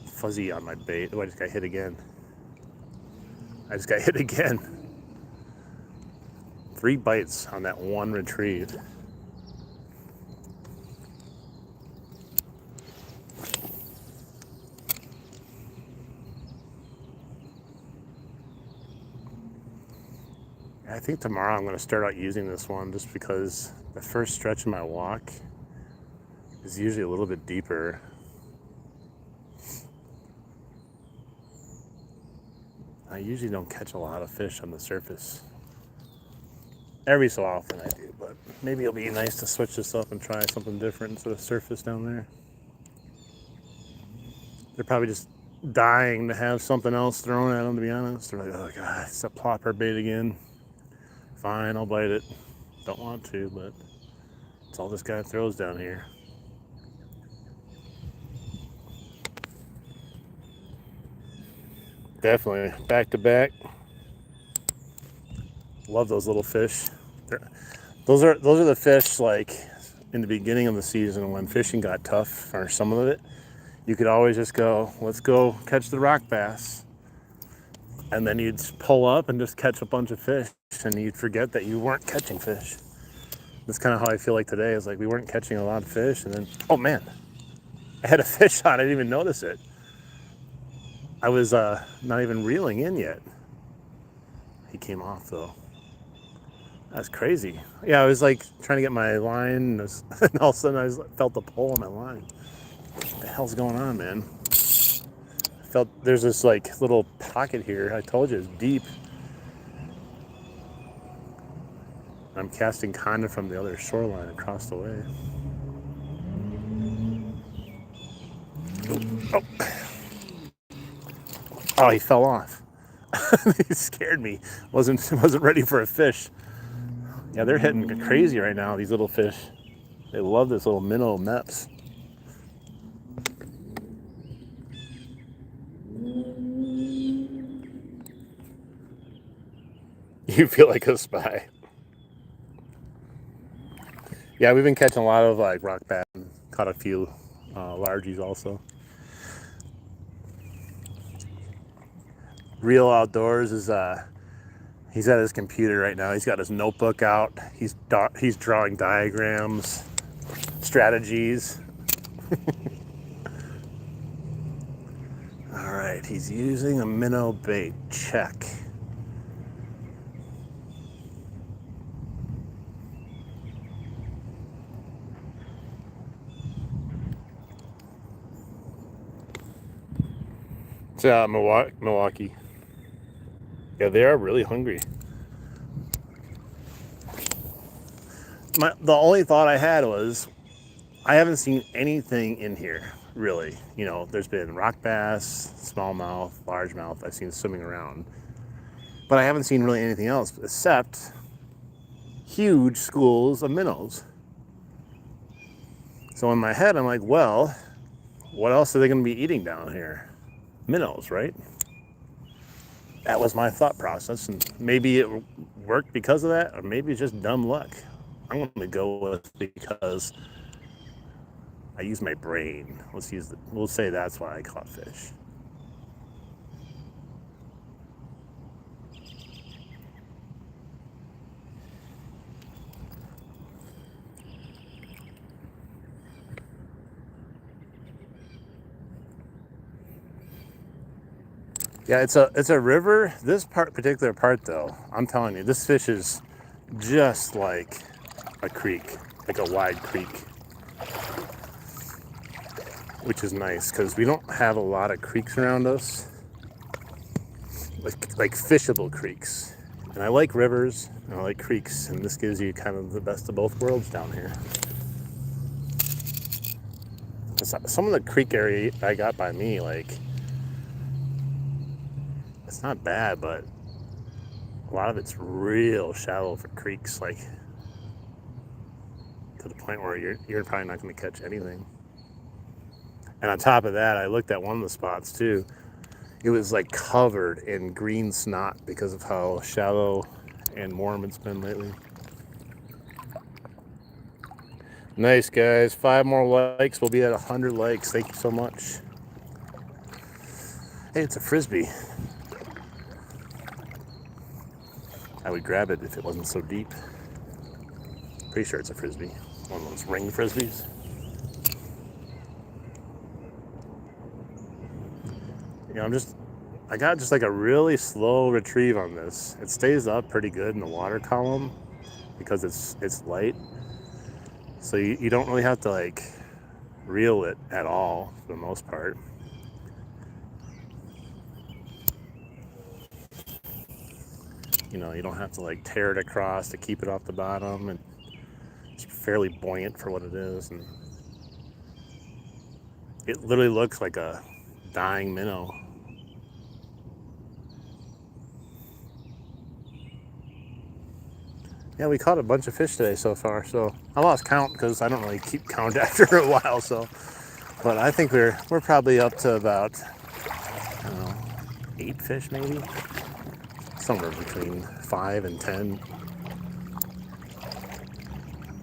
fuzzy on my bait. Oh, I just got hit again. I just got hit again. 3 bites on that one retrieve. I think tomorrow I'm going to start out using this one just because the first stretch of my walk is usually a little bit deeper. I usually don't catch a lot of fish on the surface. Every so often I do, but maybe it'll be nice to switch this up and try something different instead of surface down there. They're probably just dying to have something else thrown at them, to be honest. They're like, oh God, it's a plopper bait again. Fine, I'll bite it. Don't want to, but it's all this guy throws down here. Definitely back to back. Love those little fish. Those are the fish like in the beginning of the season when fishing got tough, or some of it. You could always just go, let's go catch the rock bass. And then you'd pull up and just catch a bunch of fish, and you'd forget that you weren't catching fish. That's kind of how I feel like today. Is like we weren't catching a lot of fish, and then, oh man, I had a fish on. I didn't even notice it. I was not even reeling in yet. He came off though. That's crazy. Yeah, I was like trying to get my line, and all of a sudden I felt the pull on my line. What the hell's going on, man? I felt there's this like little pocket here. I told you it's deep. I'm casting kind of from the other shoreline across the way. Oh, he fell off. He scared me. Wasn't ready for a fish. Yeah, they're hitting crazy right now, these little fish. They love this little minnow neps. You feel like a spy. Yeah, we've been catching a lot of like rock bass. Caught a few largies also. Real Outdoors is he's at his computer right now. He's got his notebook out. He's drawing diagrams, strategies. All right, he's using a minnow bait. Check. It's Milwaukee. Yeah, they are really hungry. The only thought I had was, I haven't seen anything in here, really. You know, there's been rock bass, smallmouth, largemouth I've seen swimming around. But I haven't seen really anything else except huge schools of minnows. So in my head, I'm like, well, what else are they going to be eating down here? Minnows, right? That was my thought process, and maybe it worked because of that, or maybe it's just dumb luck. I'm going to go with because I use my brain. We'll say that's why I caught fish. Yeah, it's a river. This particular part though, I'm telling you, this fish is just like a creek, like a wide creek, which is nice because we don't have a lot of creeks around us, like fishable creeks. And I like rivers and I like creeks, and this gives you kind of the best of both worlds down here. Some of the creek area I got by me, like, it's not bad, but a lot of it's real shallow for creeks, like to the point where you're probably not going to catch anything. And on top of that, I looked at one of the spots too. It was like covered in green snot because of how shallow and warm it's been lately. Nice, guys. 5 more likes. We'll be at 100 likes. Thank you so much. Hey, it's a frisbee. I would grab it if it wasn't so deep. Pretty sure it's a frisbee. One of those ring frisbees. You know, I got just like a really slow retrieve on this. It stays up pretty good in the water column because it's light. So you don't really have to like reel it at all for the most part. You know, you don't have to like tear it across to keep it off the bottom, and it's fairly buoyant for what it is. And it literally looks like a dying minnow. Yeah, we caught a bunch of fish today so far, so I lost count because I don't really keep count after a while. So, but I think we're probably up to about, I don't know, 8 fish maybe, somewhere between 5 and 10.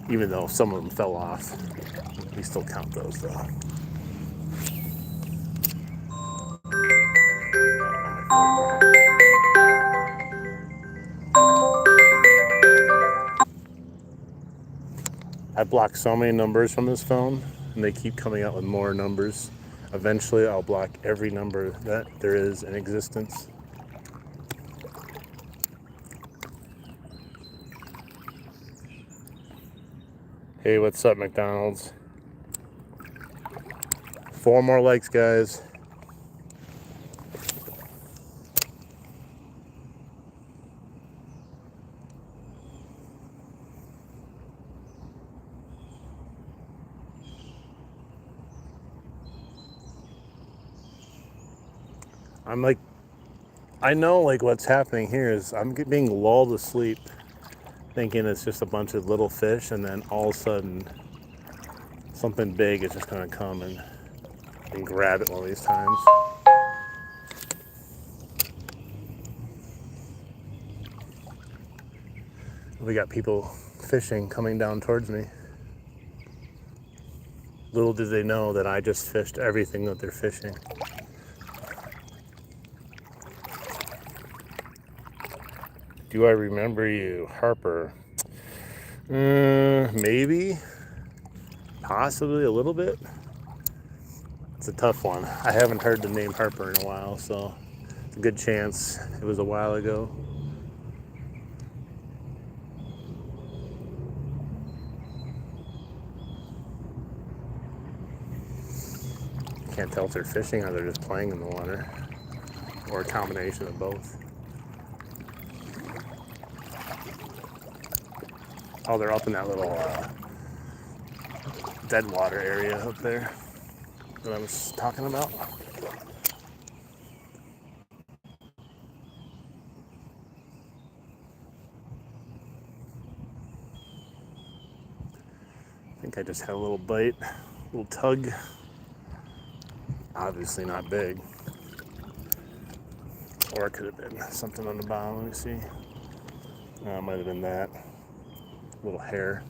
Even though some of them fell off, we still count those though. I blocked so many numbers from this phone, and they keep coming out with more numbers. Eventually, I'll block every number that there is in existence. Hey, what's up, McDonald's? 4 more likes, guys. I'm like, I know like what's happening here is I'm being lulled to sleep thinking it's just a bunch of little fish, and then all of a sudden something big is just gonna come and grab it one of these times. We got people fishing coming down towards me. Little did they know that I just fished everything that they're fishing. Do I remember you, Harper? Maybe, possibly a little bit. It's a tough one. I haven't heard the name Harper in a while, so it's a good chance it was a while ago. Can't tell if they're fishing or they're just playing in the water, or a combination of both. Oh, they're up in that little dead water area up there that I was talking about. I think I just had a little bite, a little tug. Obviously not big. Or it could have been something on the bottom. Let me see. It might have been that. Little hair.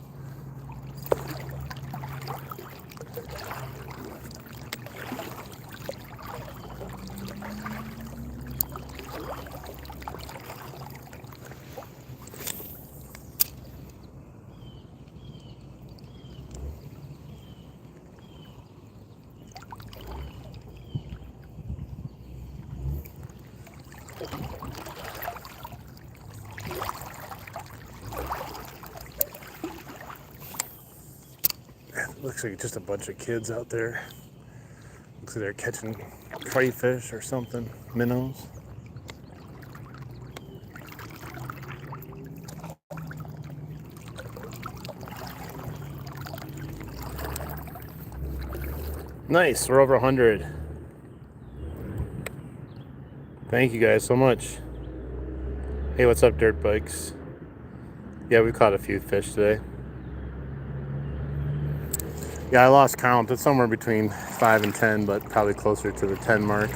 Looks like just a bunch of kids out there. Looks like they're catching crayfish or something, minnows. Nice, we're over 100. Thank you guys so much. Hey, what's up, dirt bikes? Yeah, we caught a few fish today. Yeah, I lost count. It's somewhere between 5 and 10, but probably closer to the 10 mark.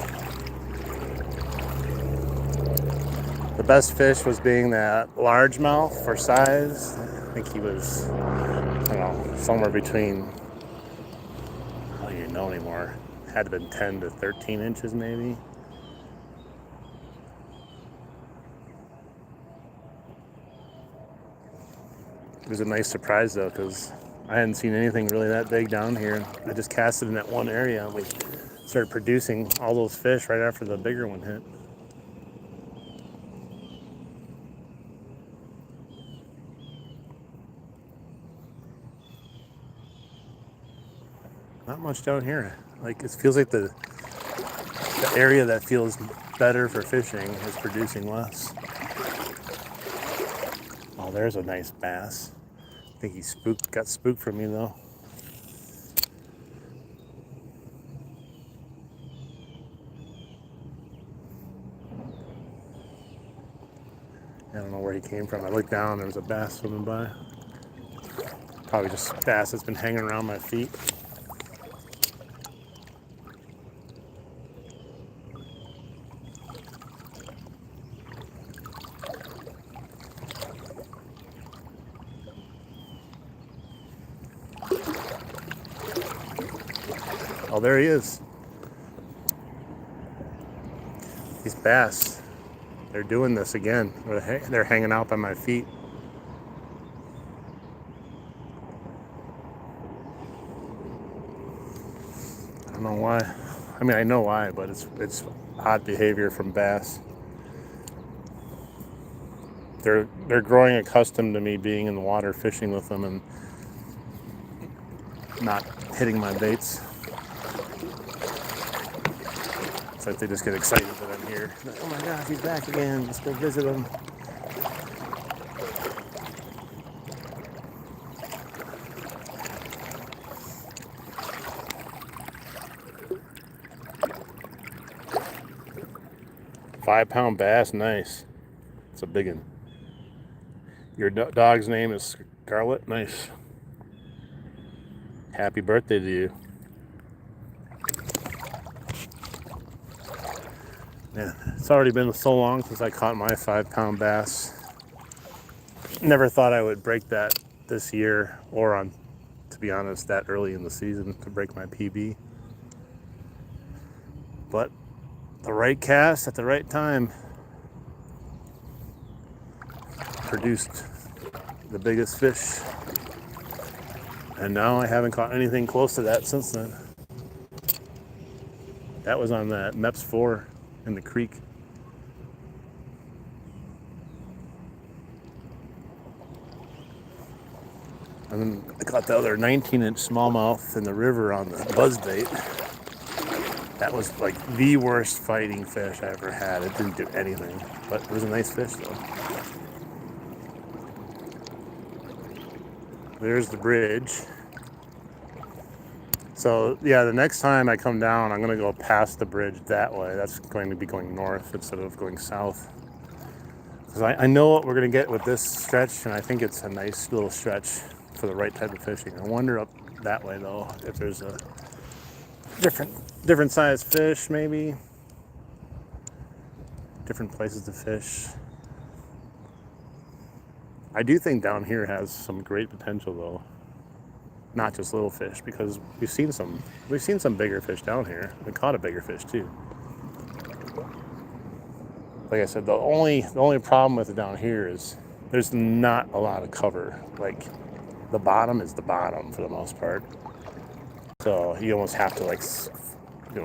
The best fish was being that largemouth for size. I think he was, I don't know, somewhere between, I don't even know anymore. Had to have been 10 to 13 inches maybe. It was a nice surprise though, because I hadn't seen anything really that big down here. I just casted in that one area and we started producing all those fish right after the bigger one hit. Not much down here. Like, it feels like the area that feels better for fishing is producing less. Oh, there's a nice bass. I think he got spooked from me though. I don't know where he came from. I looked down, there was a bass swimming by. Probably just bass that's been hanging around my feet. Oh, there he is. These bass, they're doing this again. They're hanging out by my feet. I don't know why. I mean, I know why, but it's odd behavior from bass. They're growing accustomed to me being in the water fishing with them and not hitting my baits. It's like they just get excited that I'm here. Like, oh my gosh, he's back again. Let's go visit him. £5 bass, nice. It's a big one. Your dog's name is Scarlet, nice. Happy birthday to you. Yeah, it's already been so long since I caught my £5 bass. Never thought I would break that this year, or on, to be honest, that early in the season to break my PB. But the right cast at the right time produced the biggest fish. And now I haven't caught anything close to that since then. That was on that MEPS 4 in the creek. And then I caught the other 19-inch smallmouth in the river on the buzzbait. That was like the worst fighting fish I ever had. It didn't do anything, but it was a nice fish though. There's the bridge. So yeah, the next time I come down, I'm gonna go past the bridge that way. That's going to be going north instead of going south. Because I know what we're gonna get with this stretch, and I think it's a nice little stretch for the right type of fishing. I wonder up that way though, if there's a different size fish, maybe. Different places to fish. I do think down here has some great potential though. Not just little fish, because we've seen some bigger fish down here. We caught a bigger fish too. Like I said, the only problem with it down here is there's not a lot of cover. Like the bottom is the bottom for the most part. So you almost have to like,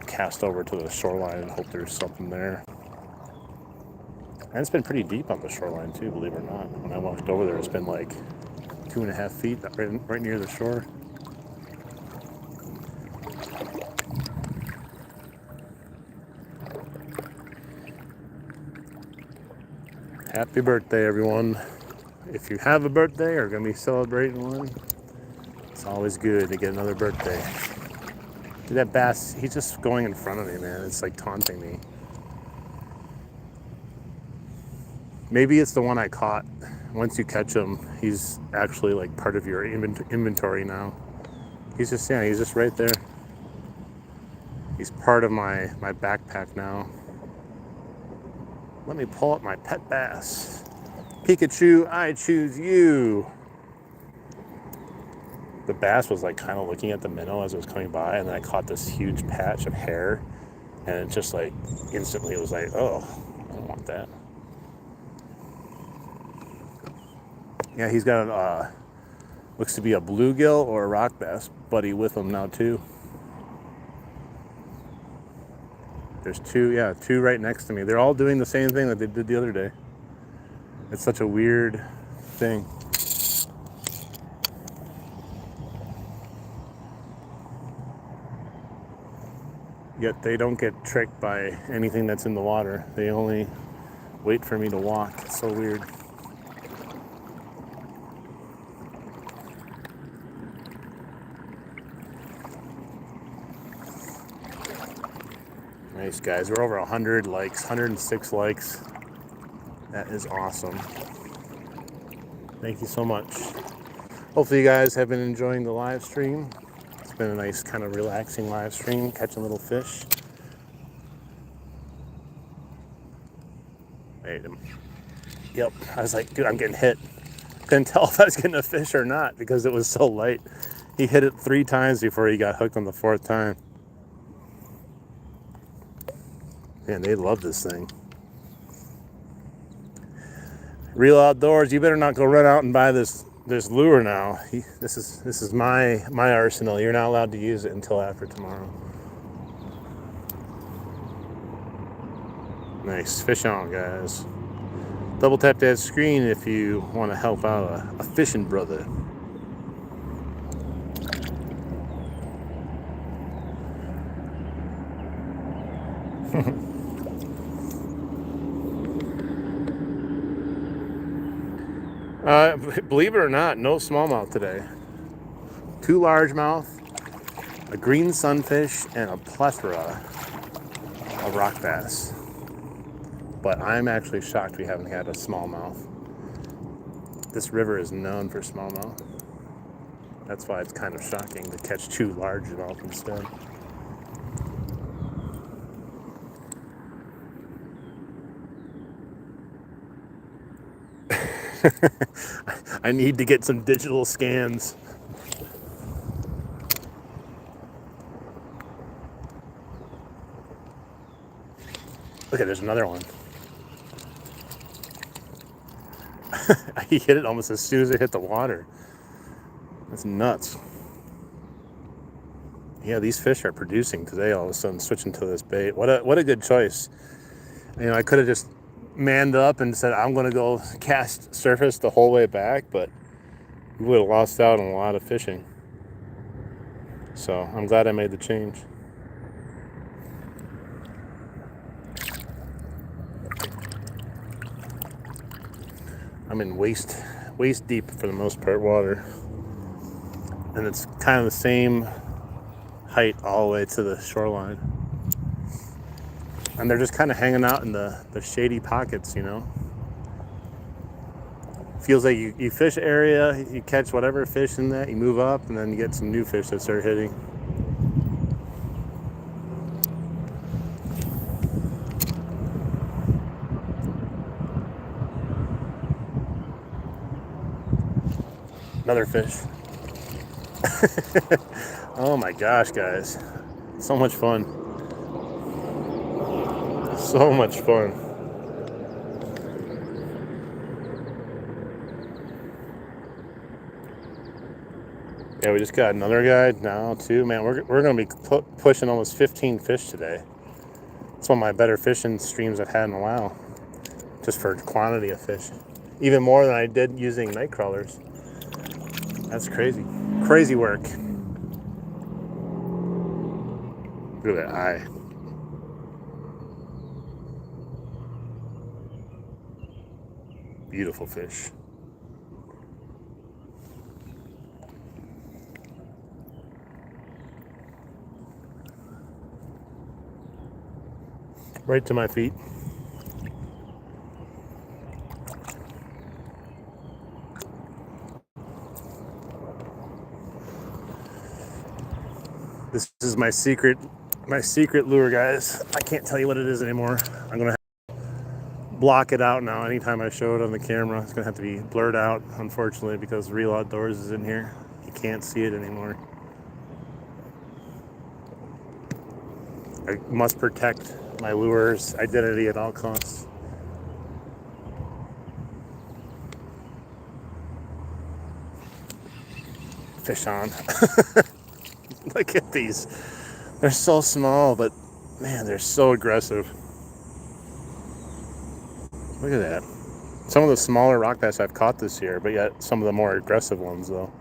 cast over to the shoreline and hope there's something there. And it's been pretty deep on the shoreline too, believe it or not. When I walked over there, it's been like 2.5 feet right near the shore. Happy birthday, everyone. If you have a birthday or are going to be celebrating one, it's always good to get another birthday. Dude, that bass, he's just going in front of me, man. It's like taunting me. Maybe it's the one I caught. Once you catch him, he's actually like part of your inventory now. He's just right there. He's part of my backpack now. Let me pull up my pet bass. Pikachu, I choose you. The bass was like kind of looking at the minnow as it was coming by, and then I caught this huge patch of hair, and it just like instantly was like, oh, I don't want that. Yeah, he's got looks to be a bluegill or a rock bass buddy with him now too. There's two right next to me. They're all doing the same thing that they did the other day. It's such a weird thing. Yet they don't get tricked by anything that's in the water. They only wait for me to walk. It's so weird. Nice, guys. We're over 100 likes, 106 likes. That is awesome. Thank you so much. Hopefully you guys have been enjoying the live stream. It's been a nice kind of relaxing live stream, catching little fish. Wait, yep, I was like, dude, I'm getting hit. Couldn't tell if I was getting a fish or not because it was so light. He hit it 3 times before he got hooked on the 4th time. Man, they love this thing. Real Outdoors, you better not go run out and buy this lure now. This is my arsenal. You're not allowed to use it until after tomorrow. Nice. Fish on, guys. Double tap that screen if you want to help out a fishing brother. Believe it or not, no smallmouth today. 2 largemouth, a green sunfish, and a plethora of rock bass. But I'm actually shocked we haven't had a smallmouth. This river is known for smallmouth. That's why it's kind of shocking to catch 2 largemouth instead. I need to get some digital scans. Okay, there's another one. He hit it almost as soon as it hit the water. That's nuts. Yeah, these fish are producing today all of a sudden, switching to this bait. What a good choice. You know, I could have just manned up and said, I'm going to go cast surface the whole way back, but we would have lost out on a lot of fishing. So I'm glad I made the change. I'm in waist deep for the most part water. And it's kind of the same height all the way to the shoreline. And they're just kind of hanging out in the shady pockets, you know. Feels like you fish area, you catch whatever fish in that, you move up, and then you get some new fish that start hitting. Another fish. Oh my gosh, guys. So much fun. So much fun. Yeah, we just got another guy now too. Man, we're going to be pushing almost 15 fish today. It's one of my better fishing streams I've had in a while. Just for quantity of fish. Even more than I did using night crawlers. That's crazy. Crazy work. Look at that eye. Beautiful fish. Right to my feet. This is my secret lure, guys. I can't tell you what it is anymore. I'm gonna have to block it out now. Anytime I show it on the camera, it's gonna have to be blurred out, unfortunately, because Real Outdoors is in here. You can't see it anymore. I must protect my lure's identity at all costs. Fish on. Look at these. They're so small, but man, they're so aggressive. Look at that. Some of the smaller rock bass I've caught this year, but yet some of the more aggressive ones, though.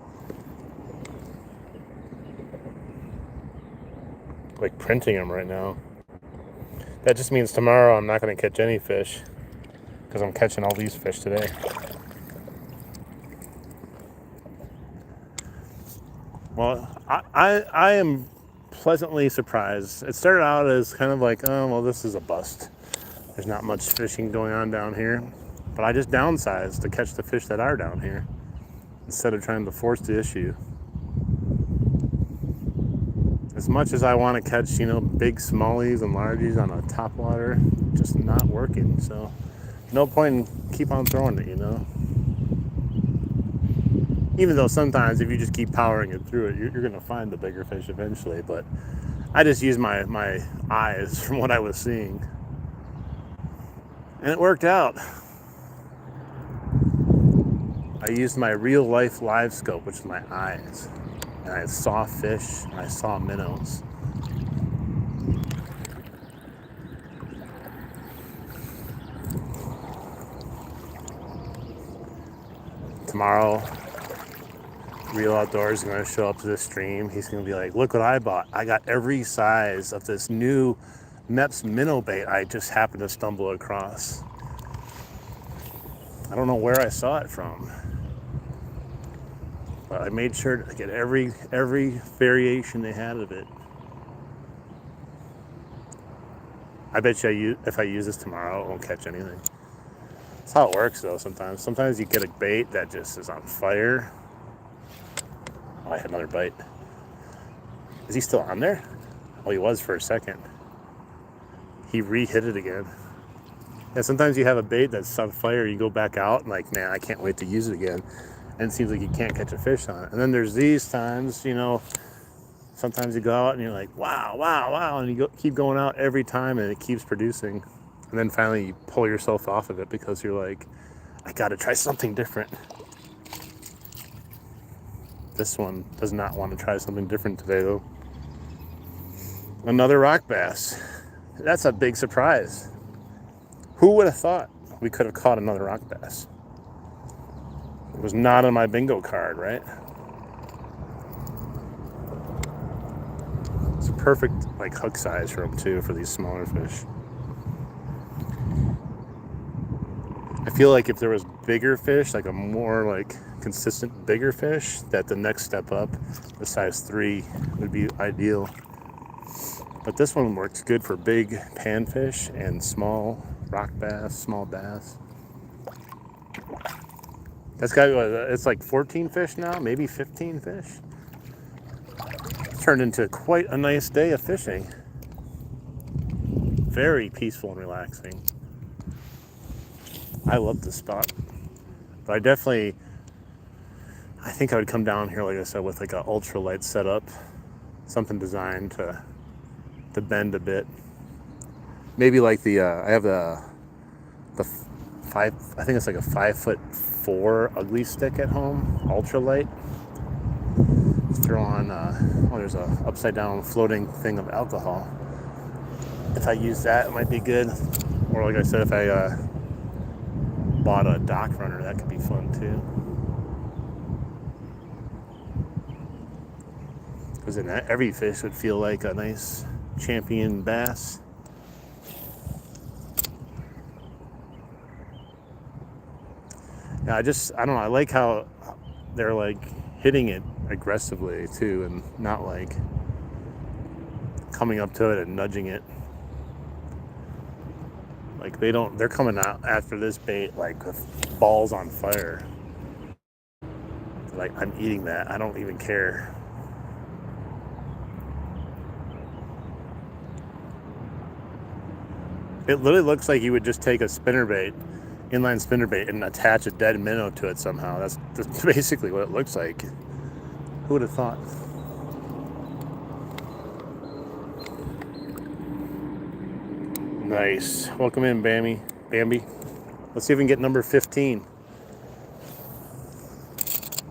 Like printing them right now. That just means tomorrow I'm not going to catch any fish because I'm catching all these fish today. Well, I am pleasantly surprised. It started out as kind of like, oh, well, this is a bust. There's not much fishing going on down here. But I just downsized to catch the fish that are down here instead of trying to force the issue. As much as I want to catch, you know, big smallies and largies on a topwater, just not working. So no point in keep on throwing it, you know. Even though sometimes if you just keep powering it through it, you're going to find the bigger fish eventually. But I just use my eyes from what I was seeing. And it worked out. I used my real life live scope, which is my eyes. And I saw fish and I saw minnows. Tomorrow, Real Outdoors is going to show up to this stream. He's going to be like, look what I bought. I got every size of this new Mepps minnow bait I just happened to stumble across. I don't know where I saw it from, but I made sure to get every variation they had of it. I bet you if I use this tomorrow, it won't catch anything. That's how it works though sometimes. Sometimes you get a bait that just is on fire. Oh, I had another bite. Is he still on there? Oh, he was for a second. He re-hit it again. Yeah, sometimes you have a bait that's on fire, you go back out and like, man, I can't wait to use it again. And it seems like you can't catch a fish on it. And then there's these times, you know, sometimes you go out and you're like, wow, wow, wow. And you keep going out every time and it keeps producing. And then finally you pull yourself off of it because you're like, I gotta try something different. This one does not want to try something different today though. Another rock bass. That's a big surprise. Who would have thought we could have caught another rock bass? It was not on my bingo card, right? It's a perfect like hook size for them too, for these smaller fish. I feel like if there was bigger fish, like a more like consistent bigger fish, that the next step up, the size 3 would be ideal. But this one works good for big panfish and small rock bass, small bass. That's got, it's like 14 fish now, maybe 15 fish. It's turned into quite a nice day of fishing. Very peaceful and relaxing. I love this spot. But I think I would come down here, like I said, with like an ultralight setup. Something designed to bend a bit. Maybe like I have the 5, I think it's like a 5'4" ugly stick at home, ultralight. Throw on, there's a upside down floating thing of alcohol. If I use that, it might be good. Or like I said, if I bought a dock runner, that could be fun too. Because then every fish would feel like a nice champion bass. Yeah, I don't know, I like how they're like hitting it aggressively too, and not like coming up to it and nudging it. Like they're coming out after this bait like with balls on fire. Like, I'm eating that, I don't even care. It literally looks like you would just take a spinnerbait, inline spinnerbait, and attach a dead minnow to it somehow. That's basically what it looks like. Who would have thought? Nice. Welcome in, Bambi. Let's see if we can get number 15.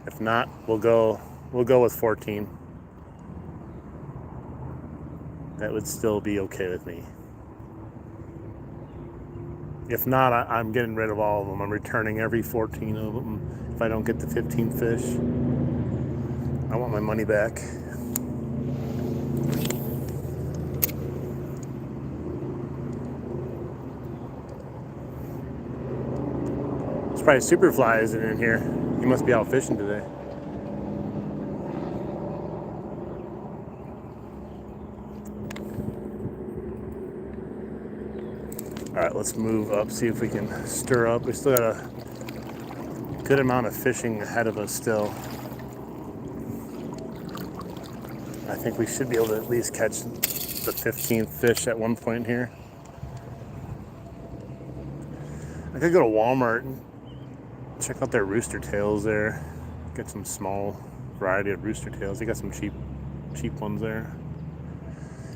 If not, we'll go with 14. That would still be okay with me. If not, I'm getting rid of all of them. I'm returning every 14 of them if I don't get the 15 fish. I want my money back. It's probably Superfly isn't in here. He must be out fishing today. All right, let's move up, see if we can stir up. We still got a good amount of fishing ahead of us still. I think we should be able to at least catch the 15th fish at one point here. I could go to Walmart and check out their rooster tails there. Get some small variety of rooster tails. They got some cheap ones there.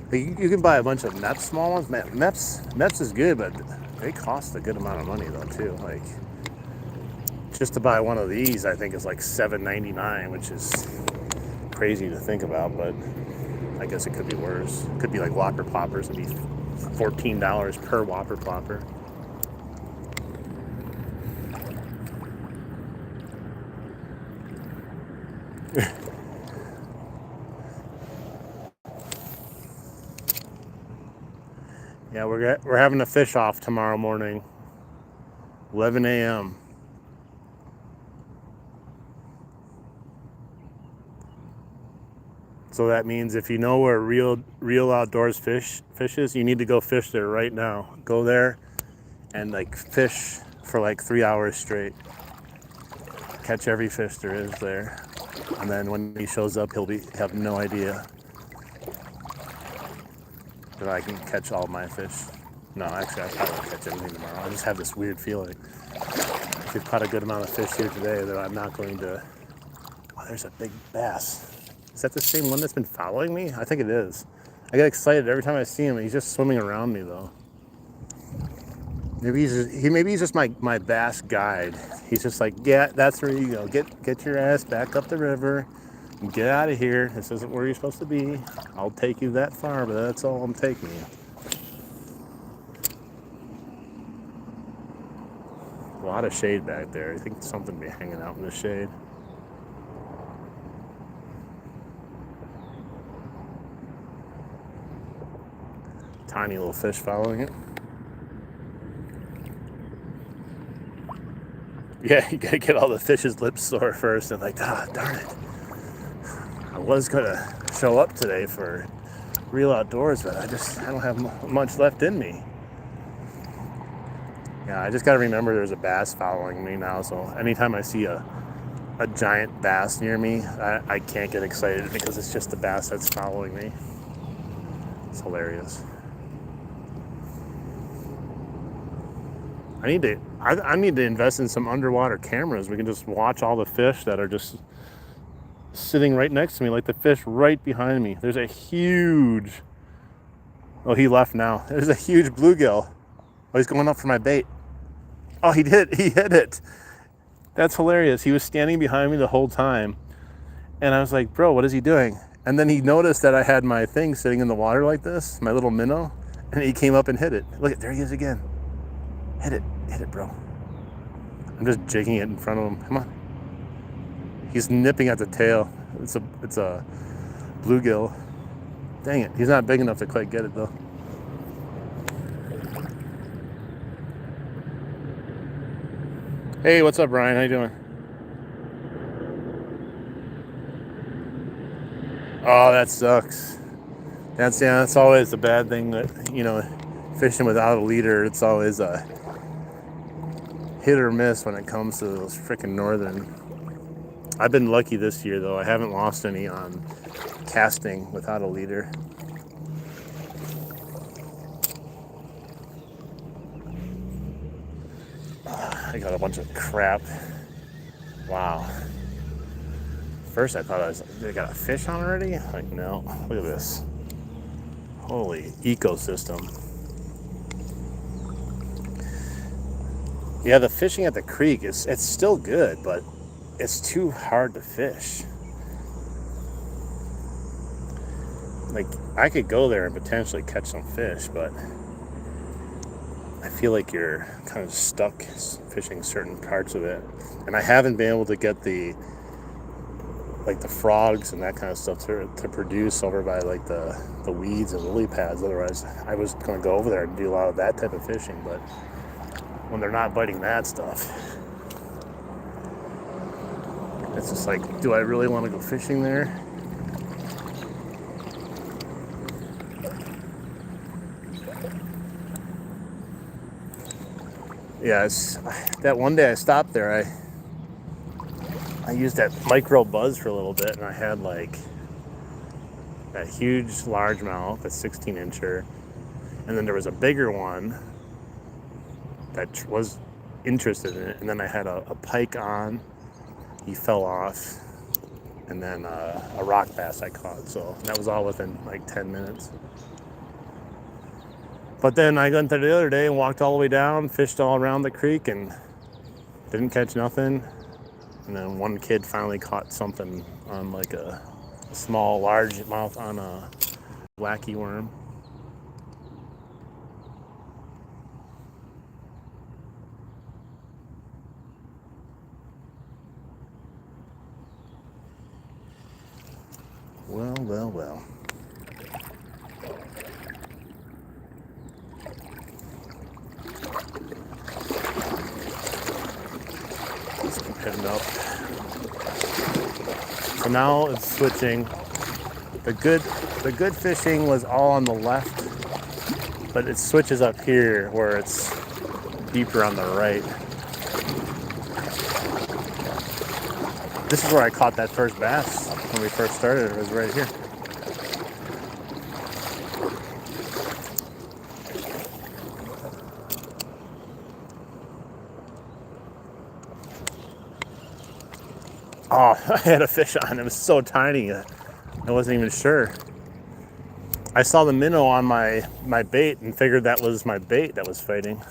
You can buy a bunch of Mepps small ones. Mepps is good, but They cost a good amount of money though too. Like just to buy one of these, I think is like $7.99, which is crazy to think about, but I guess it could be worse. It could be like Whopper Ploppers and be $14 per Whopper Plopper. Yeah, we're having a fish off tomorrow morning, 11 a.m. So that means if you know where real outdoors fish is, you need to go fish there right now. Go there and like fish for like 3 hours straight. Catch every fish there is there. And then when he shows up, he'll have no idea that I can catch all my fish. No, actually, I probably won't catch anything tomorrow. I just have this weird feeling. If we've caught a good amount of fish here today, that I'm not going to. Oh, there's a big bass. Is that the same one that's been following me? I think it is. I get excited every time I see him. He's just swimming around me though. Maybe he's just my bass guide. He's just like, yeah, that's where you go. Get your ass back up the river. Get out of here. This isn't where you're supposed to be. I'll take you that far, but that's all I'm taking you. A lot of shade back there. I think something be hanging out in the shade. Tiny little fish following it. Yeah, you gotta get all the fish's lips sore first and like, darn it. I was gonna show up today for real outdoors, but I don't have much left in me. Yeah, I just gotta remember there's a bass following me now, so anytime I see a giant bass near me, I can't get excited because it's just the bass that's following me. It's hilarious. I need to invest in some underwater cameras. We can just watch all the fish that are just sitting right next to me, like the fish right behind me. There's a huge, oh, he left now. There's a huge bluegill. Oh, he's going up for my bait. Oh, he hit it. That's hilarious. He was standing behind me the whole time. And I was like, bro, what is he doing? And then he noticed that I had my thing sitting in the water like this, my little minnow, and he came up and hit it. Look, there he is again. Hit it, bro. I'm just jigging it in front of him. Come on. He's nipping at the tail. It's a bluegill. Dang it, he's not big enough to quite get it though. Hey, what's up, Ryan? How you doing? Oh, that sucks. That's always the bad thing that, fishing without a leader, it's always a hit or miss when it comes to those freaking northern. I've been lucky this year though. I haven't lost any on casting without a leader. I got a bunch of crap. Wow. First I thought they got a fish on already? Like, no. Look at this. Holy ecosystem. Yeah, the fishing at the creek it's still good, but it's too hard to fish. Like, I could go there and potentially catch some fish, but I feel like you're kind of stuck fishing certain parts of it. And I haven't been able to get the frogs and that kind of stuff to produce over by like the weeds and lily pads. Otherwise, I was going to go over there and do a lot of that type of fishing, but when they're not biting that stuff, it's just like, do I really want to go fishing there? Yeah, it's that one day I stopped there, I used that micro buzz for a little bit, and I had like that huge largemouth, a 16-incher, and then there was a bigger one that was interested in it, and then I had a pike on. He fell off, and then a rock bass I caught. So that was all within like 10 minutes. But then I went there the other day and walked all the way down, fished all around the creek, and didn't catch nothing. And then one kid finally caught something on like a small largemouth on a wacky worm. Well, well, well. Let's keep heading up. So now it's switching. The good fishing was all on the left, but it switches up here where it's deeper on the right. This is where I caught that first bass when we first started. It was right here. Oh, I had a fish on. It was so tiny. I wasn't even sure. I saw the minnow on my bait and figured that was my bait that was fighting.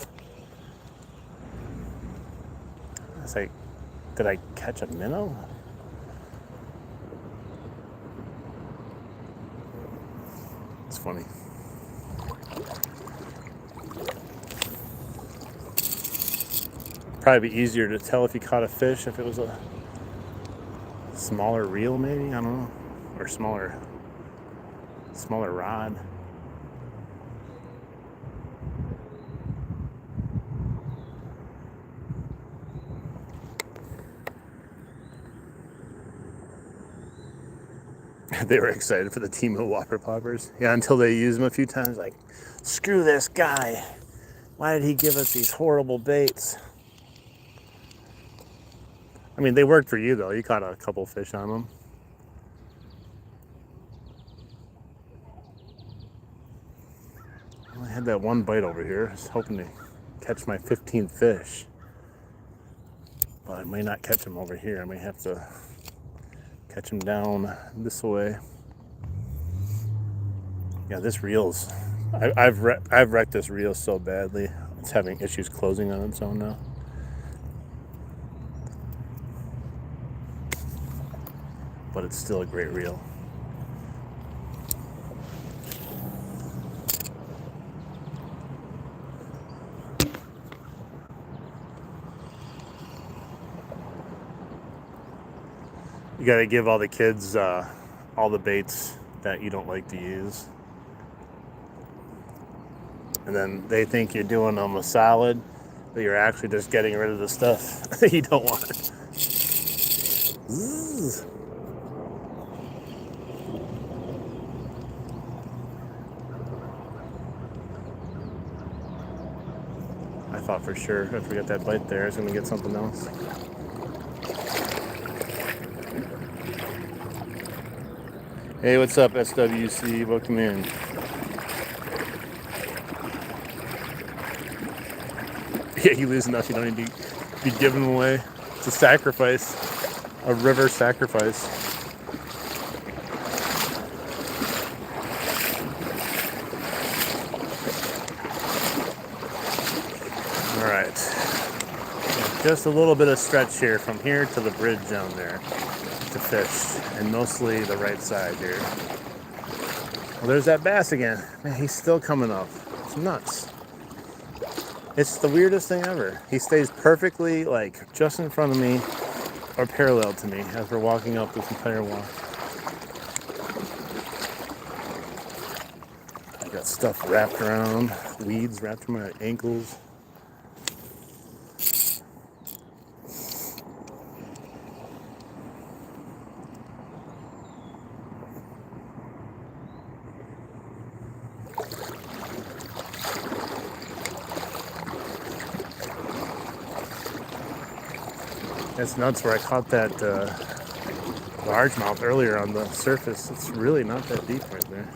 I was like, did I catch a minnow? It's funny. Probably be easier to tell if you caught a fish if it was a smaller reel, maybe, I don't know, or smaller rod. They were excited for the Timo Whopper Poppers. Yeah, until they used them a few times, like, screw this guy. Why did he give us these horrible baits? I mean, they worked for you, though. You caught a couple fish on them. Well, I had that one bite over here. I was hoping to catch my 15th fish. But I may not catch him over here. I may have to catch him down this way. Yeah, this reel's... I've wrecked this reel so badly. It's having issues closing on its own now. But it's still a great reel. You gotta give all the kids all the baits that you don't like to use. And then they think you're doing them a solid, but you're actually just getting rid of the stuff that you don't want. Zzz. I thought for sure if we got that bite there, I was gonna get something else. Hey, what's up, SWC? Welcome in. Yeah, you lose enough, you don't need to be giving them away. It's a sacrifice, a river sacrifice. All right, just a little bit of stretch here from here to the bridge down there to fish, and mostly the right side here. Well, there's that bass again. Man, he's still coming up. It's nuts. It's the weirdest thing ever. He stays perfectly, like, just in front of me or parallel to me as we're walking up this entire walk. I got stuff wrapped around, weeds wrapped around my ankles. It's nuts where I caught that largemouth earlier on the surface. It's really not that deep right there.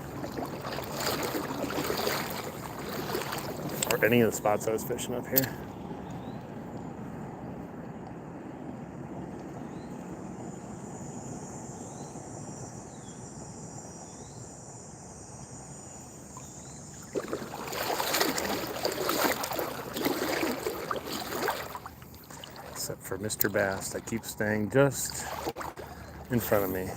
Or any of the spots I was fishing up here. except for Mr. Bass that keeps staying just in front of me.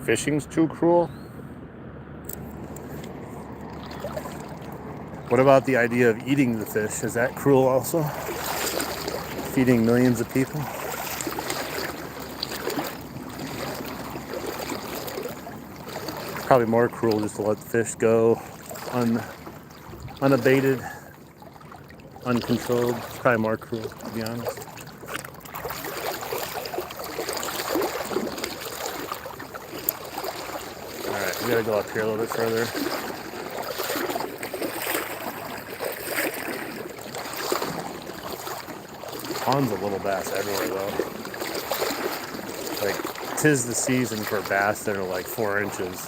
Fishing's too cruel. What about the idea of eating the fish? Is that cruel also? Feeding millions of people? It's probably more cruel just to let the fish go unabated, uncontrolled. It's probably more cruel, to be honest. Alright, we gotta go up here a little bit further. Tons of little bass everywhere though. Like, 'tis the season for bass that are like 4 inches.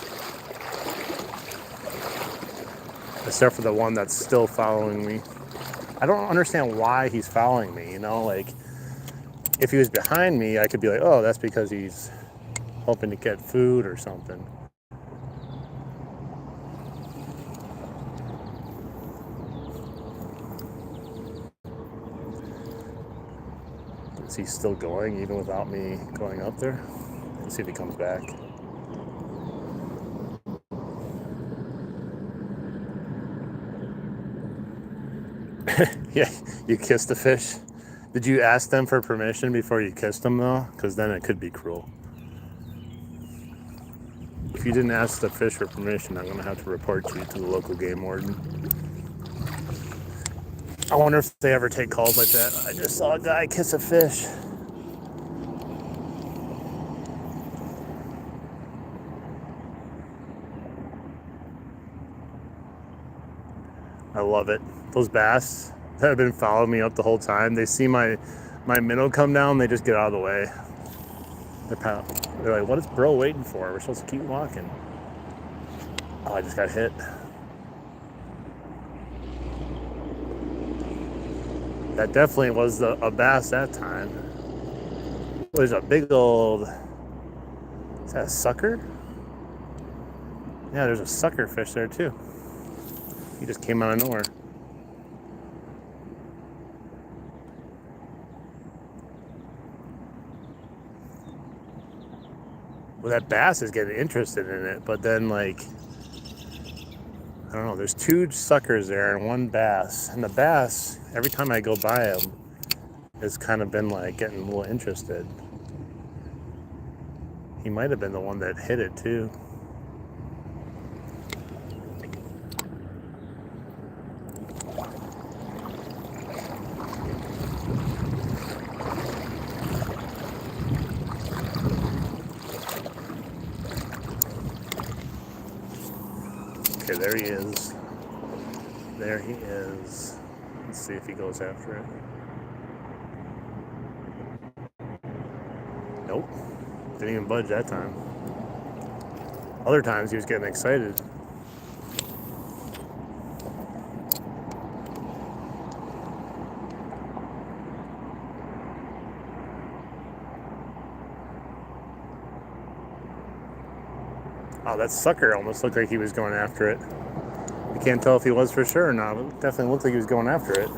Except for the one that's still following me. I don't understand why he's following me, you know? Like, if he was behind me, I could be like, oh, that's because he's hoping to get food or something. Is he still going even without me going up there? Let's see if he comes back. Yeah, you kissed the fish. Did you ask them for permission before you kissed them though? Because then it could be cruel. If you didn't ask the fish for permission, I'm gonna have to report you to the local game warden. I wonder if they ever take calls like that. I just saw a guy kiss a fish. I love it. Those bass that have been following me up the whole time, they see my minnow come down, they just get out of the way. They're like, what is bro waiting for? We're supposed to keep walking. Oh, I just got hit. That definitely was a bass that time. There's a big old, is that a sucker? Yeah, there's a sucker fish there too. He just came out of nowhere. Well, that bass is getting interested in it, but then like, I don't know, there's 2 suckers there and 1 bass. And the bass, every time I go by him, has kind of been like getting a little interested. He might have been the one that hit it too. Okay, there he is. There he is. Let's see if he goes after it. Nope. Didn't even budge that time. Other times he was getting excited. Oh, that sucker almost looked like he was going after it. You can't tell if he was for sure or not, but it definitely looked like he was going after it.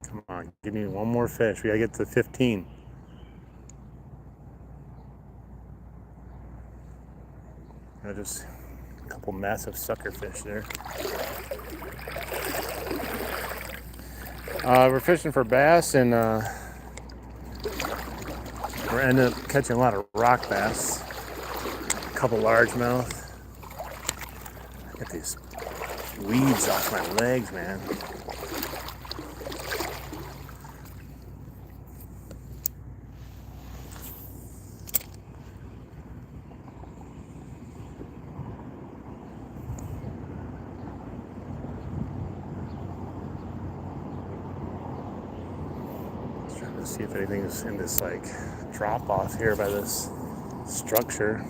Come on, give me one more fish. We gotta get to 15. Just a couple massive sucker fish there. We're fishing for bass and we're ending up catching a lot of rock bass. A couple largemouth. Get these weeds off my legs, man. to see if anything's in this like drop off here by this structure.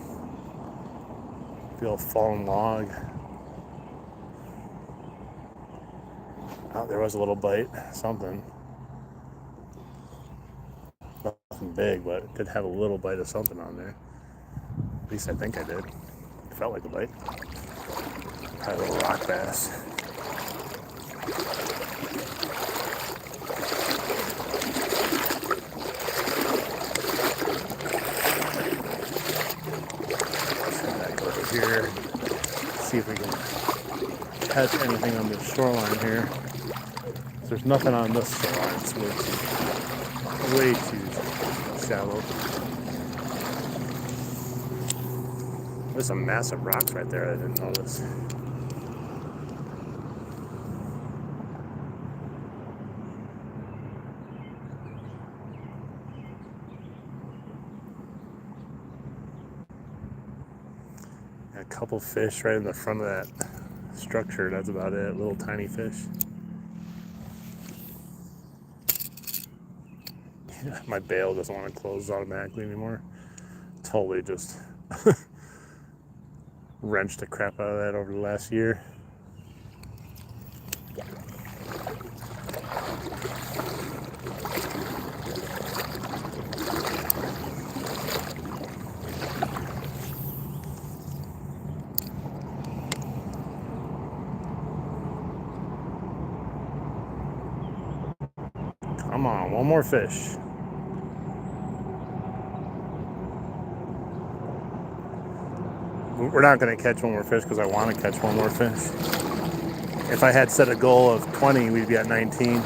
Feel a fallen log. Oh, there was a little bite, something. Nothing big, but it did have a little bite of something on there. At least I think I did. It felt like a bite. Probably a little rock bass. Back over here. See if we can catch anything on the shoreline here. There's nothing on this shoreline. It's way too shallow. There's some massive rocks right there I didn't notice. A couple fish right in the front of that structure. That's about it. Little tiny fish. Yeah, my bail doesn't want to close automatically anymore. Totally just wrenched the crap out of that over the last year. Come on, one more fish. We're not going to catch one more fish because I want to catch one more fish. If I had set a goal of 20, we'd be at 19.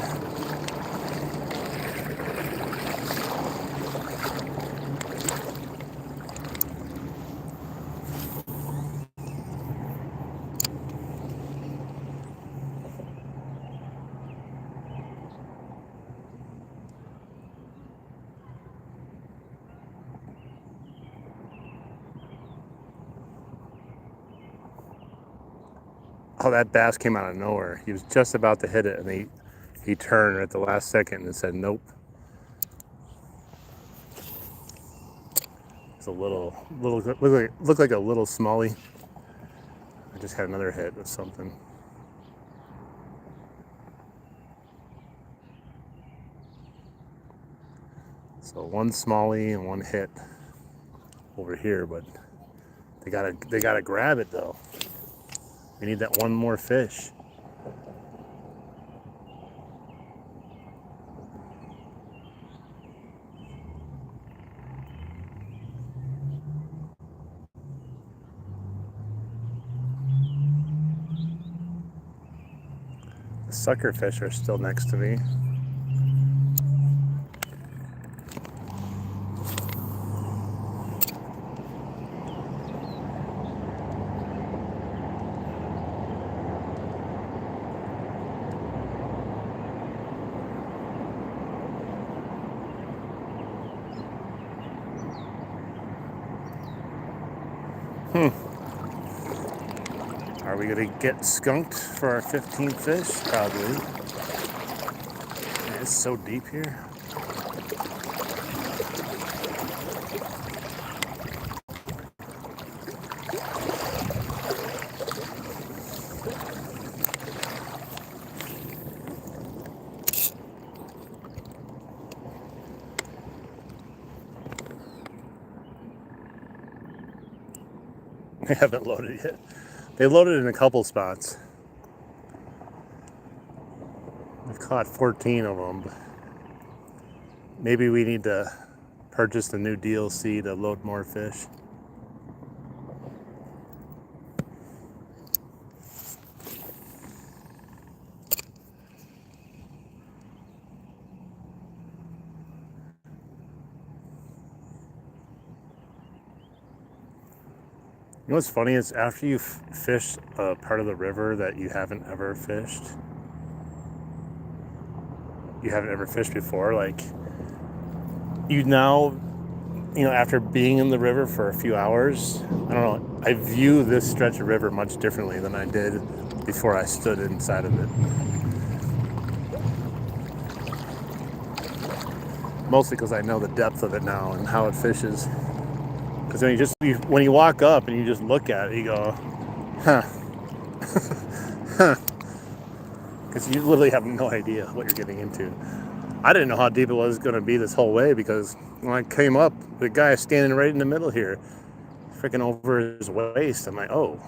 Oh, that bass came out of nowhere. He was just about to hit it, and he turned at the last second and said, nope. It's a little looked like a little smallie. I just had another hit with something. So one smallie and one hit over here, but they gotta grab it though. We need that one more fish. The sucker fish are still next to me. Are we gonna get skunked for our 15th fish? Probably. Man, it's so deep here. They haven't loaded yet. They loaded in a couple spots. I've caught 14 of them. Maybe we need to purchase the new DLC to load more fish. You know what's funny is after you fish a part of the river that you haven't ever fished before, like you now, after being in the river for a few hours, I don't know, I view this stretch of river much differently than I did before I stood inside of it. Mostly because I know the depth of it now and how it fishes. Because when you walk up and you just look at it, you go, huh, huh. Because you literally have no idea what you're getting into. I didn't know how deep it was going to be this whole way, because when I came up, the guy is standing right in the middle here, freaking over his waist. I'm like, oh,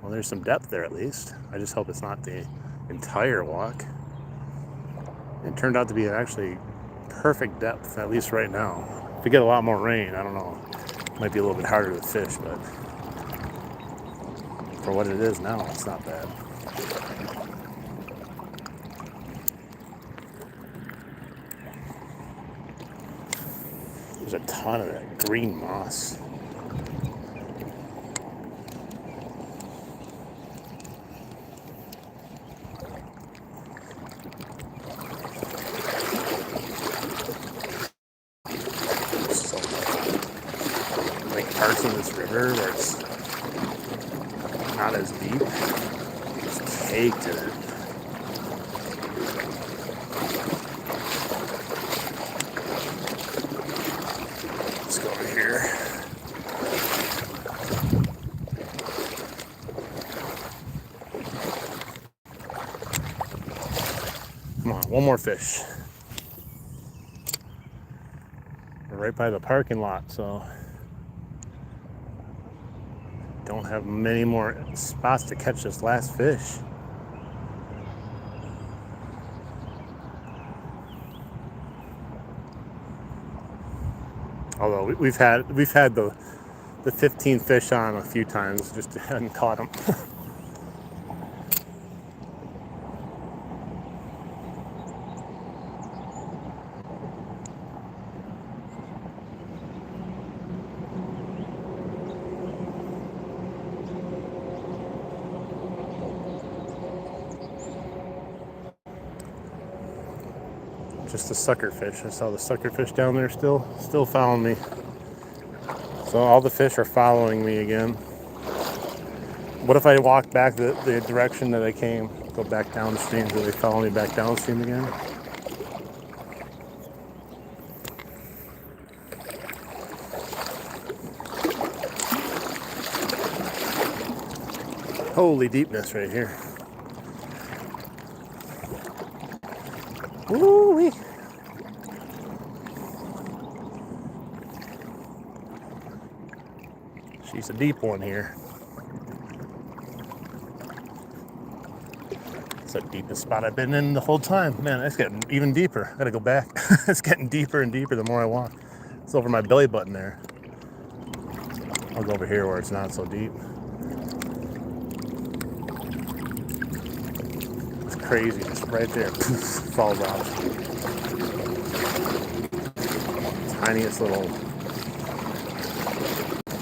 well, there's some depth there at least. I just hope it's not the entire walk. It turned out to be actually perfect depth, at least right now. If we get a lot more rain, I don't know. It might be a little bit harder to fish, but for what it is now, it's not bad. There's a ton of that green moss. So like parts of this river where it's not as deep, it's caked in it. Let's go over here. Come on, one more fish. We're right by the parking lot, so don't have many more spots to catch this last fish. Although we've had the 15 fish on a few times, just hadn't caught them. Just the sucker fish. I saw the sucker fish down there still following me. So all the fish are following me again. What if I walk back the direction that I came, go back downstream? Do they follow me back downstream again? Holy deepness right here. Woo-wee. She's a deep one here. It's the deepest spot I've been in the whole time. Man, it's getting even deeper. I gotta go back. It's getting deeper and deeper the more I walk. It's over my belly button there. I'll go over here where it's not so deep. It's crazy. It's right there. Poof, falls out. Tiniest little.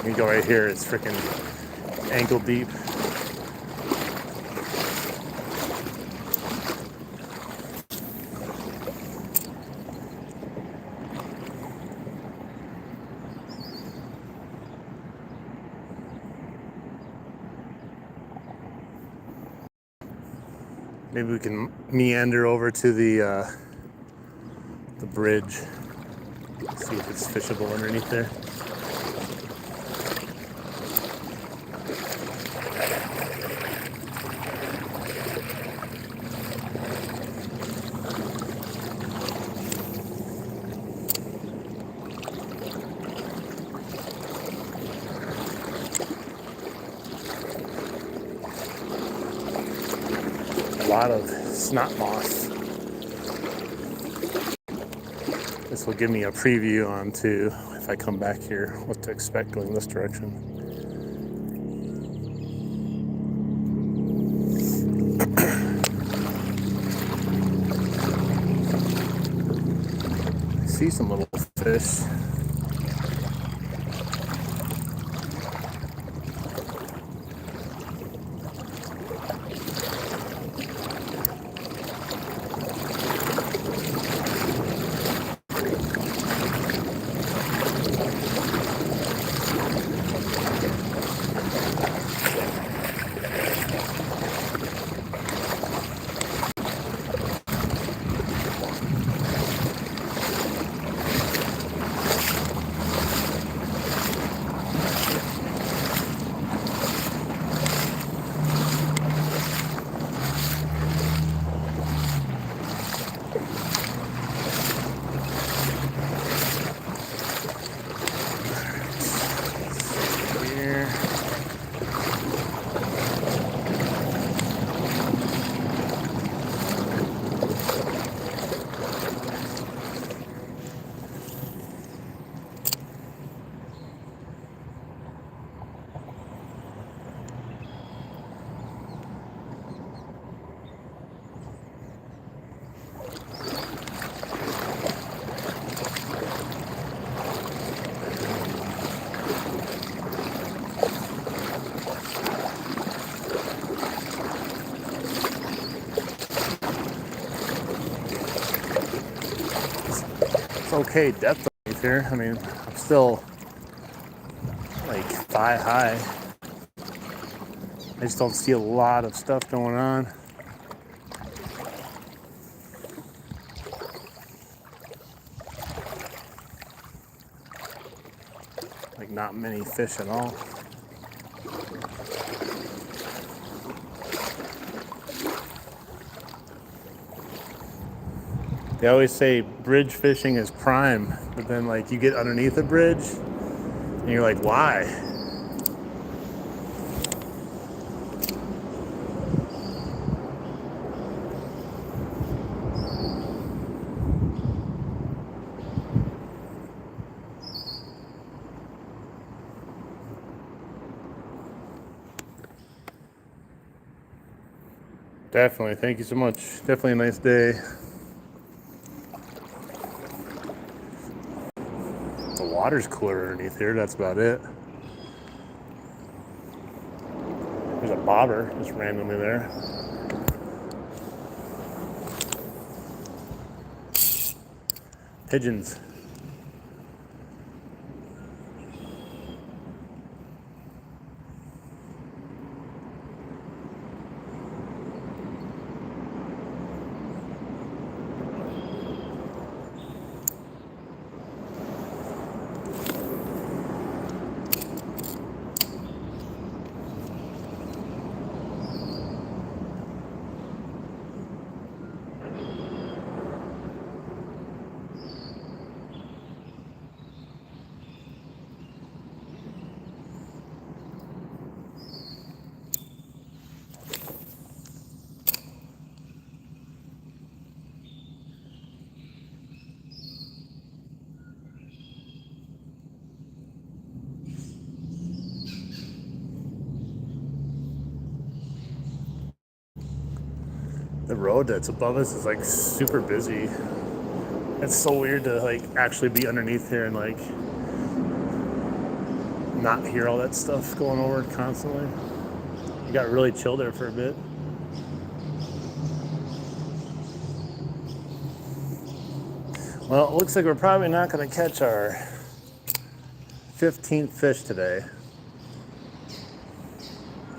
You go right here, it's freaking ankle deep. Maybe we can meander over to the bridge. See if it's fishable underneath there. A lot of snot moss. This will give me a preview on to, if I come back here, what to expect going this direction. I see some little fish. It's okay depth underneath here. I mean, I'm still like thigh high. I just don't see a lot of stuff going on. Like not many fish at all. They always say bridge fishing is prime, but then like you get underneath the bridge and you're like, why? Definitely, thank you so much. Definitely a nice day. The water's cooler underneath here, that's about it. There's a bobber just randomly there. Pigeons. The road that's above us is like super busy. It's so weird to like actually be underneath here and like not hear all that stuff going over constantly. You got really chill there for a bit. Well, it looks like we're probably not going to catch our 15th fish today.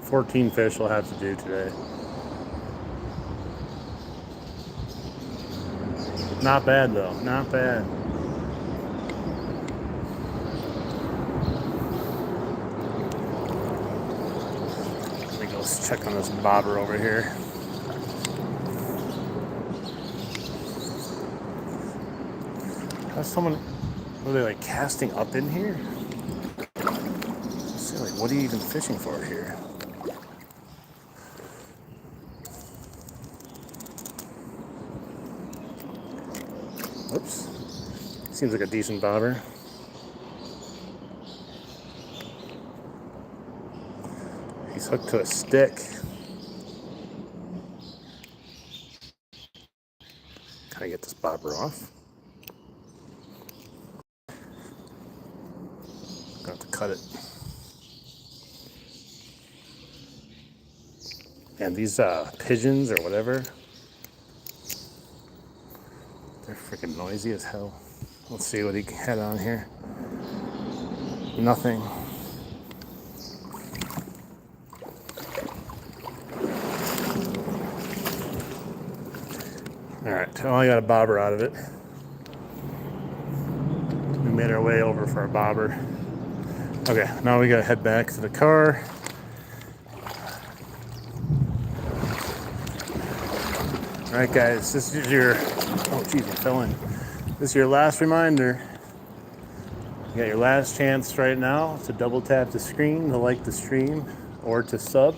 14 fish we'll have to do today. Not bad though, not bad. Let me go check on this bobber over here. How's someone, are they like casting up in here? Let's see, like, what are you even fishing for here? Oops. Seems like a decent bobber. He's hooked to a stick. Can I get this bobber off? I'm gonna have to cut it. And these pigeons or whatever, they're freaking noisy as hell. Let's see what he had on here. Nothing. All right, well, I got a bobber out of it. We made our way over for a bobber. Okay, now we gotta head back to the car. All right, guys, this is your, oh geez, I fell in. This is your last reminder. You got your last chance right now to double tap the screen to like the stream or to sub.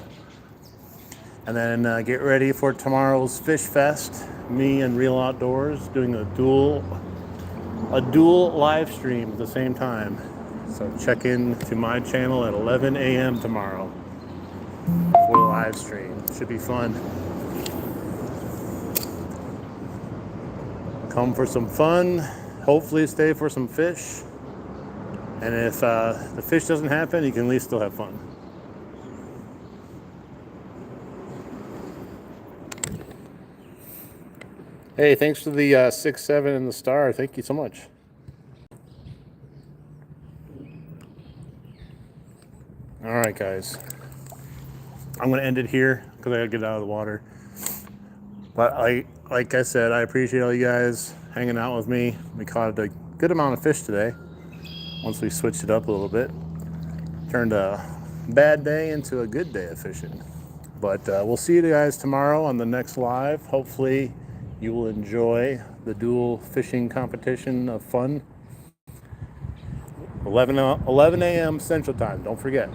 And then get ready for tomorrow's Fish Fest. Me and Real Outdoors doing a dual live stream at the same time. So check in to my channel at 11 a.m. tomorrow for the live stream. Should be fun. Come for some fun. Hopefully stay for some fish. And if the fish doesn't happen, you can at least still have fun. Hey Hey, thanks for the 6-7 and the star. Thank you so much. All right, guys. I'm going to end it here because I got to get out of the water. But like I said, I appreciate all you guys hanging out with me. We caught a good amount of fish today. Once we switched it up a little bit, turned a bad day into a good day of fishing. But we'll see you guys tomorrow on the next live. Hopefully you will enjoy the dual fishing competition of fun. 11 a.m. Central Time. Don't forget,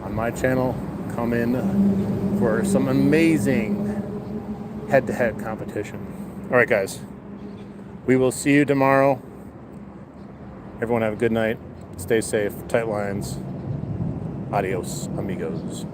on my channel, come in for some amazing head-to-head competition. All right, guys. We will see you tomorrow. Everyone have a good night. Stay safe. Tight lines. Adios, amigos.